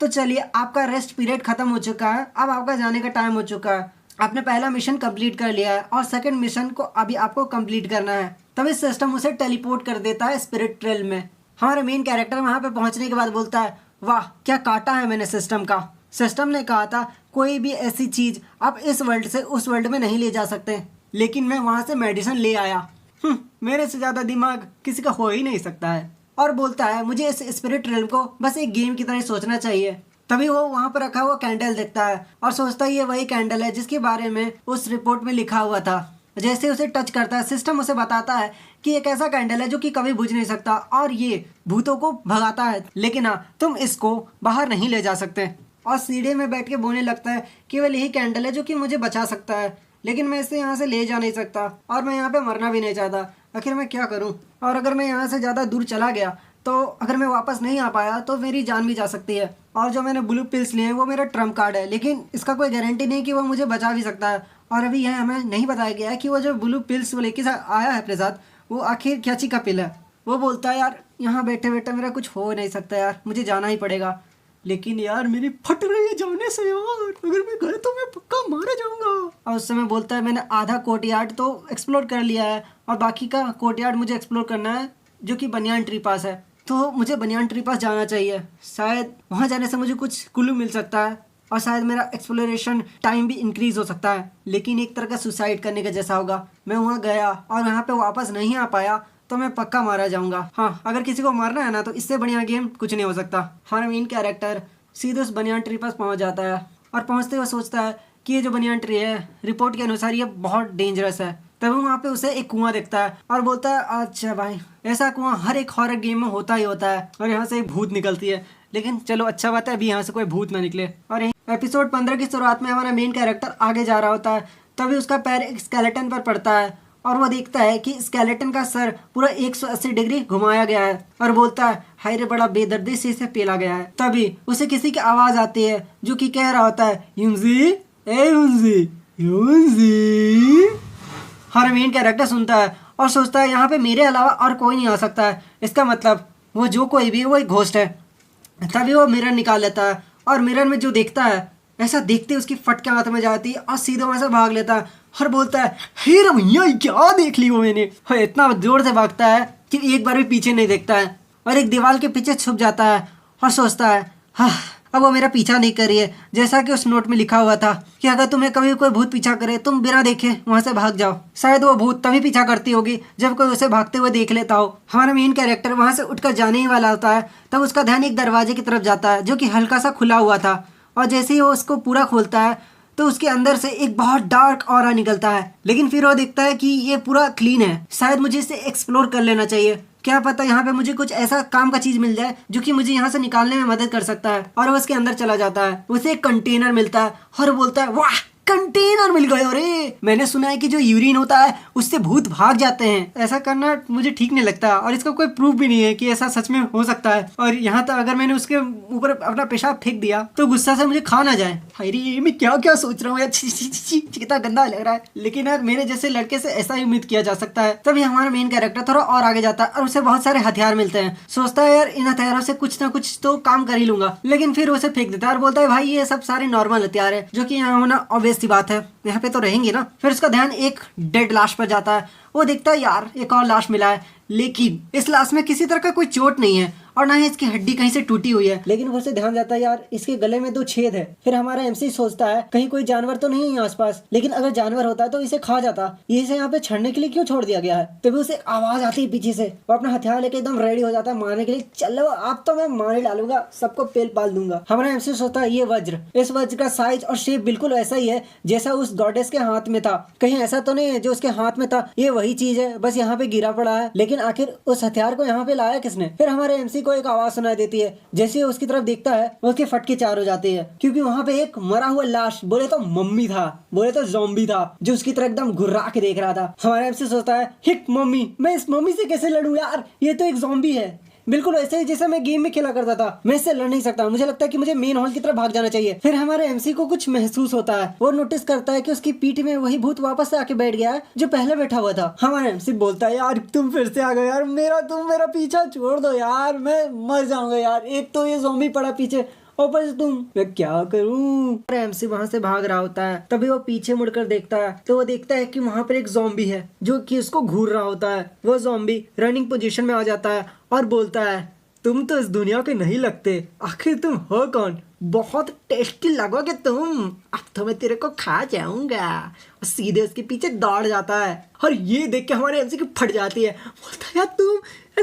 तो चलिए आपका रेस्ट पीरियड खत्म हो चुका है, अब आपका जाने का टाइम हो चुका है, आपने पहला मिशन कंप्लीट कर लिया है और सेकंड मिशन को अभी आपको कंप्लीट करना है। तभी सिस्टम उसे टेलीपोर्ट कर देता है स्पिरिट रेल्म में। हमारा मेन कैरेक्टर वहां पे पहुंचने के बाद बोलता है, वाह क्या काटा है मैंने सिस्टम का। सिस्टम ने कहा था कोई भी ऐसी चीज आप इस वर्ल्ड से उस वर्ल्ड में नहीं ले जा सकते, लेकिन मैं वहां से मेडिसिन ले आया। मेरे से ज्यादा दिमाग किसी का हो ही नहीं सकता है। और बोलता है, मुझे इस स्पिरिट रेल्म को बस एक गेम की तरह सोचना चाहिए। तभी वो वहां पर रखा हुआ कैंडल देखता है और सोचता है ये वही कैंडल है जिसके बारे में उस रिपोर्ट में लिखा हुआ था। जैसे उसे टच करता है, सिस्टम उसे बताता है कि एक ऐसा कैंडल है जो कि कभी बुझ नहीं सकता और ये भूतों को भगाता है, लेकिन हाँ तुम इसको बाहर नहीं ले जा सकते। और सीढ़ी में बैठ के बोलने लगता है केवल यही कैंडल है जो कि मुझे बचा सकता है, लेकिन मैं इसे यहाँ से ले जा नहीं सकता और मैं यहाँ पे मरना भी नहीं चाहता। आखिर मैं क्या करूँ? और अगर मैं यहाँ से ज़्यादा दूर चला गया तो अगर मैं वापस नहीं आ पाया तो मेरी जान भी जा सकती है। और जो मैंने ब्लू पिल्स लिए हैं वो मेरा ट्रम्प कार्ड है, लेकिन इसका कोई गारंटी नहीं कि वो मुझे बचा भी सकता है। और अभी यह हमें नहीं बताया गया है कि वो जो ब्लू पिल्स वो लेके आया है अपने साथ, वो आखिर क्या चीज़ का पिल है। वो बोलता है यार यहाँ बैठे बैठे मेरा कुछ हो नहीं सकता यार, मुझे जाना ही पड़ेगा। लेकिन यार मेरी फट रही है जाने से यार, अगर मैं गए तो मैं पक्का मारा जाऊंगा। और उस समय बोलता है मैंने आधा कोर्टयार्ड तो एक्सप्लोर कर लिया है और बाकी का कोर्टयार्ड मुझे एक्सप्लोर करना है जो कि बनियान ट्री पास है, तो मुझे बनियान ट्री पास जाना चाहिए। शायद वहाँ जाने से मुझे कुछ क्लू मिल सकता है और शायद मेरा एक्सप्लोरेशन टाइम भी इंक्रीज हो सकता है, लेकिन एक तरह का सुसाइड करने का जैसा होगा। मैं वहाँ गया और यहाँ पे वापस नहीं आ पाया तो मैं पक्का मारा जाऊंगा। हाँ, अगर किसी को मारना है ना तो इससे बढ़िया गेम कुछ नहीं हो सकता। हमारा मेन कैरेक्टर सीधे उस बनियान ट्री पास पहुँच जाता है और पहुँचते हुए सोचता है कि ये जो बनियान ट्री है रिपोर्ट के अनुसार ये बहुत डेंजरस है। तभी वहाँ पे उसे एक कुआं दिखता है और बोलता है अच्छा भाई, ऐसा कुआं हर एक हॉरर गेम में होता ही होता है और यहाँ से एक भूत निकलती है, लेकिन चलो अच्छा बात है अभी यहाँ से कोई भूत ना निकले। और एपिसोड 15 की शुरुआत में हमारा मेन कैरेक्टर आगे जा रहा होता है, तभी उसका पैर एक स्केलेटन पर पड़ता है और वो देखता है कि स्केलेटन का सर पूरा 180 डिग्री घुमाया गया है और बोलता है हाय रे बड़ा बेदर्दी से इसे पेला गया है। तभी उसे किसी की आवाज़ आती है जो कि कह रहा होता है यूंजी, ए यूंजी, यूंजी। हर मेन कैरेक्टर सुनता है और सोचता है यहाँ पे मेरे अलावा और कोई नहीं आ सकता है, इसका मतलब वो जो कोई भी है वो एक घोस्ट है। तभी वो मिरर निकाल लेता है और मिरर में जो देखता है, ऐसा देखते उसकी फट के हाथ में जाती है और सीधे वहाँ से भाग लेता है और बोलता है हे रमैया क्या देख ली वो मैंने। और इतना जोर से भागता है कि एक बार भी पीछे नहीं देखता है और एक दीवार के पीछे छुप जाता है और सोचता है हाँ अब वो मेरा पीछा नहीं कर रही है, जैसा कि उस नोट में लिखा हुआ था कि अगर तुम्हें कभी कोई भूत पीछा करे तुम बिना देखे वहां से भाग जाओ। शायद वो भूत तभी पीछा करती होगी जब कोई उसे भागते हुए देख लेता हो। हमारा मेन कैरेक्टर वहां से उठकर जाने ही वाला होता है, तब उसका ध्यान एक दरवाजे की तरफ जाता है जो कि हल्का सा खुला हुआ था और जैसे ही वो उसको पूरा खोलता है तो उसके अंदर से एक बहुत डार्क ऑरा निकलता है। लेकिन फिर वो देखता है कि ये पूरा क्लीन है, शायद मुझे इसे एक्सप्लोर कर लेना चाहिए, क्या पता यहाँ पे मुझे कुछ ऐसा काम का चीज मिल जाए जो कि मुझे यहाँ से निकालने में मदद कर सकता है। और वो उसके अंदर चला जाता है, उसे एक कंटेनर मिलता है और बोलता है वाह कंटेनर मिल गए। अरे मैंने सुना है कि जो यूरिन होता है उससे भूत भाग जाते हैं, ऐसा करना मुझे ठीक नहीं लगता और इसका कोई प्रूफ भी नहीं है कि ऐसा सच में हो सकता है। और यहाँ तक अगर मैंने उसके ऊपर अपना पेशाब फेंक दिया तो गुस्सा से मुझे खा ना जाए। अरे मैं क्या क्या सोच रहा हूँ यार, कितना गंदा लग रहा है। लेकिन यार मेरे जैसे लड़के से ऐसा ही उम्मीद किया जा सकता है। तभी हमारा मेन कैरेक्टर थोड़ा और आगे जाता है और उसे बहुत सारे हथियार मिलते हैं। सोचता है यार इन हथियारों से कुछ ना कुछ तो काम कर ही लूंगा, लेकिन फिर उसे फेंक देता है और बोलता है भाई ये सब सारे नॉर्मल हथियार है जो कि यहाँ होना ऑब्वियस सी बात है, यहाँ पे तो रहेंगे ना। फिर उसका ध्यान एक डेड लाश पर जाता है, वो देखता है यार एक और लाश मिला है, लेकिन इस लाश में किसी तरह का कोई चोट नहीं है और ना ही इसकी हड्डी कहीं से टूटी हुई है। लेकिन वो उसे ध्यान जाता है यार इसके गले में 2 छेद है। फिर हमारा एमसी सोचता है कहीं कोई जानवर तो नहीं है आसपास, लेकिन अगर जानवर होता तो इसे खा जाता, ये इसे यहाँ पे छड़ने के लिए क्यों छोड़ दिया गया है। तभी उसे आवाज आती है पीछे से, वो अपना हथियार लेके एकदम रेडी हो जाता है मारने के लिए। चलो आप तो मैं मार ही डालूंगा, सबको पेल पाल दूंगा। हमारा एमसी सोचता है ये वज्र, इस वज्र का साइज और शेप बिल्कुल ऐसा ही है जैसा उस गॉडेस के हाथ में था, कहीं ऐसा तो नहीं है जो उसके हाथ में था ये वही चीज है बस यहाँ पे गिरा पड़ा है। लेकिन आखिर उस हथियार को यहाँ पे लाया किसने। फिर हमारे एमसी को एक आवाज सुनाई देती है, जैसे उसकी तरफ देखता है उसके फटके 4 हो जाते हैं, क्योंकि वहाँ पे एक मरा हुआ लाश, बोले तो मम्मी था, बोले तो ज़ॉम्बी था, जो उसकी तरफ एकदम घुर्रा के देख रहा था। हमारा एमसी सोचता है हिक मम्मी, मैं इस मम्मी से कैसे लड़ूं यार, ये तो एक ज़ॉम्बी है, बिल्कुल वैसे ही जैसे मैं गेम में खेला करता था, मैं इससे लड़ नहीं सकता, मुझे लगता है कि मुझे मेन हॉल की तरफ भाग जाना चाहिए। फिर हमारे एमसी को कुछ महसूस होता है, वो नोटिस करता है कि उसकी पीठ में वही भूत वापस से आके बैठ गया है जो पहले बैठा हुआ था। हमारा एमसी बोलता है यार तुम फिर से आ गए यार, तुम मेरा पीछा छोड़ दो यार, मैं मर जाऊंगा यार, एक तो ये ज़ॉम्बी पड़ा पीछे, ऊपर से तुम, मैं क्या करूं। एमसी वहां से भाग रहा होता है, तभी वो पीछे मुड़कर देखता है तो वो देखता है कि वहां पर एक ज़ॉम्बी है जो कि उसको घूर रहा होता है। वो ज़ॉम्बी रनिंग पोजीशन में आ जाता है और बोलता है तुम तो इस दुनिया के नहीं लगते, आखिर तुम हो कौन, बहुत टेस्टी लगोगे तुम, अब तो मैं तेरे को खा जाऊंगा। और सीधे उसके पीछे दौड़ जाता है और ये देख के हमारे एमसी की फट जाती है, बोलता है यार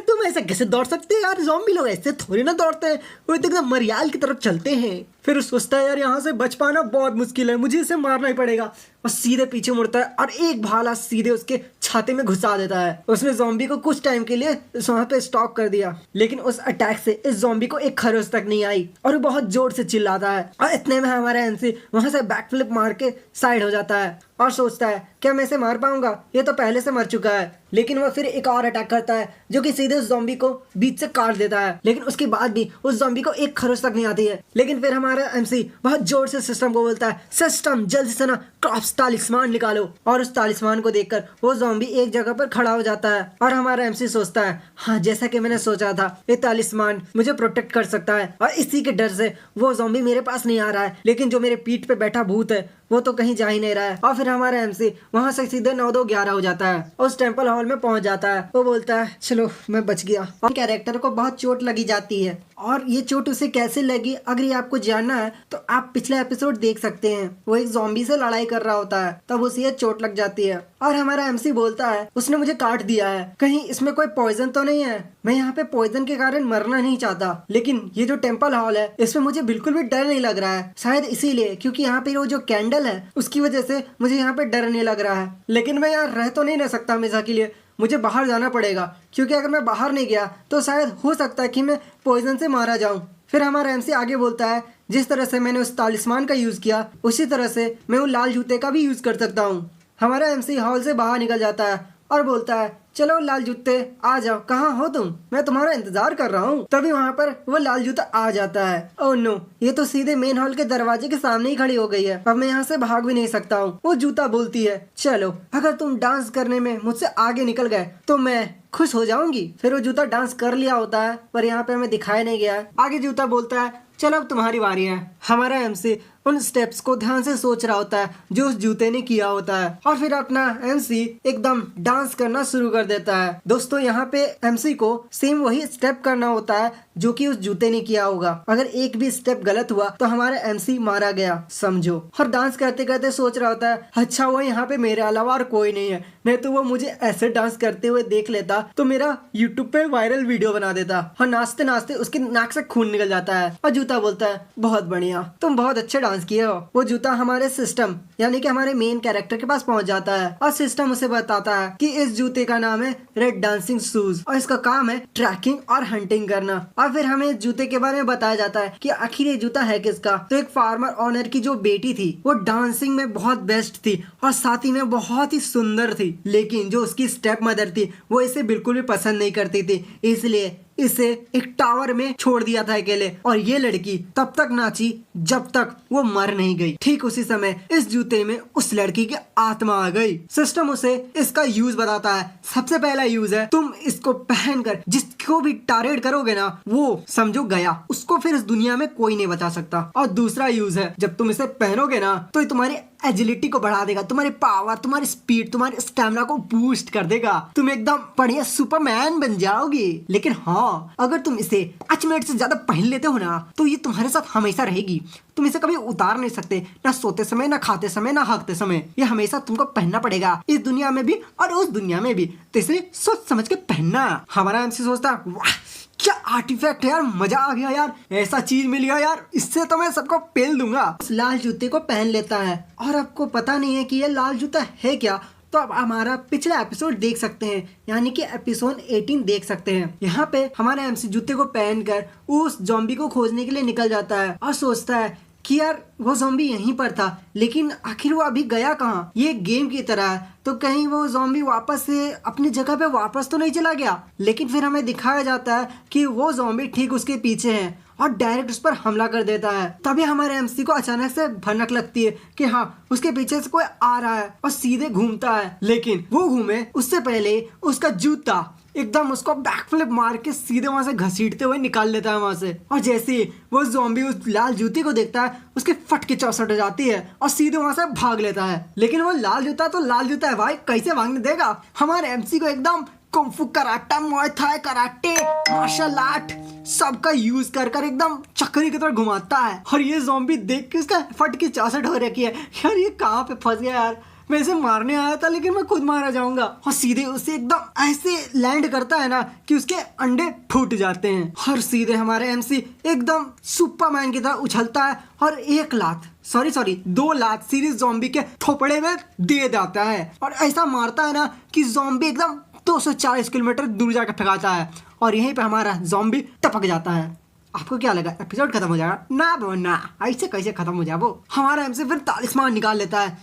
तुम ऐसा कैसे दौड़ सकते हैं यार, ज़ॉम्बी लोग ऐसे थोड़ी ना दौड़ते हैं, वो तो एकदम मरियाल की तरफ चलते हैं। फिर सोचता है यार यहाँ से बच पाना बहुत मुश्किल है, मुझे इसे मारना ही पड़ेगा, और सीधे पीछे मुड़ता है और एक भाला सीधे उसके छाती में घुसा देता है। उसने ज़ॉम्बी को कुछ टाइम के लिए वहाँ पे स्टॉप कर दिया, लेकिन उस अटैक से इस ज़ॉम्बी को एक खरोच तक नहीं आई और वो बहुत जोर से चिल्लाता है। और इतने में हमारा एमसी वहां से बैकफ्लिप मार के साइड हो जाता है और सोचता है क्या मैं इसे मार पाऊंगा, ये तो पहले से मर चुका है। लेकिन वो फिर एक और अटैक करता है जो कि सीधे उस ज़ॉम्बी को बीच से काट देता है, लेकिन उसके बाद भी उस ज़ॉम्बी को एक खरोच तक नहीं आती है। लेकिन फिर हमारा एमसी बहुत जोर से सिस्टम को बोलता है, सिस्टम जल्दी से ना क्रॉप्स तालिस्मान निकालो। और उस तालिस्मान को देखकर वो ज़ॉम्बी एक जगह पर खड़ा हो जाता है और हमारा एमसी सोचता है हाँ जैसा कि मैंने सोचा था, ये तालिस्मान मुझे प्रोटेक्ट कर सकता है और इसी के डर से वो ज़ॉम्बी मेरे पास नहीं आ रहा है, लेकिन जो मेरे पीठ पे बैठा भूत है वो तो कहीं जा ही नहीं रहा है। और फिर हमारा एमसी वहां से सीधे 9-2-11 हो जाता है, उस टेंपल हॉल में पहुंच जाता है। वो बोलता है चलो मैं बच गया। और कैरेक्टर को बहुत चोट लगी जाती है और ये चोट उसे कैसे लगी अगर ये आपको जानना है तो आप पिछला एपिसोड देख सकते हैं। वो एक ज़ॉम्बी से लड़ाई कर रहा होता है, तब उसे ये चोट लग जाती है और हमारा एमसी बोलता है उसने मुझे काट दिया है, कहीं इसमें कोई पॉइजन तो नहीं है। मैं यहाँ पे पॉइजन के कारण मरना नहीं चाहता, लेकिन ये जो टेंपल हॉल है इसमें मुझे बिल्कुल भी डर नहीं लग रहा है, शायद इसीलिए क्योंकि यहाँ पे वो जो कैंडल है उसकी वजह से मुझे यहाँ पे डर नहीं लग रहा है। लेकिन मैं यहाँ रह तो नहीं रह सकता हमेशा के लिए, मुझे बाहर जाना पड़ेगा, क्योंकि अगर मैं बाहर नहीं गया तो शायद हो सकता है कि मैं पॉइजन से मारा जाऊं। फिर हमारा एमसी आगे बोलता है जिस तरह से मैंने उस तालिस्मान का यूज़ किया उसी तरह से मैं वो लाल जूते का भी यूज़ कर सकता हूँ। हमारा एमसी हॉल से बाहर निकल जाता है और बोलता है चलो लाल जूते आ जाओ, कहाँ हो तुम, मैं तुम्हारा इंतजार कर रहा हूँ। तभी वहाँ पर वो लाल जूता आ जाता है। ओह नो, ये तो सीधे मेन हॉल के दरवाजे के सामने ही खड़ी हो गई है, अब मैं यहाँ से भाग भी नहीं सकता हूँ। वो जूता बोलती है चलो अगर तुम डांस करने में मुझसे आगे निकल गए तो मैं खुश हो जाऊंगी। फिर वो जूता डांस कर लिया होता है पर यहाँ पे हमें दिखाया नहीं गया है। आगे जूता बोलता है चलो अब तुम्हारी बारी है। हमारा एमसी उन स्टेप्स को ध्यान से सोच रहा होता है जो उस जूते ने किया होता है और फिर अपना एमसी एकदम डांस करना शुरू कर देता है। दोस्तों यहाँ पे एमसी को सेम वही स्टेप करना होता है जो कि उस जूते ने किया होगा। अगर एक भी स्टेप गलत हुआ तो हमारा एमसी मारा गया समझो। और डांस करते करते सोच रहा होता है अच्छा वो यहाँ पे मेरे अलावा और कोई नहीं है, नहीं तो वो मुझे ऐसे डांस करते हुए देख लेता तो मेरा यूट्यूब पे वायरल वीडियो बना देता। और नाचते नाचते उसके नाक से खून निकल जाता है और जूता बोलता है बहुत बढ़िया, तुम बहुत अच्छे डांस किए हो। वो जूता हमारे सिस्टम यानी कि हमारे मेन कैरेक्टर के पास पहुंच जाता है और सिस्टम उसे बताता है कि इस जूते का नाम है रेड डांसिंग शूज और इसका काम है ट्रैकिंग और हंटिंग करना। और फिर हमें इस जूते के बारे में बताया जाता है कि आखिर ये जूता है किसका। तो एक फार्मर ऑनर की जो बेटी थी वो डांसिंग में बहुत बेस्ट थी और साथ ही में बहुत ही सुंदर थी, लेकिन जो उसकी स्टेप मदर थी वो इसे बिल्कुल भी पसंद नहीं करती थी, इसलिए इसे एक टावर में छोड़ दिया था अकेले और ये लड़की तब तक नाची जब तक वो मर नहीं गई। ठीक उसी समय इस जूते में उस लड़की की आत्मा आ गई। सिस्टम उसे इसका यूज बताता है। सबसे पहला यूज है तुम इसको पहनकर जिसको भी टारगेट करोगे ना वो समझो गया, उसको फिर इस दुनिया में कोई नहीं बचा सकता। और दूसरा यूज है जब तुम इसे पहनोगे ना तो ये तुम्हारी एजिलिटी को बढ़ा देगा, तुम्हारी पावर, तुम्हारी स्पीड, तुम्हारे स्टैमिना को बूस्ट कर देगा, तुम एकदम बढ़िया सुपरमैन बन जाओगे। लेकिन हाँ अगर तुम इसे 5 मिनट से ज्यादा पहन लेते हो ना तो ये तुम्हारे साथ हमेशा रहेगी, तुम इसे कभी उतार नहीं सकते, ना सोते समय, ना खाते समय, ना हाँकते समय, ये हमेशा तुमको पहनना पड़ेगा, इस दुनिया में भी और उस दुनिया में भी। तो इसे सोच समझ के पहनना। हमारा एमसी सोचता वाह क्या आर्टिफैक्ट है यार, मजा आ गया यार, ऐसा चीज मिल गया यार, इससे तो मैं सबको पेल दूंगा। उस लाल जूते को पहन लेता है और आपको पता नहीं है कि ये लाल जूता है क्या, तो आप हमारा पिछला एपिसोड देख सकते हैं यानी कि एपिसोड 18 देख सकते हैं। यहाँ पे हमारा एमसी जूते को पहनकर उस ज़ॉम्बी को खोजने के लिए निकल जाता है और सोचता है कि यार वो ज़ॉम्बी यहीं पर था, लेकिन आखिर वो अभी गया कहाँ। ये गेम की तरह है तो कहीं वो ज़ॉम्बी वापस से अपनी जगह पे वापस तो नहीं चला गया। लेकिन फिर हमें दिखाया जाता है कि वो ज़ॉम्बी ठीक उसके पीछे है और डायरेक्ट उस पर हमला कर देता है। तभी हमारे एमसी को अचानक से भनक लगती है कि हाँ उसके पीछे से कोई आ रहा है और सीधे घूमता है, लेकिन वो घूमे उससे पहले उसका जूता एकदम उसको बैकफ्लिप मार के सीधे वहां से घसीटते हुए निकाल लेता है वहां से। और जैसे ही वो ज़ॉम्बी उस लाल जूते को देखता है उसके फट के चौसट हो जाती है और सीधे वहां से भाग लेता है। लेकिन वो लाल जूता तो लाल जूता है भाई, कैसे भागने देगा। हमारे एमसी को एकदम kung fu karate, muay Thai karate, martial art सबका यूज कर कर एकदम चक्री की तरह घुमाता है। और ये ज़ॉम्बी देख के उसका फट की चौसट हो रखी है। यार ये कहाँ पे फंस गया यार, मैं इसे मारने आया था लेकिन मैं खुद मारा जाऊंगा। और सीधे उसे एकदम ऐसे लैंड करता है ना कि उसके अंडे फूट जाते हैं और सीधे हमारे एमसी एकदम सुपरमैन की तरह उछलता है और एक लात सॉरी 2 लात सीरीज ज़ॉम्बी के थोपड़े में दे देता है और ऐसा मारता है ना कि ज़ॉम्बी एकदम 240 किलोमीटर दूर जाकर फेंकाता है और यहीं पे हमारा ज़ॉम्बी टपक जाता है। आपको क्या लगा एपिसोड खत्म हो जाएगा? ना वो ना, ऐसे कैसे खत्म हो जाए। वो हमारा एमसी फिर तालिस्मान निकाल लेता है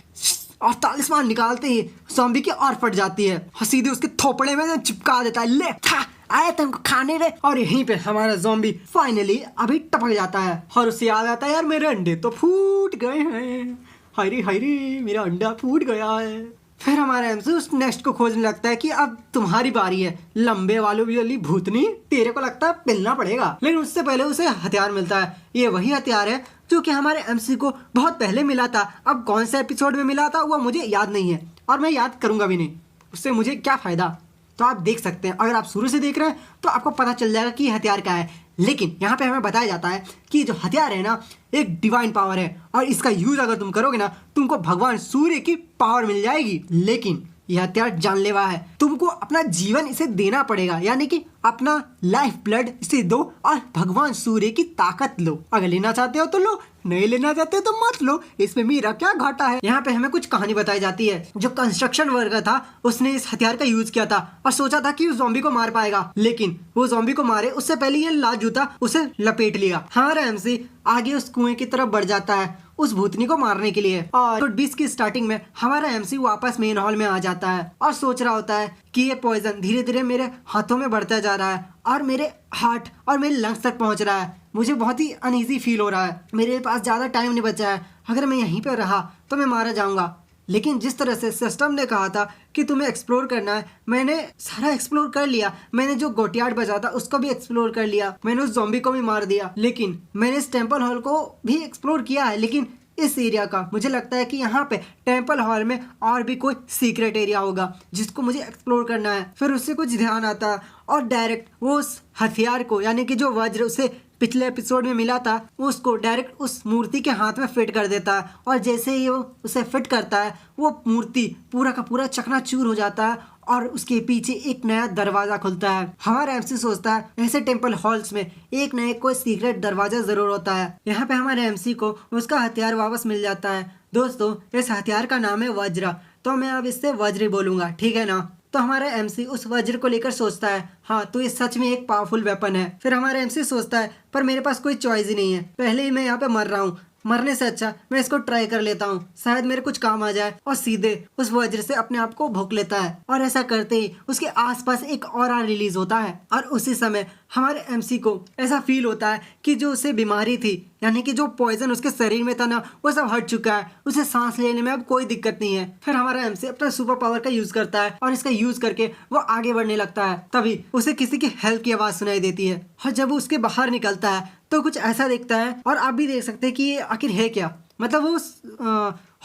और तालिस्मान निकालते ही ज़ॉम्बी की और फट जाती है और सीधे उसके थोपड़े में चिपका देता है। ले था आया तुमको खाने रे। और यहीं पे हमारा ज़ॉम्बी फाइनली अभी टपक जाता है और उसे याद आता है यार मेरे अंडे तो फूट गए हैं, हायरे मेरा अंडा फूट गया है। फिर हमारा एमसी उस नेक्स्ट को खोजने लगता है कि अब तुम्हारी बारी है लंबे वालों वाली भूतनी, तेरे को लगता है पिलना पड़ेगा। लेकिन उससे पहले उसे हथियार मिलता है। ये वही हथियार है जो कि हमारे एमसी को बहुत पहले मिला था। अब कौन से एपिसोड में मिला था वो मुझे याद नहीं है और मैं याद करूंगा भी नहीं, उससे मुझे क्या फ़ायदा। तो आप देख सकते हैं, अगर आप शुरू से देख रहे हैं तो आपको पता चल जाएगा कि हथियार क्या है। लेकिन यहाँ पे हमें बताया जाता है कि जो हथियार है ना एक डिवाइन पावर है और इसका यूज अगर तुम करोगे ना तुमको भगवान सूर्य की पावर मिल जाएगी। लेकिन यह हथियार जानलेवा है, तुमको अपना जीवन इसे देना पड़ेगा, यानी कि अपना लाइफ ब्लड इसे दो और भगवान सूर्य की ताकत लो। अगर लेना चाहते हो तो लो, नहीं लेना चाहते तो मत लो, इसमें मेरा क्या घाटा है। यहाँ पे हमें कुछ कहानी बताई जाती है। जो कंस्ट्रक्शन वर्कर था उसने इस हथियार का यूज किया था और सोचा था कि उस ज़ॉम्बी को मार पाएगा, लेकिन वो ज़ॉम्बी को मारे उससे पहले ये लाल जूता उसे लपेट लिया। हमारा एमसी आगे उस कुएं की तरफ बढ़ जाता है उस भूतनी को मारने के लिए। और तो 20 की स्टार्टिंग में हमारा एमसी वापस मेन हॉल में आ जाता है और सोच रहा होता है कि ये पॉइजन धीरे धीरे मेरे हाथों में बढ़ता जा रहा है और मेरे हार्ट और मेरे लंग्स तक पहुंच रहा है। मुझे बहुत ही अनईजी फील हो रहा है, मेरे पास ज़्यादा टाइम नहीं बचा है, अगर मैं यहीं पर रहा तो मैं मारा जाऊंगा। लेकिन जिस तरह से सिस्टम ने कहा था कि तुम्हें एक्सप्लोर करना है, मैंने सारा एक्सप्लोर कर लिया। मैंने जो गोटियार्ड बचा था उसको भी एक्सप्लोर कर लिया, मैंने उस ज़ॉम्बी को भी मार दिया। लेकिन मैंने इस टेम्पल हॉल को भी एक्सप्लोर किया है, लेकिन इस एरिया का मुझे लगता है कि यहाँ पे टेम्पल हॉल में और भी कोई सीक्रेट एरिया होगा जिसको मुझे एक्सप्लोर करना है। फिर उससे कुछ ध्यान आता है और डायरेक्ट वो उस हथियार को, यानी कि जो वज्र उसे पिछले एपिसोड में मिला था, उसको डायरेक्ट उस मूर्ति के हाथ में फिट कर देता है और जैसे ही वो उसे फिट करता है वो मूर्ति पूरा का पूरा चकनाचूर हो जाता है और उसके पीछे एक नया दरवाजा खुलता है। हमारा एमसी सोचता है ऐसे टेम्पल हॉल्स में एक नया कोई सीक्रेट दरवाजा जरूर होता है। यहाँ पे हमारे एमसी को उसका हथियार वापस मिल जाता है। दोस्तों इस हथियार का नाम है वज्र, तो मैं अब इससे वज्र बोलूंगा, ठीक है ना। तो हमारा एमसी उस वज्र को लेकर सोचता है हाँ तो ये सच में एक पावरफुल वेपन है। फिर हमारा एमसी सोचता है पर मेरे पास कोई चॉइस ही नहीं है, पहले ही मैं यहाँ पे मर रहा हूँ, मरने से अच्छा मैं इसको ट्राई कर लेता हूँ, शायद मेरे कुछ काम आ जाए। और सीधे उस वज्र से अपने आप को भोंक लेता है और ऐसा करते ही उसके आसपास एक ऑरा रिलीज होता है और उसी समय हमारे एमसी को ऐसा फील होता है कि जो उसे बीमारी थी, यानी कि जो पॉइजन उसके शरीर में था ना वो सब हट चुका है, उसे सांस लेने में अब कोई दिक्कत नहीं है। फिर हमारा एमसी अपना सुपर पावर का यूज करता है और इसका यूज करके वो आगे बढ़ने लगता है। तभी उसे किसी की हेल्प की आवाज सुनाई देती है और जब वो उसके बाहर निकलता है तो कुछ ऐसा दिखता है और आप भी देख सकते हैं कि ये आखिर है क्या। मतलब वो उस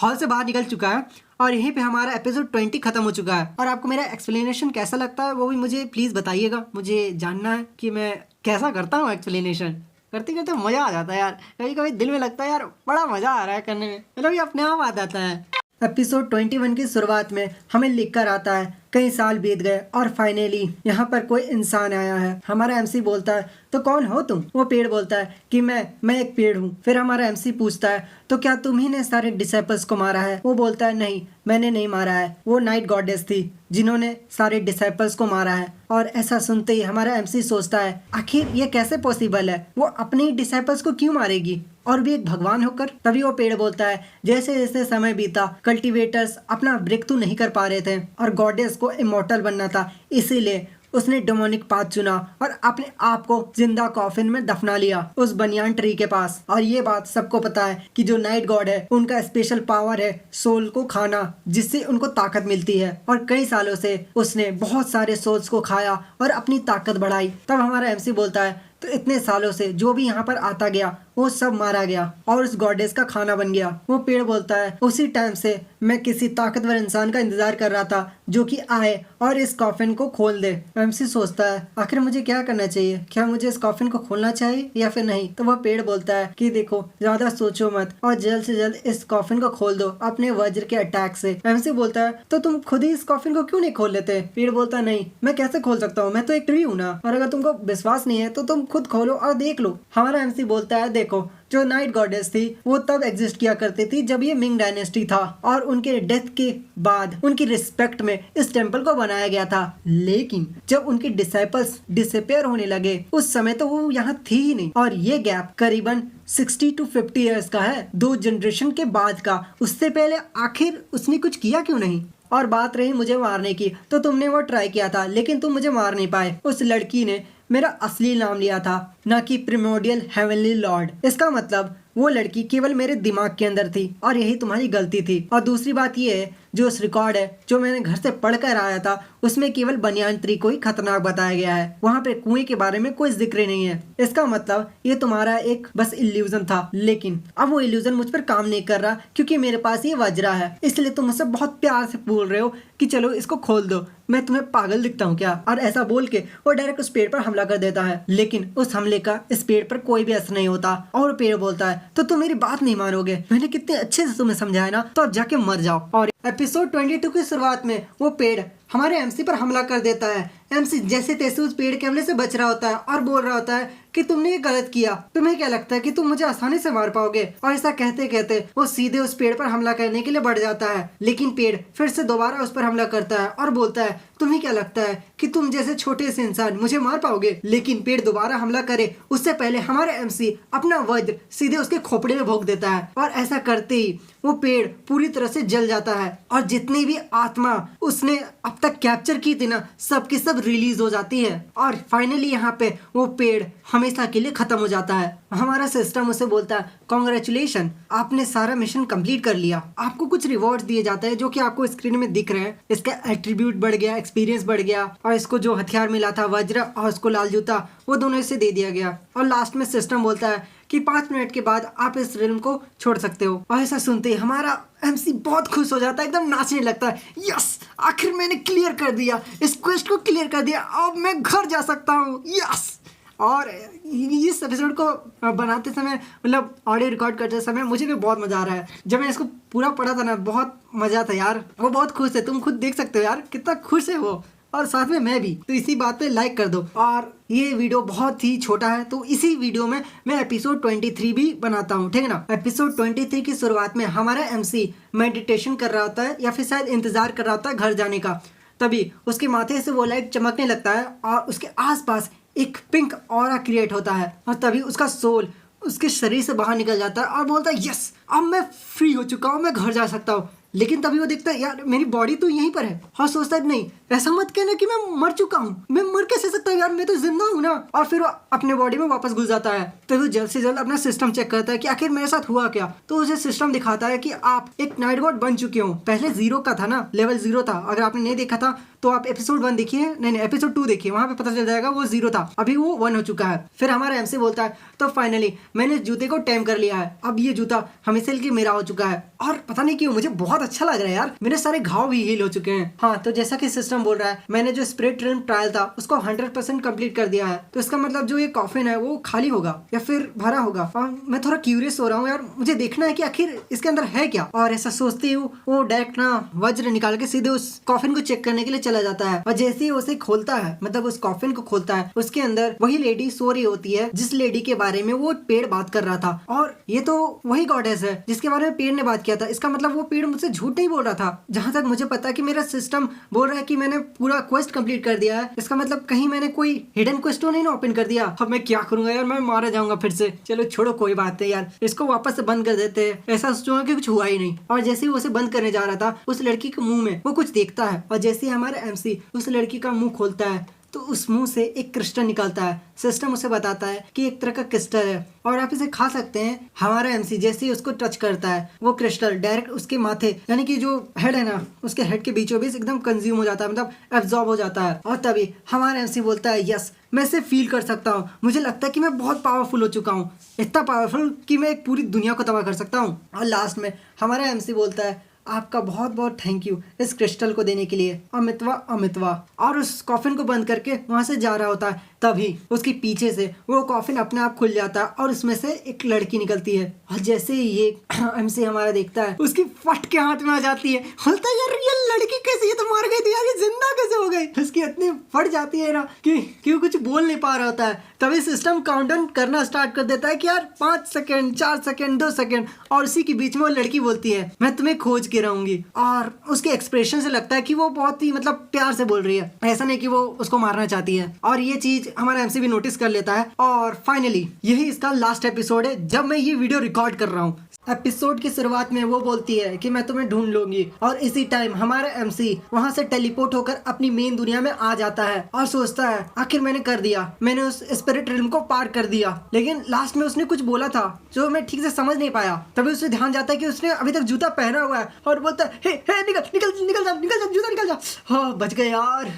हॉल से बाहर निकल चुका है और यहीं पे हमारा एपिसोड 20 खत्म हो चुका है। और आपको मेरा एक्सप्लेनेशन कैसा लगता है वो भी मुझे प्लीज़ बताइएगा, मुझे जानना है कि मैं कैसा करता हूँ एक्सप्लेनेशन। करते करते मज़ा आ जाता है यार, कभी कभी दिल में लगता है यार बड़ा मज़ा आ रहा है करने में, मतलब ये अपने आप आ जाता है। एपिसोड 21 की शुरुआत में हमें लिखकर आता है कई साल बीत गए और फाइनली यहाँ पर कोई इंसान आया है। हमारा एमसी बोलता है तो कौन हो तुम? वो पेड़ बोलता है कि मैं एक पेड़ हूँ। फिर हमारा एमसी पूछता है तो क्या तुम ही ने सारे डिसाइपल्स को मारा है? वो बोलता है नहीं मैंने नहीं मारा है, वो नाइट गॉडेस थी जिन्होंने सारे डिसाइपल्स को मारा है। और ऐसा सुनते ही हमारा एमसी सोचता है आखिर ये कैसे पॉसिबल है, वो अपने डिसाइपल्स को क्यों मारेगी और भी एक भगवान होकर? तभी वो पेड़ बोलता है जैसे जैसे समय बीता कल्टीवेटर्स अपना ब्रेक थ्रू नहीं कर पा रहे थे और गॉडेस को इमॉर्टल बनना था, इसीलिए उसने डेमोनिक पाथ चुना और अपने आप को जिंदा कॉफिन में दफना लिया उस बनियान ट्री के पास। और ये बात सबको पता है कि जो नाइट गॉड है उनका स्पेशल पावर है सोल को खाना, जिससे उनको ताकत मिलती है। और कई सालों से उसने बहुत सारे सोल्स को खाया और अपनी ताकत बढ़ाई। तब हमारा एमसी बोलता है तो इतने सालों से जो भी यहाँ पर आता गया वो सब मारा गया और उस गॉडेस का खाना बन गया। वो पेड़ बोलता है उसी टाइम से मैं किसी ताकतवर इंसान का इंतजार कर रहा था जो कि आए और इस कॉफिन को खोल दे। एमसी सोचता है आखिर मुझे क्या करना चाहिए, क्या मुझे इस कॉफिन को खोलना चाहिए या फिर नहीं। तो वह पेड़ बोलता है कि देखो ज्यादा सोचो मत और जल्द से जल्द इस कॉफिन को खोल दो अपने वज्र के अटैक से। एमसी बोलता है तो तुम खुद ही इस कॉफिन को क्यों नहीं खोल लेते। पेड़ बोलता है नहीं मैं कैसे खोल सकता हूँ, मैं तो एक ट्री हूँ ना, और अगर तुमको विश्वास नहीं है तो तुम खुद खोलो और देख लो। हमारा एमसी बोलता है देखो जो नाइट गॉडेस थी वो तब एग्जिस्ट किया करती थी जब ये मिंग डायनेस्टी था और उनके डेथ के बाद उनकी रिस्पेक्ट में इस टेम्पल को बनाया गया था। लेकिन जब उनके डिसाइपल्स डिसअपियर होने लगे उस समय तो वो यहाँ थी ही नहीं, और ये गैप करीबन 60 to 50 ईयर्स का है, 2 जनरेशन के बाद का। उससे पहले आखिर उसने कुछ किया क्यों नहीं। और बात रही मुझे मारने की, तो तुमने वो ट्राई किया था लेकिन तुम मुझे मार नहीं पाए। उस लड़की ने मेरा असली नाम लिया था, ना कि प्रिमोडियल हेवनली लॉर्ड। इसका मतलब वो लड़की केवल मेरे दिमाग के अंदर थी और यही तुम्हारी गलती थी। और दूसरी बात ये है जो उस रिकॉर्ड है जो मैंने घर से पढ़ कर आया था उसमें केवल बनियान ट्री को ही खतरनाक बताया गया है, वहाँ पे कुएं के बारे में कोई जिक्र नहीं है। इसका मतलब ये तुम्हारा एक बस इल्यूजन था, लेकिन अब वो इल्यूजन मुझ पर काम नहीं कर रहा क्योंकि मेरे पास ये वज्रा है। इसलिए तुम मुझसे बहुत प्यार से बोल रहे हो कि चलो इसको खोल दो, मैं तुम्हें पागल दिखता हूँ क्या। और ऐसा बोल के वो डायरेक्ट उस पेड़ पर हमला कर देता है, लेकिन उस हमले का इस पेड़ पर कोई भी असर नहीं होता। और पेड़ बोलता है तो तुम मेरी बात नहीं मानोगे, मैंने कितने अच्छे से तुम्हें समझाया ना, तो अब जाके मर जाओ। और एपिसोड 22 की शुरुआत में वो पेड़ हमारे एमसी पर हमला कर देता है। एमसी जैसे तैसे उस पेड़ के हमले से बच रहा होता है और बोल रहा होता है कि तुमने ये गलत किया, तुम्हें क्या लगता है कि तुम मुझे आसानी से मार पाओगे। और ऐसा कहते कहते वो सीधे उस पेड़ पर हमला करने के लिए बढ़ जाता है, लेकिन पेड़ फिर से दोबारा उस पर हमला करता है और बोलता है तुम्हें क्या लगता है कि तुम जैसे छोटे से इंसान मुझे मार पाओगे। लेकिन पेड़ दोबारा हमला करे उससे पहले हमारे एमसी अपना वज्र सीधे उसके खोपड़े में भोंक देता है, और ऐसा करते ही वो पेड़ पूरी तरह से जल जाता है और जितनी भी आत्मा उसने अब तक कैप्चर की थी ना सब की सब रिलीज हो जाती है। और फाइनली यहाँ पे वो पेड़ हमेशा के लिए खत्म हो जाता है। हमारा सिस्टम उसे बोलता है कॉन्ग्रेचुलेशन, आपने सारा मिशन कंप्लीट कर लिया। आपको कुछ रिवॉर्ड्स दिए जाते हैं जो कि आपको स्क्रीन में दिख रहे हैं। इसका एट्रीब्यूट बढ़ गया, एक्सपीरियंस बढ़ गया, और इसको जो हथियार मिला था वज्र और उसको लाल जूता वो दोनों इसे दे दिया गया। और लास्ट में सिस्टम बोलता है कि 5 मिनट के बाद आप इस रिल्म को छोड़ सकते हो। और ऐसा सुनते ही हमारा एमसी बहुत खुश हो जाता है, एकदम नाचने लगता है। यस, आखिर मैंने क्लियर कर दिया, इस क्वेस्ट को क्लियर कर दिया, अब मैं घर जा सकता हूँ। यस। और इस एपिसोड को बनाते समय मतलब ऑडियो रिकॉर्ड करते समय मुझे भी बहुत मजा आ रहा है। जब मैंने इसको पूरा पढ़ा था ना बहुत मजा था यार। वो बहुत खुश है, तुम खुद देख सकते हो यार कितना खुश है वो, और साथ में मैं भी। तो इसी बात पे लाइक कर दो। और ये वीडियो बहुत ही छोटा है तो इसी वीडियो में मैं एपिसोड 23 भी बनाता हूँ, ठीक है ना। एपिसोड 23 की शुरुआत में हमारा एमसी मेडिटेशन कर रहा होता है या फिर शायद इंतजार कर रहा होता है घर जाने का। तभी उसके माथे से वो लाइट चमकने लगता है और उसके आसपास एक पिंक ऑरा क्रिएट होता है, और तभी उसका सोल उसके शरीर से बाहर निकल जाता है और बोलता है यस, अब मैं फ्री हो चुका हूँ, मैं घर जा सकता हूँ। लेकिन तभी वो देखता है यार मेरी बॉडी तो यहीं पर है, और सोचता है नहीं ऐसा मत कहना कि मैं मर चुका हूँ, मैं मर कैसे सकता हूँ यार, मैं तो जिंदा हूँ ना। और फिर वो अपने बॉडी में वापस घुस जाता है। तो वो जल्द से जल्द अपना सिस्टम चेक करता है कि आखिर मेरे साथ हुआ क्या। तो उसे सिस्टम दिखाता है कि आप एक नाइट गॉड बन चुके हो। पहले 0 का था ना, लेवल 0 था। अगर आपने नहीं देखा था तो आप एपिसोड 1 देखिए, नहीं एपिसोड 2 देखिए, वहां पे पता चल जाएगा वो 0 था, अभी वो 1 हो चुका है। फिर हमारा एमसी बोलता है तो फाइनली मैंने जूते को टेम कर लिया है, अब ये जूता हमेशा के लिए मेरा हो चुका है। और पता नहीं क्यों मुझे बहुत अच्छा लग रहा है यार, मेरे सारे घाव भी हील हो चुके हैं। हाँ, तो जैसा कि सिस्टम बोल रहा है मैंने जो स्पिरिट रिल्म ट्रायल था उसको 100% कंप्लीट कर दिया है। तो इसका मतलब जो ये कॉफिन है वो खाली होगा या फिर भरा होगा। और मैं थोड़ा क्यूरियस हो रहा हूँ यार, मुझे देखना है कि आखिर इसके अंदर है क्या। और ऐसा सोचते ही वो डायरेक्ट ना वज्र निकाल के सीधे उस कॉफिन को चेक करने के लिए चला जाता है। और जैसे ही उसे खोलता है, मतलब उस कॉफिन को खोलता है, उसके अंदर वही लेडी सो रही होती है जिस लेडी के बारे में वो पेड़ बात कर रहा था। और ये तो वही गॉडेस है जिसके बारे में पेड़ ने बात किया था। इसका मतलब वो पेड़ मुझसे झूठ नहीं बोल रहा था। जहां तक मुझे पता कि मेरा सिस्टम बोल रहा है कि मैंने पूरा क्वेस्ट कंप्लीट कर दिया है, इसका मतलब कहीं मैंने कोई हिडन क्वेस्ट तो नहीं ना ओपन कर दिया। अब मैं क्या करूंगा यार, मैं मारा जाऊंगा फिर से। चलो छोड़ो, कोई बात नहीं यार, इसको वापस से बंद कर देते हैं। ऐसा सोचूंगा कि कुछ हुआ ही नहीं। और जैसे ही वो उसे बंद करने जा रहा था उस लड़की के मुंह में वो कुछ देखता है, और जैसे ही हमारा एमसी उस लड़की का मुंह खोलता है तो उस मुंह से एक क्रिस्टल निकलता है। सिस्टम उसे बताता है कि एक तरह का क्रिस्टल है और आप इसे खा सकते हैं। हमारा एमसी जैसे ही उसको टच करता है वो क्रिस्टल डायरेक्ट उसके माथे यानी कि जो हेड है ना उसके हेड के बीचों बीच एकदम कंज्यूम हो जाता है, मतलब एब्जॉर्ब हो जाता है। और तभी हमारा एमसी बोलता है यस मैं इसे फील कर सकता हूँ, मुझे लगता है कि मैं बहुत पावरफुल हो चुका हूँ, इतना पावरफुल कि मैं एक पूरी दुनिया को तबाह कर सकता हूँ। और लास्ट में हमारा एमसी बोलता है आपका बहुत बहुत थैंक यू इस क्रिस्टल को देने के लिए अमितवा अमितवा। और उस कॉफिन को बंद करके वहां से जा रहा होता है, तभी उसके पीछे से वो कॉफिन अपने आप खुल जाता है और उसमें से एक लड़की निकलती है। और जैसे ही ये एमसी हमारा देखता है उसकी फट के हाथ में आ जाती है, बोलता है यार ये लड़की कैसी, ये तो मर गई थी यार, ये जिंदा कैसे हो गई। उसकी इतनी फट जाती है ना कि वो कुछ बोल नहीं पा रहा होता है। तभी सिस्टम काउंटडाउन करना स्टार्ट कर देता है कि यार 5 सेकंड 4 सेकंड 2 सेकंड, और उसी के बीच में वो लड़की बोलती है मैं तुम्हें खोज के रहूंगी। और उसके एक्सप्रेशन से लगता है कि वो बहुत ही मतलब प्यार से बोल रही है, ऐसा नहीं कि वो उसको मारना चाहती है। और ये चीज हमारा एमसी भी नोटिस कर लेता है। और फाइनली यही इसका लास्ट एपिसोड है जब मैं ये वीडियो रिकॉर्ड कर रहा हूँ। एपिसोड की शुरुआत में वो बोलती है कि मैं तुम्हें ढूंढ लूंगी, और इसी टाइम हमारा एमसी वहां से टेलीपोर्ट होकर अपनी मेन दुनिया में आ जाता है और सोचता है आखिर मैंने कर दिया, मैंने उस स्पिरिट रिल्म को पार कर दिया। लेकिन लास्ट में उसने कुछ बोला था जो मैं ठीक से समझ नहीं पाया। तभी उसे ध्यान जाता है कि उसने अभी तक जूता पहना हुआ है और बोलता है हे हे निकल निकल निकल जा निकल जा जूता निकल जा। हाँ बच गए यार,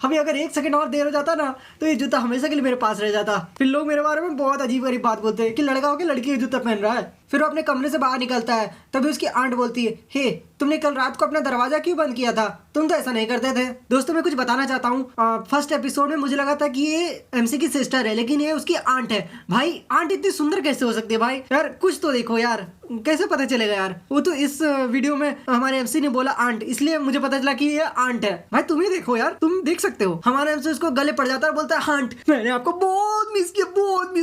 अभी अगर 1 सेकंड और देर हो जाता ना तो ये जूता हमेशा के लिए मेरे पास रह जाता। फिर लोग मेरे बारे में बहुत अजीब गरीब बात बोलते हैं कि लड़का होकर लड़की का जूता पहन रहा है। फिर वो अपने कमरे से बाहर निकलता है, तभी उसकी आंट बोलती है हे तुमने कल रात को अपना दरवाजा क्यों बंद किया था, तुम तो ऐसा नहीं करते थे। दोस्तों मैं कुछ बताना चाहता हूँ, फर्स्ट एपिसोड में मुझे लगा था कि ये एमसी की सिस्टर है, लेकिन ये उसकी आंट है। भाई आंट इतनी सुंदर कैसे हो सकती है भाई, यार कुछ तो देखो यार, कैसे पता चलेगा यार। वो तो इस वीडियो में हमारे एमसी ने बोला आंट, इसलिए मुझे पता चला कि ये आंट है। भाई तुम ही देखो यार, तुम देख सकते हो। हमारा एमसी उसको गले पड़ जाता है और बोलता है आंट मैंने आपको बहुत मिस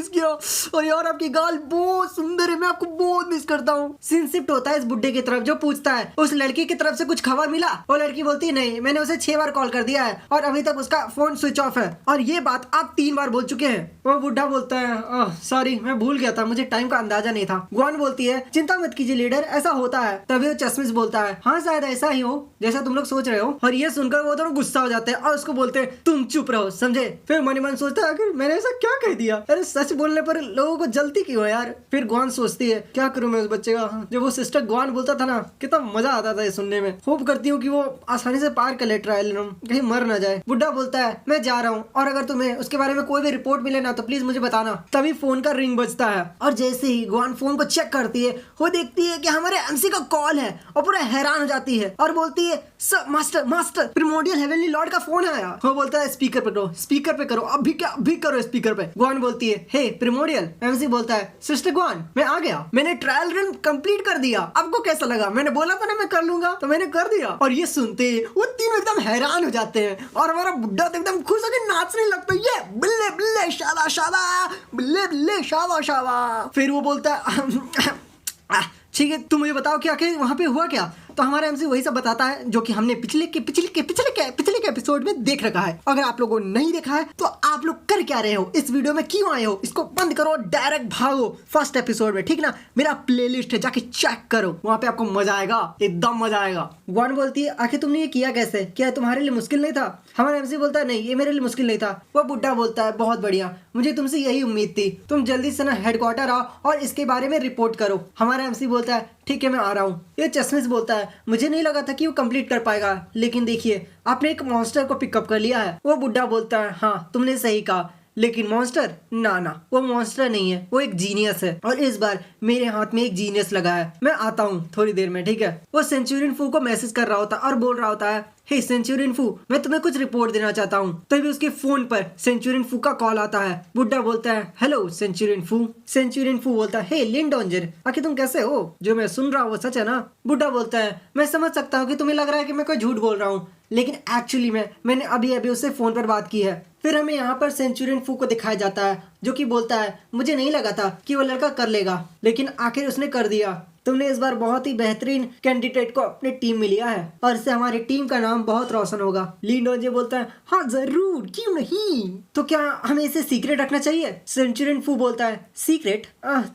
किया और यार आपकी गाल बहुत सुंदर है, मैं आपको बहुत मिस करता हूँ। सीन शिफ्ट होता है इस बुड्ढे की तरफ जो पूछता है उस लड़की की तरफ से कुछ खबर मिला। वो लड़की बोलती है नहीं, मैंने उसे 6 बार कॉल कर दिया है और अभी तक उसका फोन स्विच ऑफ है, और ये बात आप 3 बार बोल चुके हैं। वो बुड्ढा बोलता है सॉरी मैं भूल गया था, मुझे टाइम का अंदाजा नहीं था। ग्वान बोलती है चिंता मत कीजिए लीडर, ऐसा होता है। तभी वो चश्मिश बोलता है हाँ शायद ऐसा ही हो जैसा तुम लोग सोच रहे हो। और ये सुनकर वो दोनों गुस्सा हो जाते हैं और उसको बोलते हैं तुम चुप रहो समझे। फिर मन मन सोचता है मैंने ऐसा क्या कह दिया, अरे सच बोलने पर लोगों को जल्दी क्यों है यार। फिर ग्वान सोचती है क्या करूं मैं उस बच्चे का, जो वो सिस्टर ग्वान बोलता था ना कितना मजा आता था ये सुनने में। होप करती हूँ कि वो आसानी से पार कर ले ट्रायल रूम, कहीं मर ना जाए। बुड्ढा बोलता है मैं जा रहा हूँ और अगर तुम्हें उसके बारे में कोई भी रिपोर्ट मिले ना तो प्लीज मुझे बताना। तभी फोन का रिंग बजता है और जैसे ही ग्वान फोन को चेक करती है वो देखती है कि हमारे एमसी का कॉल है और पूरा हैरान हो जाती है और बोलती है sir master primordial heavenly Lord का फोन आया। वो बोलता है स्पीकर पे करो अभी करो स्पीकर पे। ग्वान बोलती है हे प्रिमोडियल। एमसी बोलता है सिस्टर ग्वान मैं आ गया, मैंने ट्रायल रन कंप्लीट कर दिया, आपको कैसा लगा, मैंने बोला था ना मैं कर लूंगा तो मैंने कर दिया। और ये सुनते वो तीनों एकदम हैरान हो जाते हैं और हमारा बुड्ढा तो एकदम खुश होकर नाचने लगता है ये बिल्ले बिल्ले शाबा शाबा बिल्ले बिल्ले शाबा शाबा। फिर वो बोलता है ठीक है तुम मुझे बताओ कि आखिर वहां पे हुआ क्या। तो हमारा एमसी वही सब बताता है जो कि हमने पिछले के एपिसोड में देख रखा है। अगर आप लोगों ने नहीं देखा है तो आप लोग कर क्या रहे हो, इस वीडियो में क्यों आए हो, इसको बंद करो डायरेक्ट भागो फर्स्ट एपिसोड में, ठीक ना। मेरा प्लेलिस्ट है जाके चेक करो, वहां पे आपको मजा आएगा, एकदम मजा आएगा। ग्वान बोलती है आखिर तुमने ये किया कैसे, क्या तुम्हारे लिए मुश्किल नहीं था। हमारा एमसी बोलता है नहीं ये मेरे लिए मुश्किल नहीं था। वो बुड्ढा बोलता है बहुत बढ़िया, मुझे तुमसे यही उम्मीद थी, तुम जल्दी से ना हेडक्वार्टर आओ और इसके बारे में रिपोर्ट करो। हमारा एमसी बोलता है ठीक है मैं आ रहा हूँ। ये चश्मिश बोलता है मुझे नहीं लगा था कि वो कंप्लीट कर पाएगा, लेकिन देखिए आपने एक मॉन्स्टर को पिकअप कर लिया है। वो बुड्ढा बोलता है हाँ तुमने सही कहा, लेकिन मॉन्स्टर ना वो मॉन्स्टर नहीं है, वो एक जीनियस है और इस बार मेरे हाथ में एक जीनियस लगा है। मैं आता हूँ थोड़ी देर में, ठीक है। वो सेंचुरियन फू को मैसेज कर रहा होता और बोल रहा होता है हे सेंचुरियन फू मैं तुम्हें कुछ रिपोर्ट देना चाहता हूँ। तभी उसके फोन पर सेंचुरियन फू का कॉल आता है। बुड्ढा बोलता है हेलो सेंचुरियन फू। सेंचुरियन फू बोलता है हे लिंडोंजर आखिर तुम कैसे हो, जो मैं सुन रहा हूँ वो सच है ना। बुड्ढा बोलता है मैं समझ सकता हूँ कि तुम्हें लग रहा है कि मैं कोई झूठ बोल रहा हूँ, लेकिन एक्चुअली मैंने अभी उससे फोन पर बात की है। फिर हमें यहाँ पर सेंचुरियन फू को दिखाया जाता है जो कि बोलता है मुझे नहीं लगा था कि वो लड़का कर लेगा, लेकिन आखिर उसने कर दिया। तुमने इस बार बहुत ही बेहतरीन कैंडिडेट को अपने टीम में लिया है और इससे हमारी टीम का नाम बहुत रोशन होगा। ली डोंजे बोलता है हाँ जरूर, क्यों नहीं, तो क्या हमें इसे सीक्रेट रखना चाहिए? सेंचुरियन फू बोलता है सीक्रेट?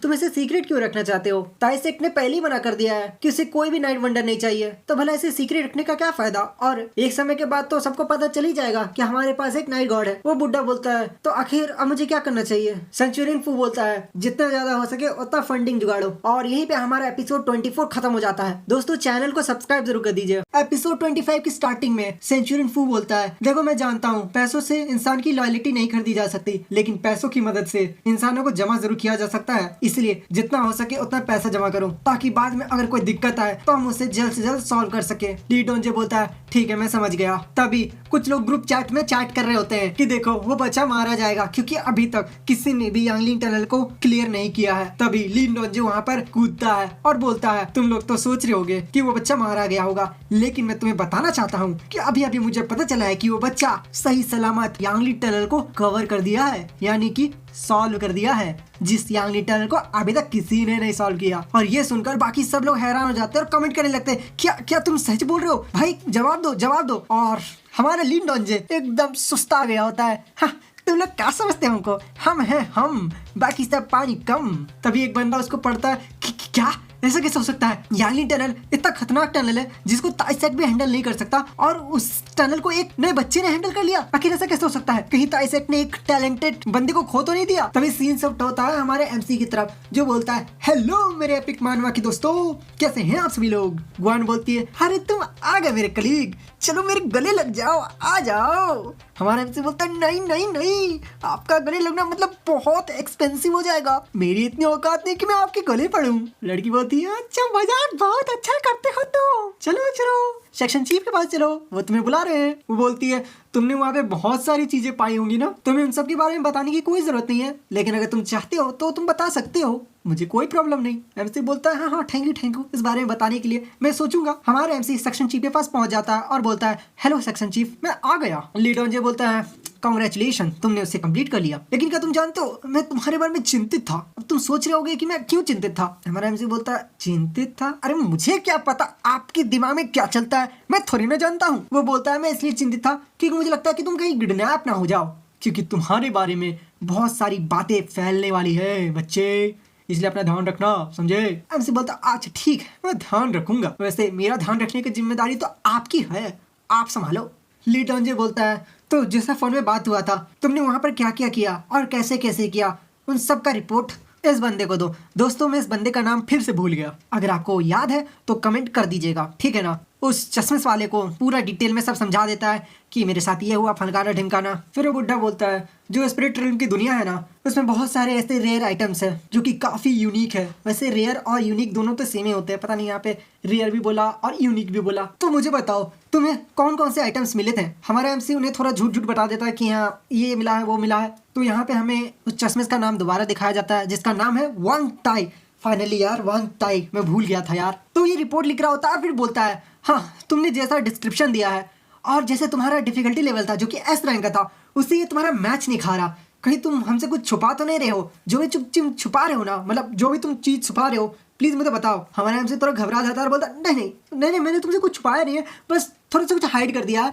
तुम इसे सीक्रेट क्यों रखना चाहते हो? ताइसेक ने पहले ही मना कर दिया है कि उसे कोई भी नाइट वंडर नहीं चाहिए, तो भला इसे सीक्रेट रखने का क्या फायदा? और एक समय के बाद तो सबको पता चल ही जाएगा कि हमारे पास एक नाइट गॉड है। वो बुड्ढा बोलता है तो आखिर अब मुझे क्या करना चाहिए? सेंचुरियन फू बोलता है जितना ज्यादा हो सके उतना फंडिंग जुगाड़ो। और यहीं पे हमारा एपिसोड 24 खत्म हो जाता है। दोस्तों चैनल को सब्सक्राइब जरूर कर दीजिए। एपिसोड 25 की स्टार्टिंग में सेंचुरियन फू बोलता है देखो मैं जानता हूँ पैसों से इंसान की लॉयल्टी नहीं खरीदी जा सकती, लेकिन पैसों की मदद से इंसानों को जमा जरूर किया जा सकता है, इसलिए जितना हो सके उतना पैसा जमा करो ताकि बाद में अगर कोई दिक्कत आए तो हम उसे जल्द से जल्द सॉल्व कर सके। ली डोंजे बोलता है ठीक है मैं समझ गया। तभी कुछ लोग ग्रुप चैट में चैट कर रहे होते हैं कि देखो वो बच्चा मारा जाएगा क्योंकि अभी तक किसी ने भी यांगलिंग टनल को क्लियर नहीं किया है। तभी ली डोंजे वहाँ पर कूदता है और बोलता है तुम लोग तो सोच रहे होगे कि वो बच्चा मारा गया होगा, लेकिन मैं तुम्हें बताना चाहता हूँ कि अभी अभी मुझे पता चला है कि वो बच्चा सही सलामत यांगलिंग टनल को कवर कर दिया है, यानी कि सॉल्व कर दिया है, जिस यांगलिंग टनल को अभी तक किसी ने नहीं सॉल्व किया। और ये सुनकर बाकी सब लोग हैरान हो जाते हैं और कमेंट करने लगते हैं क्या क्या तुम सच बोल रहे हो भाई, जवाब दो जवाब दो। और हमारा ली डोंजे एकदम सुस्ता गया होता है हाँ, तुम लोग क्या समझते हो हमको, हम हैं हम, बाकी सब पानी कम। तभी एक बंदा उसको पढ़ता है क्या ऐसा कैसे हो सकता है? यांगलिंग टनल इतना खतरनाक टनल है जिसको ताइसेक भी हैंडल नहीं कर सकता और उस टनल को एक नए बच्चे ने हैंडल कर लिया। आखिर ऐसा कैसे हो सकता है? कहीं ताइसेक ने एक टैलेंटेड बंदे को खो तो नहीं दिया? तभी सीन शिफ्ट होता है हमारे एमसी की तरफ जो बोलता है हेलो मेरे एपिक मानवा के दोस्तों, कैसे हैं आप सभी लोग? ग्वान बोलती है अरे तुम आ गए मेरे कलीग, चलो मेरे गले लग जाओ, आ जाओ। हमारा एमसी बोलता है नहीं नहीं नहीं, आपका गले लगना मतलब बहुत एक्सपेंसिव हो जाएगा, मेरी इतनी औकात नहीं कि मैं आपके गले पड़ूं। लड़की बोलती है अच्छा मजाक बहुत अच्छा करते हो तो चलो चलो सेक्शन चीफ के पास चलो, वो तुम्हें बुला रहे हैं। वो बोलती है तुमने वहाँ पे बहुत सारी चीजें पाई होंगी ना, तुम्हें उन सब के बारे में बताने की कोई जरूरत नहीं है, लेकिन अगर तुम चाहते हो तो तुम बता सकते हो, मुझे कोई प्रॉब्लम नहीं। एमसी बोलता है हाँ थैंक यू इस बारे में बताने के लिए, मैं सोचूंगा। हमारे एमसी सेक्शन चीफ के पास पहुंच जाता है और बोलता है हेलो सेक्शन चीफ मैं आ गया। ली डोंजे बोलता है कांग्रेचुलेशन तुमने उसे कंप्लीट कर लिया, लेकिन क्या तुम जानते हो मैं तुम्हारे बारे में चिंतित था। अब तुम सोच रहे होगे कि मैं क्यों चिंतित था। हमारा एमसी बोलता है चिंतित था? अरे मुझे क्या पता आपके दिमाग में क्या चलता है, मैं थोड़ी ना जानता हूँ। वो बोलता है मैं इसलिए चिंतित था क्योंकि मुझे लगता है कि तुम कहीं किडनैप ना हो जाओ, क्योंकि तुम्हारे बारे में बहुत सारी बातें फैलने वाली है बच्चे, इसलिए अपना ध्यान रखना, समझे? एमसी बोलता अच्छा ठीक है मैं ध्यान रखूंगा, वैसे मेरा ध्यान रखने की जिम्मेदारी तो आपकी है, आप संभालो। ली डोंजे बोलता है तो जैसा फोन में बात हुआ था तुमने वहां पर क्या क्या किया और कैसे कैसे किया, उन सब का रिपोर्ट इस बंदे को दो। दोस्तों मैं इस बंदे का नाम फिर से भूल गया, अगर आपको याद है तो कमेंट कर दीजिएगा, ठीक है ना? उस चश्मिश वाले को पूरा डिटेल में सब समझा देता है कि मेरे साथ ये हुआ फनकाना ढिमकाना। फिर वो बुड्ढा बोलता है जो स्पिरिट रिल्म की दुनिया है ना उसमें बहुत सारे ऐसे रेयर आइटम्स हैं जो कि काफ़ी यूनिक है। वैसे रेयर और यूनिक दोनों तो सेम ही होते हैं, पता नहीं यहाँ पे रेयर भी बोला और यूनिक भी बोला। तो मुझे बताओ तुम्हें कौन कौन से आइटम्स मिले थे? हमारा एमसी उन्हें थोड़ा झूठ झूठ बता देता है कि हाँ ये मिला है वो मिला है। तो यहाँ पे हमें उस चश्मिश का नाम दोबारा दिखाया जाता है जिसका नाम है वांग टाई। फाइनली यार वांग टाई, मैं भूल गया था यार। तो ये रिपोर्ट लिख रहा होता है फिर बोलता है हाँ तुमने जैसा डिस्क्रिप्शन दिया है और जैसे तुम्हारा डिफिकल्टी लेवल था जो कि एस रैंक का था उससे ये तुम्हारा मैच नहीं खा रहा, कहीं तुम हमसे कुछ छुपा तो नहीं रहे हो? जो भी छुपा रहे हो ना, मतलब जो भी तुम चीज़ छुपा रहे हो प्लीज़ मुझे बताओ। हमारे हमसे थोड़ा घबरा जाता है और बोलता नहीं नहीं नहीं नहीं मैंने तुमसे कुछ छुपाया नहीं है, बस थोड़ा सा कुछ हाइड कर दिया।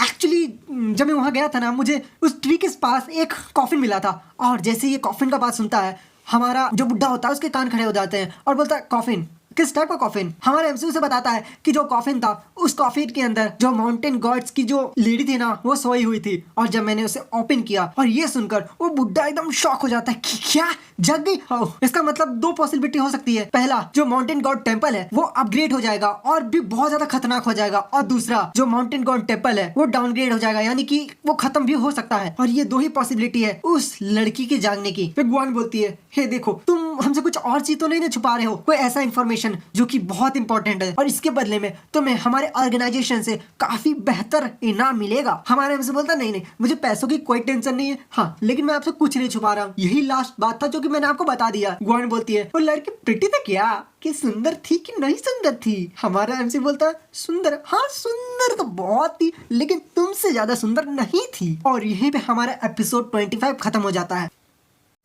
एक्चुअली जब मैं वहाँ गया था ना मुझे उस ट्री के पास एक कॉफिन मिला था, और जैसे ये कॉफिन का बात सुनता है हमारा जो बुड्ढा होता है उसके कान खड़े हो जाते हैं और बोलता है कॉफिन? किस टाइप का कॉफिन? हमारे एमसी से बताता है कि जो कॉफिन था उस कॉफिन के अंदर जो माउंटेन गॉड्स की जो लेडी थी ना वो सोई हुई थी, और जब मैंने उसे ओपन किया और ये सुनकर वो बुड्ढा एकदम शॉक हो जाता है कि क्या जग गई? इसका मतलब दो पॉसिबिलिटी हो सकती है, पहला जो माउंटेन गॉड टेम्पल है वो अपग्रेड हो जाएगा और भी बहुत ज्यादा खतरनाक हो जाएगा, और दूसरा जो माउंटेन गॉड टेम्पल है वो डाउनग्रेड हो जाएगा, यानी कि वो खत्म भी हो सकता है। और ये दो ही पॉसिबिलिटी है उस लड़की के जागने की। फिर गुआन बोलती है हे देखो तुम हमसे कुछ और चीज तो नहीं ना छुपा रहे हो, कोई ऐसा इन्फॉर्मेशन जो कि बहुत इंपॉर्टेंट है और इसके बदले में तुम्हें हमारे ऑर्गेनाइजेशन से काफी बेहतर इनाम मिलेगा। हमारे हमसे बोलता नहीं नहीं मुझे पैसों की कोई टेंशन नहीं है, हाँ लेकिन मैं आपसे कुछ नहीं छुपा रहा हूँ, यही लास्ट बात था जो कि मैंने आपको बता दिया। गुआन बोलती है वो लड़की प्रिटी था क्या, कि सुंदर थी कि नहीं सुंदर थी? हमारा एमसी बोलता है सुंदर, हाँ सुंदर तो बहुत थी लेकिन तुमसे ज्यादा सुंदर नहीं थी। और यहीं पे हमारा एपिसोड 25 खत्म हो जाता है।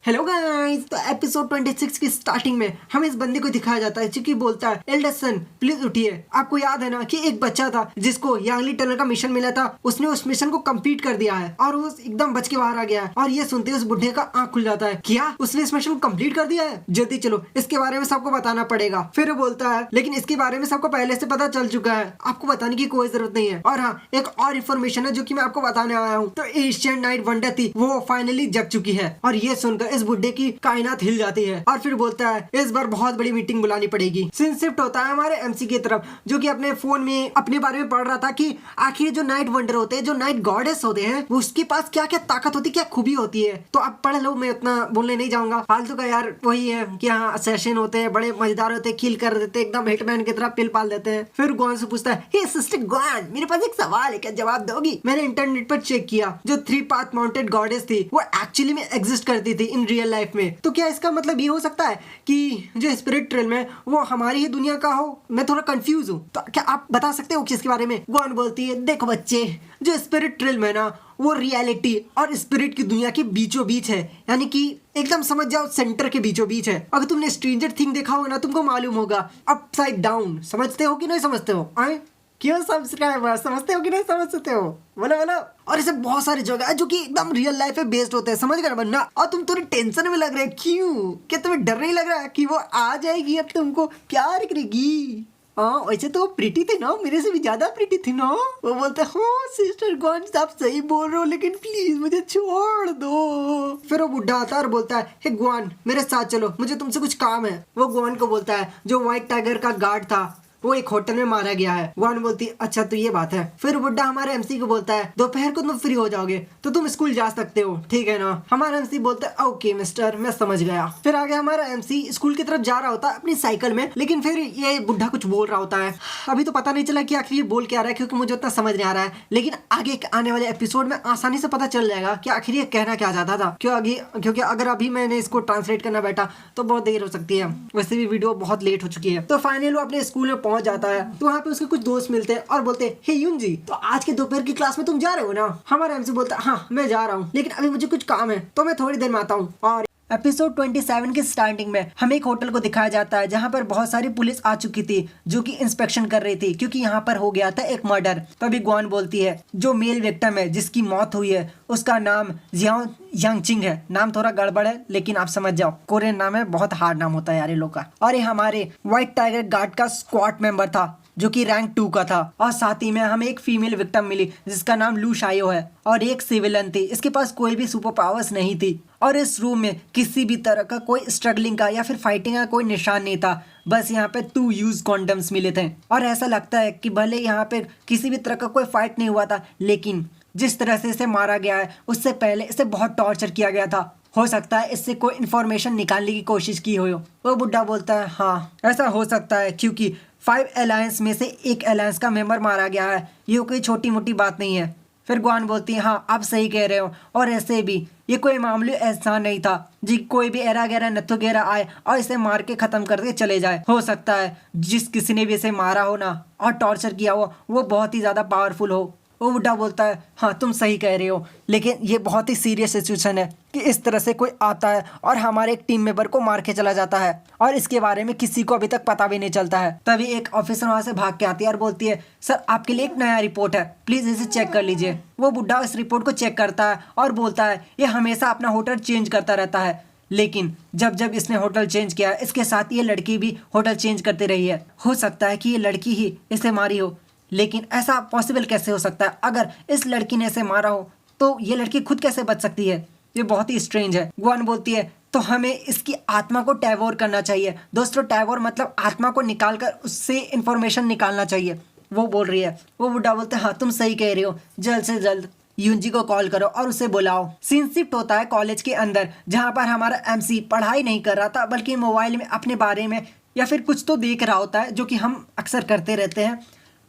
हेलो गाइस, तो एपिसोड 26 की स्टार्टिंग में हमें इस बंदे को दिखाया जाता है जो कि बोलता है, एल्डेस्ट सन प्लीज उठिए। आपको याद है ना कि एक बच्चा था जिसको यांगली टनल का मिशन मिला था, उसने उस मिशन को कंप्लीट कर दिया है और वो एकदम बच के बाहर आ गया है। और ये सुनते उस बुढ़े का आंख खुल जाता है, क्या उसने इस मिशन को कंप्लीट कर दिया है? जल्दी चलो, इसके बारे में सबको बताना पड़ेगा। फिर वो बोलता है, लेकिन इसके बारे में सबको पहले से पता चल चुका है, आपको बताने की कोई जरूरत नहीं है। और हाँ, एक और इन्फॉर्मेशन है जो की मैं आपको बताने आया हूँ। तो एशियन नाइट वंडर थी वो फाइनली जग चुकी है। और ये सुनकर इस बुढ़े की कायनात हिल जाती है और फिर बोलता है, इस बार बहुत बड़ी मीटिंग बुलानी पड़ेगी। सीन शिफ्ट होता है हमारे एमसी की तरफ, जो कि अपने फोन में अपने बारे में पढ़ रहा था कि आखिर जो नाइट वंडर होते हैं, जो नाइट गॉडेस होते हैं, वो उसके पास क्या क्या ताकत होती है, क्या खूबी होती है। तो आप पढ़ लो, मैं उतना बोलने नहीं जाऊंगा। फालतू का यार वही है कि हाँ, असैसिन होते हैं, बड़े मजेदार होते हैं, किल कर देते हैं, एकदम हिटमैन की तरह पिल पाल देते हैं। फिर गॉन से पूछता है, हे सिस्टर गॉन, मेरे पास एक सवाल है, क्या जवाब दोगी? मैंने इंटरनेट पर चेक किया, जो 3 पाथ माउंटेड गॉडेस थी वो एक्चुअली में एग्जिस्ट करती थी इन रियल लाइफ में। तो क्या इसका मतलब ये हो सकता है कि जो स्पिरिट रियल में वो हमारी ही दुनिया का हो? मैं थोड़ा कंफ्यूज हूँ, तो क्या आप बता सकते हो किसके बारे में? गॉन बोलती है, देखो बच्चे, जो स्पिरिट रियल में ना वो रियलिटी और स्पिरिट की दुनिया के बीचों बीच है, यानी कि एकदम समझ जाओ सेंटर के बीचों बीच है। अगर तुमने स्ट्रेंजर थिंग देखा होगा ना, तुमको मालूम होगा, अपसाइड डाउन। समझते हो कि नहीं समझते हो? आए क्यों सब्सक्राइबर, समझते हो कि नहीं समझते हो? बोलो बोलो। और ऐसे बहुत सारी जगह है जो कि एकदम रियल लाइफ पे बेस्ड होते हैं, समझ गए बनना। और तुम थोड़ी टेंशन में लग रहे हैं, क्यों? क्या तुम्हें डर नहीं लग रहा है कि वो आ जाएगी अब तुमको प्यार करेगी? हाँ, वैसे तो वो प्रीटी थी ना, मेरे से भी ज्यादा प्रीटी थी ना। वो बोलते हैं, हाँ सिस्टर गॉन, आप सही बोल रहे हो, लेकिन प्लीज मुझे छोड़ दो। फिर वो बुढ़ा आता है और बोलता है, हे ग्वान, मेरे साथ चलो, मुझे तुमसे कुछ काम है। वो ग्वान को बोलता है, जो व्हाइट टाइगर का गार्ड था वो एक होटल में मारा गया है। ग्वान बोलती है, अच्छा तो ये बात है। फिर बुड्ढा हमारे एमसी को बोलता है, दोपहर को तुम फ्री हो जाओगे तो तुम स्कूल जा सकते हो, ठीक है ना? हमारा एमसी बोलता है, ओके मिस्टर, मैं समझ गया। फिर आगे हमारा एमसी स्कूल की तरफ जा रहा होता है अपनी साइकिल में, लेकिन फिर ये बुढ़ा कुछ बोल रहा होता है। अभी तो पता नहीं चला कि आखिर ये बोल क्या रहा है, क्योंकि मुझे उतना समझ नहीं आ रहा है, लेकिन आगे आने वाले एपिसोड में आसानी से पता चल जाएगा कि आखिर ये कहना क्या चाहता था। क्योंकि अगर अभी मैंने इसको ट्रांसलेट करना बैठा तो बहुत देर हो सकती है, वैसे भी वीडियो बहुत लेट हो चुकी है। तो फाइनली वो अपने स्कूल में पहुंच जाता है, तो वहाँ पे उसके कुछ दोस्त मिलते हैं और बोलते हैं, हे यून जी, तो आज के दोपहर की क्लास में तुम जा रहे हो ना? हमारा एमसी बोलता है, हाँ मैं जा रहा हूँ, लेकिन अभी मुझे कुछ काम है तो मैं थोड़ी देर में आता हूँ। और एपिसोड 27 के स्टार्टिंग में हमें एक होटल को दिखाया जाता है जहाँ पर बहुत सारी पुलिस आ चुकी थी, जो कि इंस्पेक्शन कर रही थी, क्योंकि यहाँ पर हो गया था एक मर्डर। तभी ग्वान बोलती है, जो मेल विक्टिम है जिसकी मौत हुई है उसका नाम जियाओ यांगचिंग है। नाम थोड़ा गड़बड़ है, लेकिन आप समझ जाओ, कोरियन नाम है, बहुत हार्ड नाम होता है यार ये लोग का। और ये हमारे व्हाइट टाइगर गार्ड का स्क्वाड मेंबर था, जो कि रैंक 2 का था। और साथ ही में हमें एक फीमेल विक्टिम मिली जिसका नाम लू शायो है, और एक सिविलियन थी, इसके पास कोई भी सुपर पावर्स नहीं थी। और इस रूम में किसी भी तरह का कोई स्ट्रगलिंग का या फिर फाइटिंग का कोई निशान नहीं था, बस यहाँ पे 2 यूज कॉन्डम्स मिले थे। और ऐसा लगता है कि भले यहाँ पे किसी भी तरह का कोई फाइट नहीं हुआ था, लेकिन जिस तरह से इसे मारा गया है उससे पहले इसे बहुत टॉर्चर किया गया था। हो सकता है इससे कोई इन्फॉर्मेशन निकालने की कोशिश की हो। वो बुढ़ा बोलता है, हाँ ऐसा हो सकता है, क्योंकि 5 अलायंस में से एक अलायंस का मेंबर मारा गया है, ये कोई छोटी मोटी बात नहीं है। फिर ग्वान बोलती है, हाँ आप सही कह रहे हो, और ऐसे भी ये कोई मामूली एहसान नहीं था जी, कोई भी एरा गैरा नथु गैरा आए और इसे मार के खत्म करके चले जाए। हो सकता है जिस किसी ने भी इसे मारा हो ना और टॉर्चर किया हो वो बहुत ही ज्यादा पावरफुल हो। वो बुढ़ा बोलता है, हाँ तुम सही कह रहे हो, लेकिन ये बहुत ही सीरियस सिचुएशन है कि इस तरह से कोई आता है और हमारे एक टीम मेंबर को मार के चला जाता है, और इसके बारे में किसी को अभी तक पता भी नहीं चलता है। तभी एक ऑफिसर वहां से भाग के आती है और बोलती है, सर आपके लिए एक नया रिपोर्ट है, प्लीज इसे चेक कर लीजिए। वो बुढ़ा इस रिपोर्ट को चेक करता है और बोलता है, ये हमेशा अपना होटल चेंज करता रहता है, लेकिन जब जब इसने होटल चेंज किया इसके साथ ये लड़की भी होटल चेंज करती रही है। हो सकता है कि ये लड़की ही इसे मारी हो, लेकिन ऐसा पॉसिबल कैसे हो सकता है? अगर इस लड़की ने इसे मारा हो तो ये लड़की खुद कैसे बच सकती है? ये बहुत ही स्ट्रेंज है। ग्वान बोलती है, तो हमें इसकी आत्मा को टैवोर करना चाहिए। दोस्तों टैवोर मतलब आत्मा को निकाल कर उससे इंफॉर्मेशन निकालना चाहिए, वो बोल रही है। वो बुढ़ा बोलता है, हाँ तुम सही कह रही हो, जल्द से जल्द यूनजी को कॉल करो और उसे बुलाओ। सीन शिफ्ट होता है कॉलेज के अंदर, जहाँ पर हमारा एमसी पढ़ाई नहीं कर रहा था, बल्कि मोबाइल में अपने बारे में या फिर कुछ तो देख रहा होता है, जो कि हम अक्सर करते रहते हैं।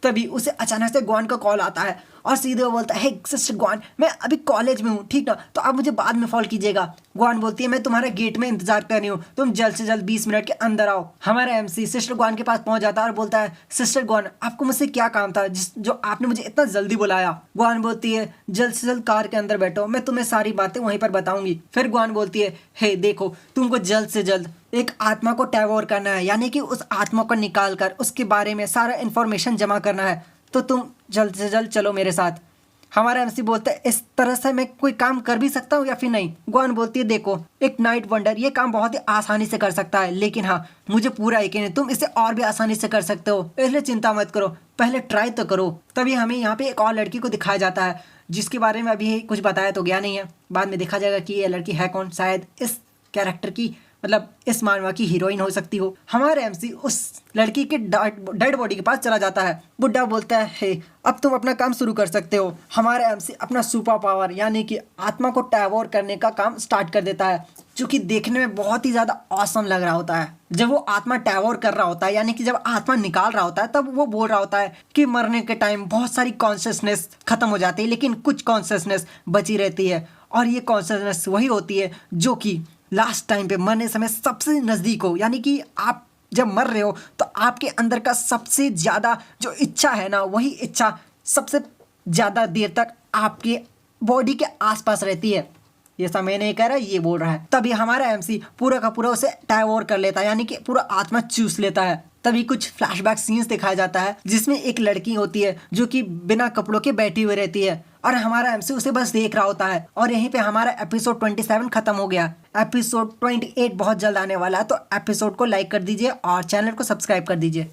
तभी उसे अचानक से ग्वान का कॉल आता है और सीधे वो बोलता है, हे सिस्टर ग्वान, मैं अभी कॉलेज में हूँ, ठीक ना, तो आप मुझे बाद में कॉल कीजिएगा। ग्वान बोलती है, मैं तुम्हारे गेट में इंतजार कर रही हूँ, तुम जल्द से जल्द 20 मिनट के अंदर आओ। हमारा एमसी सिस्टर ग्वान के पास पहुंच जाता है और बोलता है, सिस्टर ग्वान, आपको मुझसे क्या काम था जो आपने मुझे इतना जल्दी बुलाया। ग्वान बोलती है, जल्द से जल्द कार के अंदर बैठो, मैं तुम्हें सारी बातें वहीं पर बताऊंगी। फिर ग्वान बोलती है, हे देखो, तुमको जल्द से जल्द एक आत्मा को टैवोर करना है, यानी कि उस आत्मा को निकाल कर उसके बारे में सारा इन्फॉर्मेशन जमा करना है, तो तुम जल्द से जल्द चलो मेरे साथ। हमारा एमसी बोलता है, इस तरह से मैं कोई काम कर भी सकता हूँ या फिर नहीं। ग्वान बोलती है, देखो, एक नाइट वंडर ये काम बहुत ही आसानी से कर सकता है, लेकिन हाँ, मुझे पूरा यकीन है तुम इसे और भी आसानी से कर सकते हो, इसलिए चिंता मत करो, पहले ट्राई तो करो। तभी हमें यहाँ पे एक और लड़की को दिखाया जाता है, जिसके बारे में अभी कुछ बताया तो गया नहीं है, बाद में देखा जाएगा कि ये लड़की है कौन। शायद इस कैरेक्टर की, मतलब इस मानवा की हीरोइन हो सकती हो। हमारे एमसी उस लड़की के डेड बॉडी के पास चला जाता है। बुड्ढा बोलता है, हे अब तुम अपना काम शुरू कर सकते हो। हमारा एमसी अपना सुपर पावर यानी कि आत्मा को टैवोर करने का काम स्टार्ट कर देता है, जो कि देखने में बहुत ही ज़्यादा ऑसम लग रहा होता है। जब वो आत्मा टैवोर कर रहा होता है, यानी कि जब आत्मा निकाल रहा होता है, तब वो बोल रहा होता है कि मरने के टाइम बहुत सारी कॉन्शियसनेस खत्म हो जाती है, लेकिन कुछ कॉन्शियसनेस बची रहती है, और ये कॉन्शियसनेस वही होती है जो कि लास्ट टाइम पे मरने समय सबसे नज़दीक हो। यानी कि आप जब मर रहे हो तो आपके अंदर का सबसे ज़्यादा जो इच्छा है ना, वही इच्छा सबसे ज़्यादा देर तक आपके बॉडी के आसपास रहती है। ये सब मैं नहीं कह रहा, ये बोल रहा है। तभी हमारा एमसी पूरा का पूरा उसे टैवोर कर लेता है, यानी कि पूरा आत्मा चूस लेता है। तभी कुछ फ्लैशबैक सीन्स दिखाया जाता है, जिसमें एक लड़की होती है जो कि बिना कपड़ों के बैठी हुई रहती है, और हमारा एमसी उसे बस देख रहा होता है। और यहीं पे हमारा एपिसोड 27 खत्म हो गया। एपिसोड 28 बहुत जल्द आने वाला है, तो एपिसोड को लाइक कर दीजिए और चैनल को सब्सक्राइब कर दीजिए।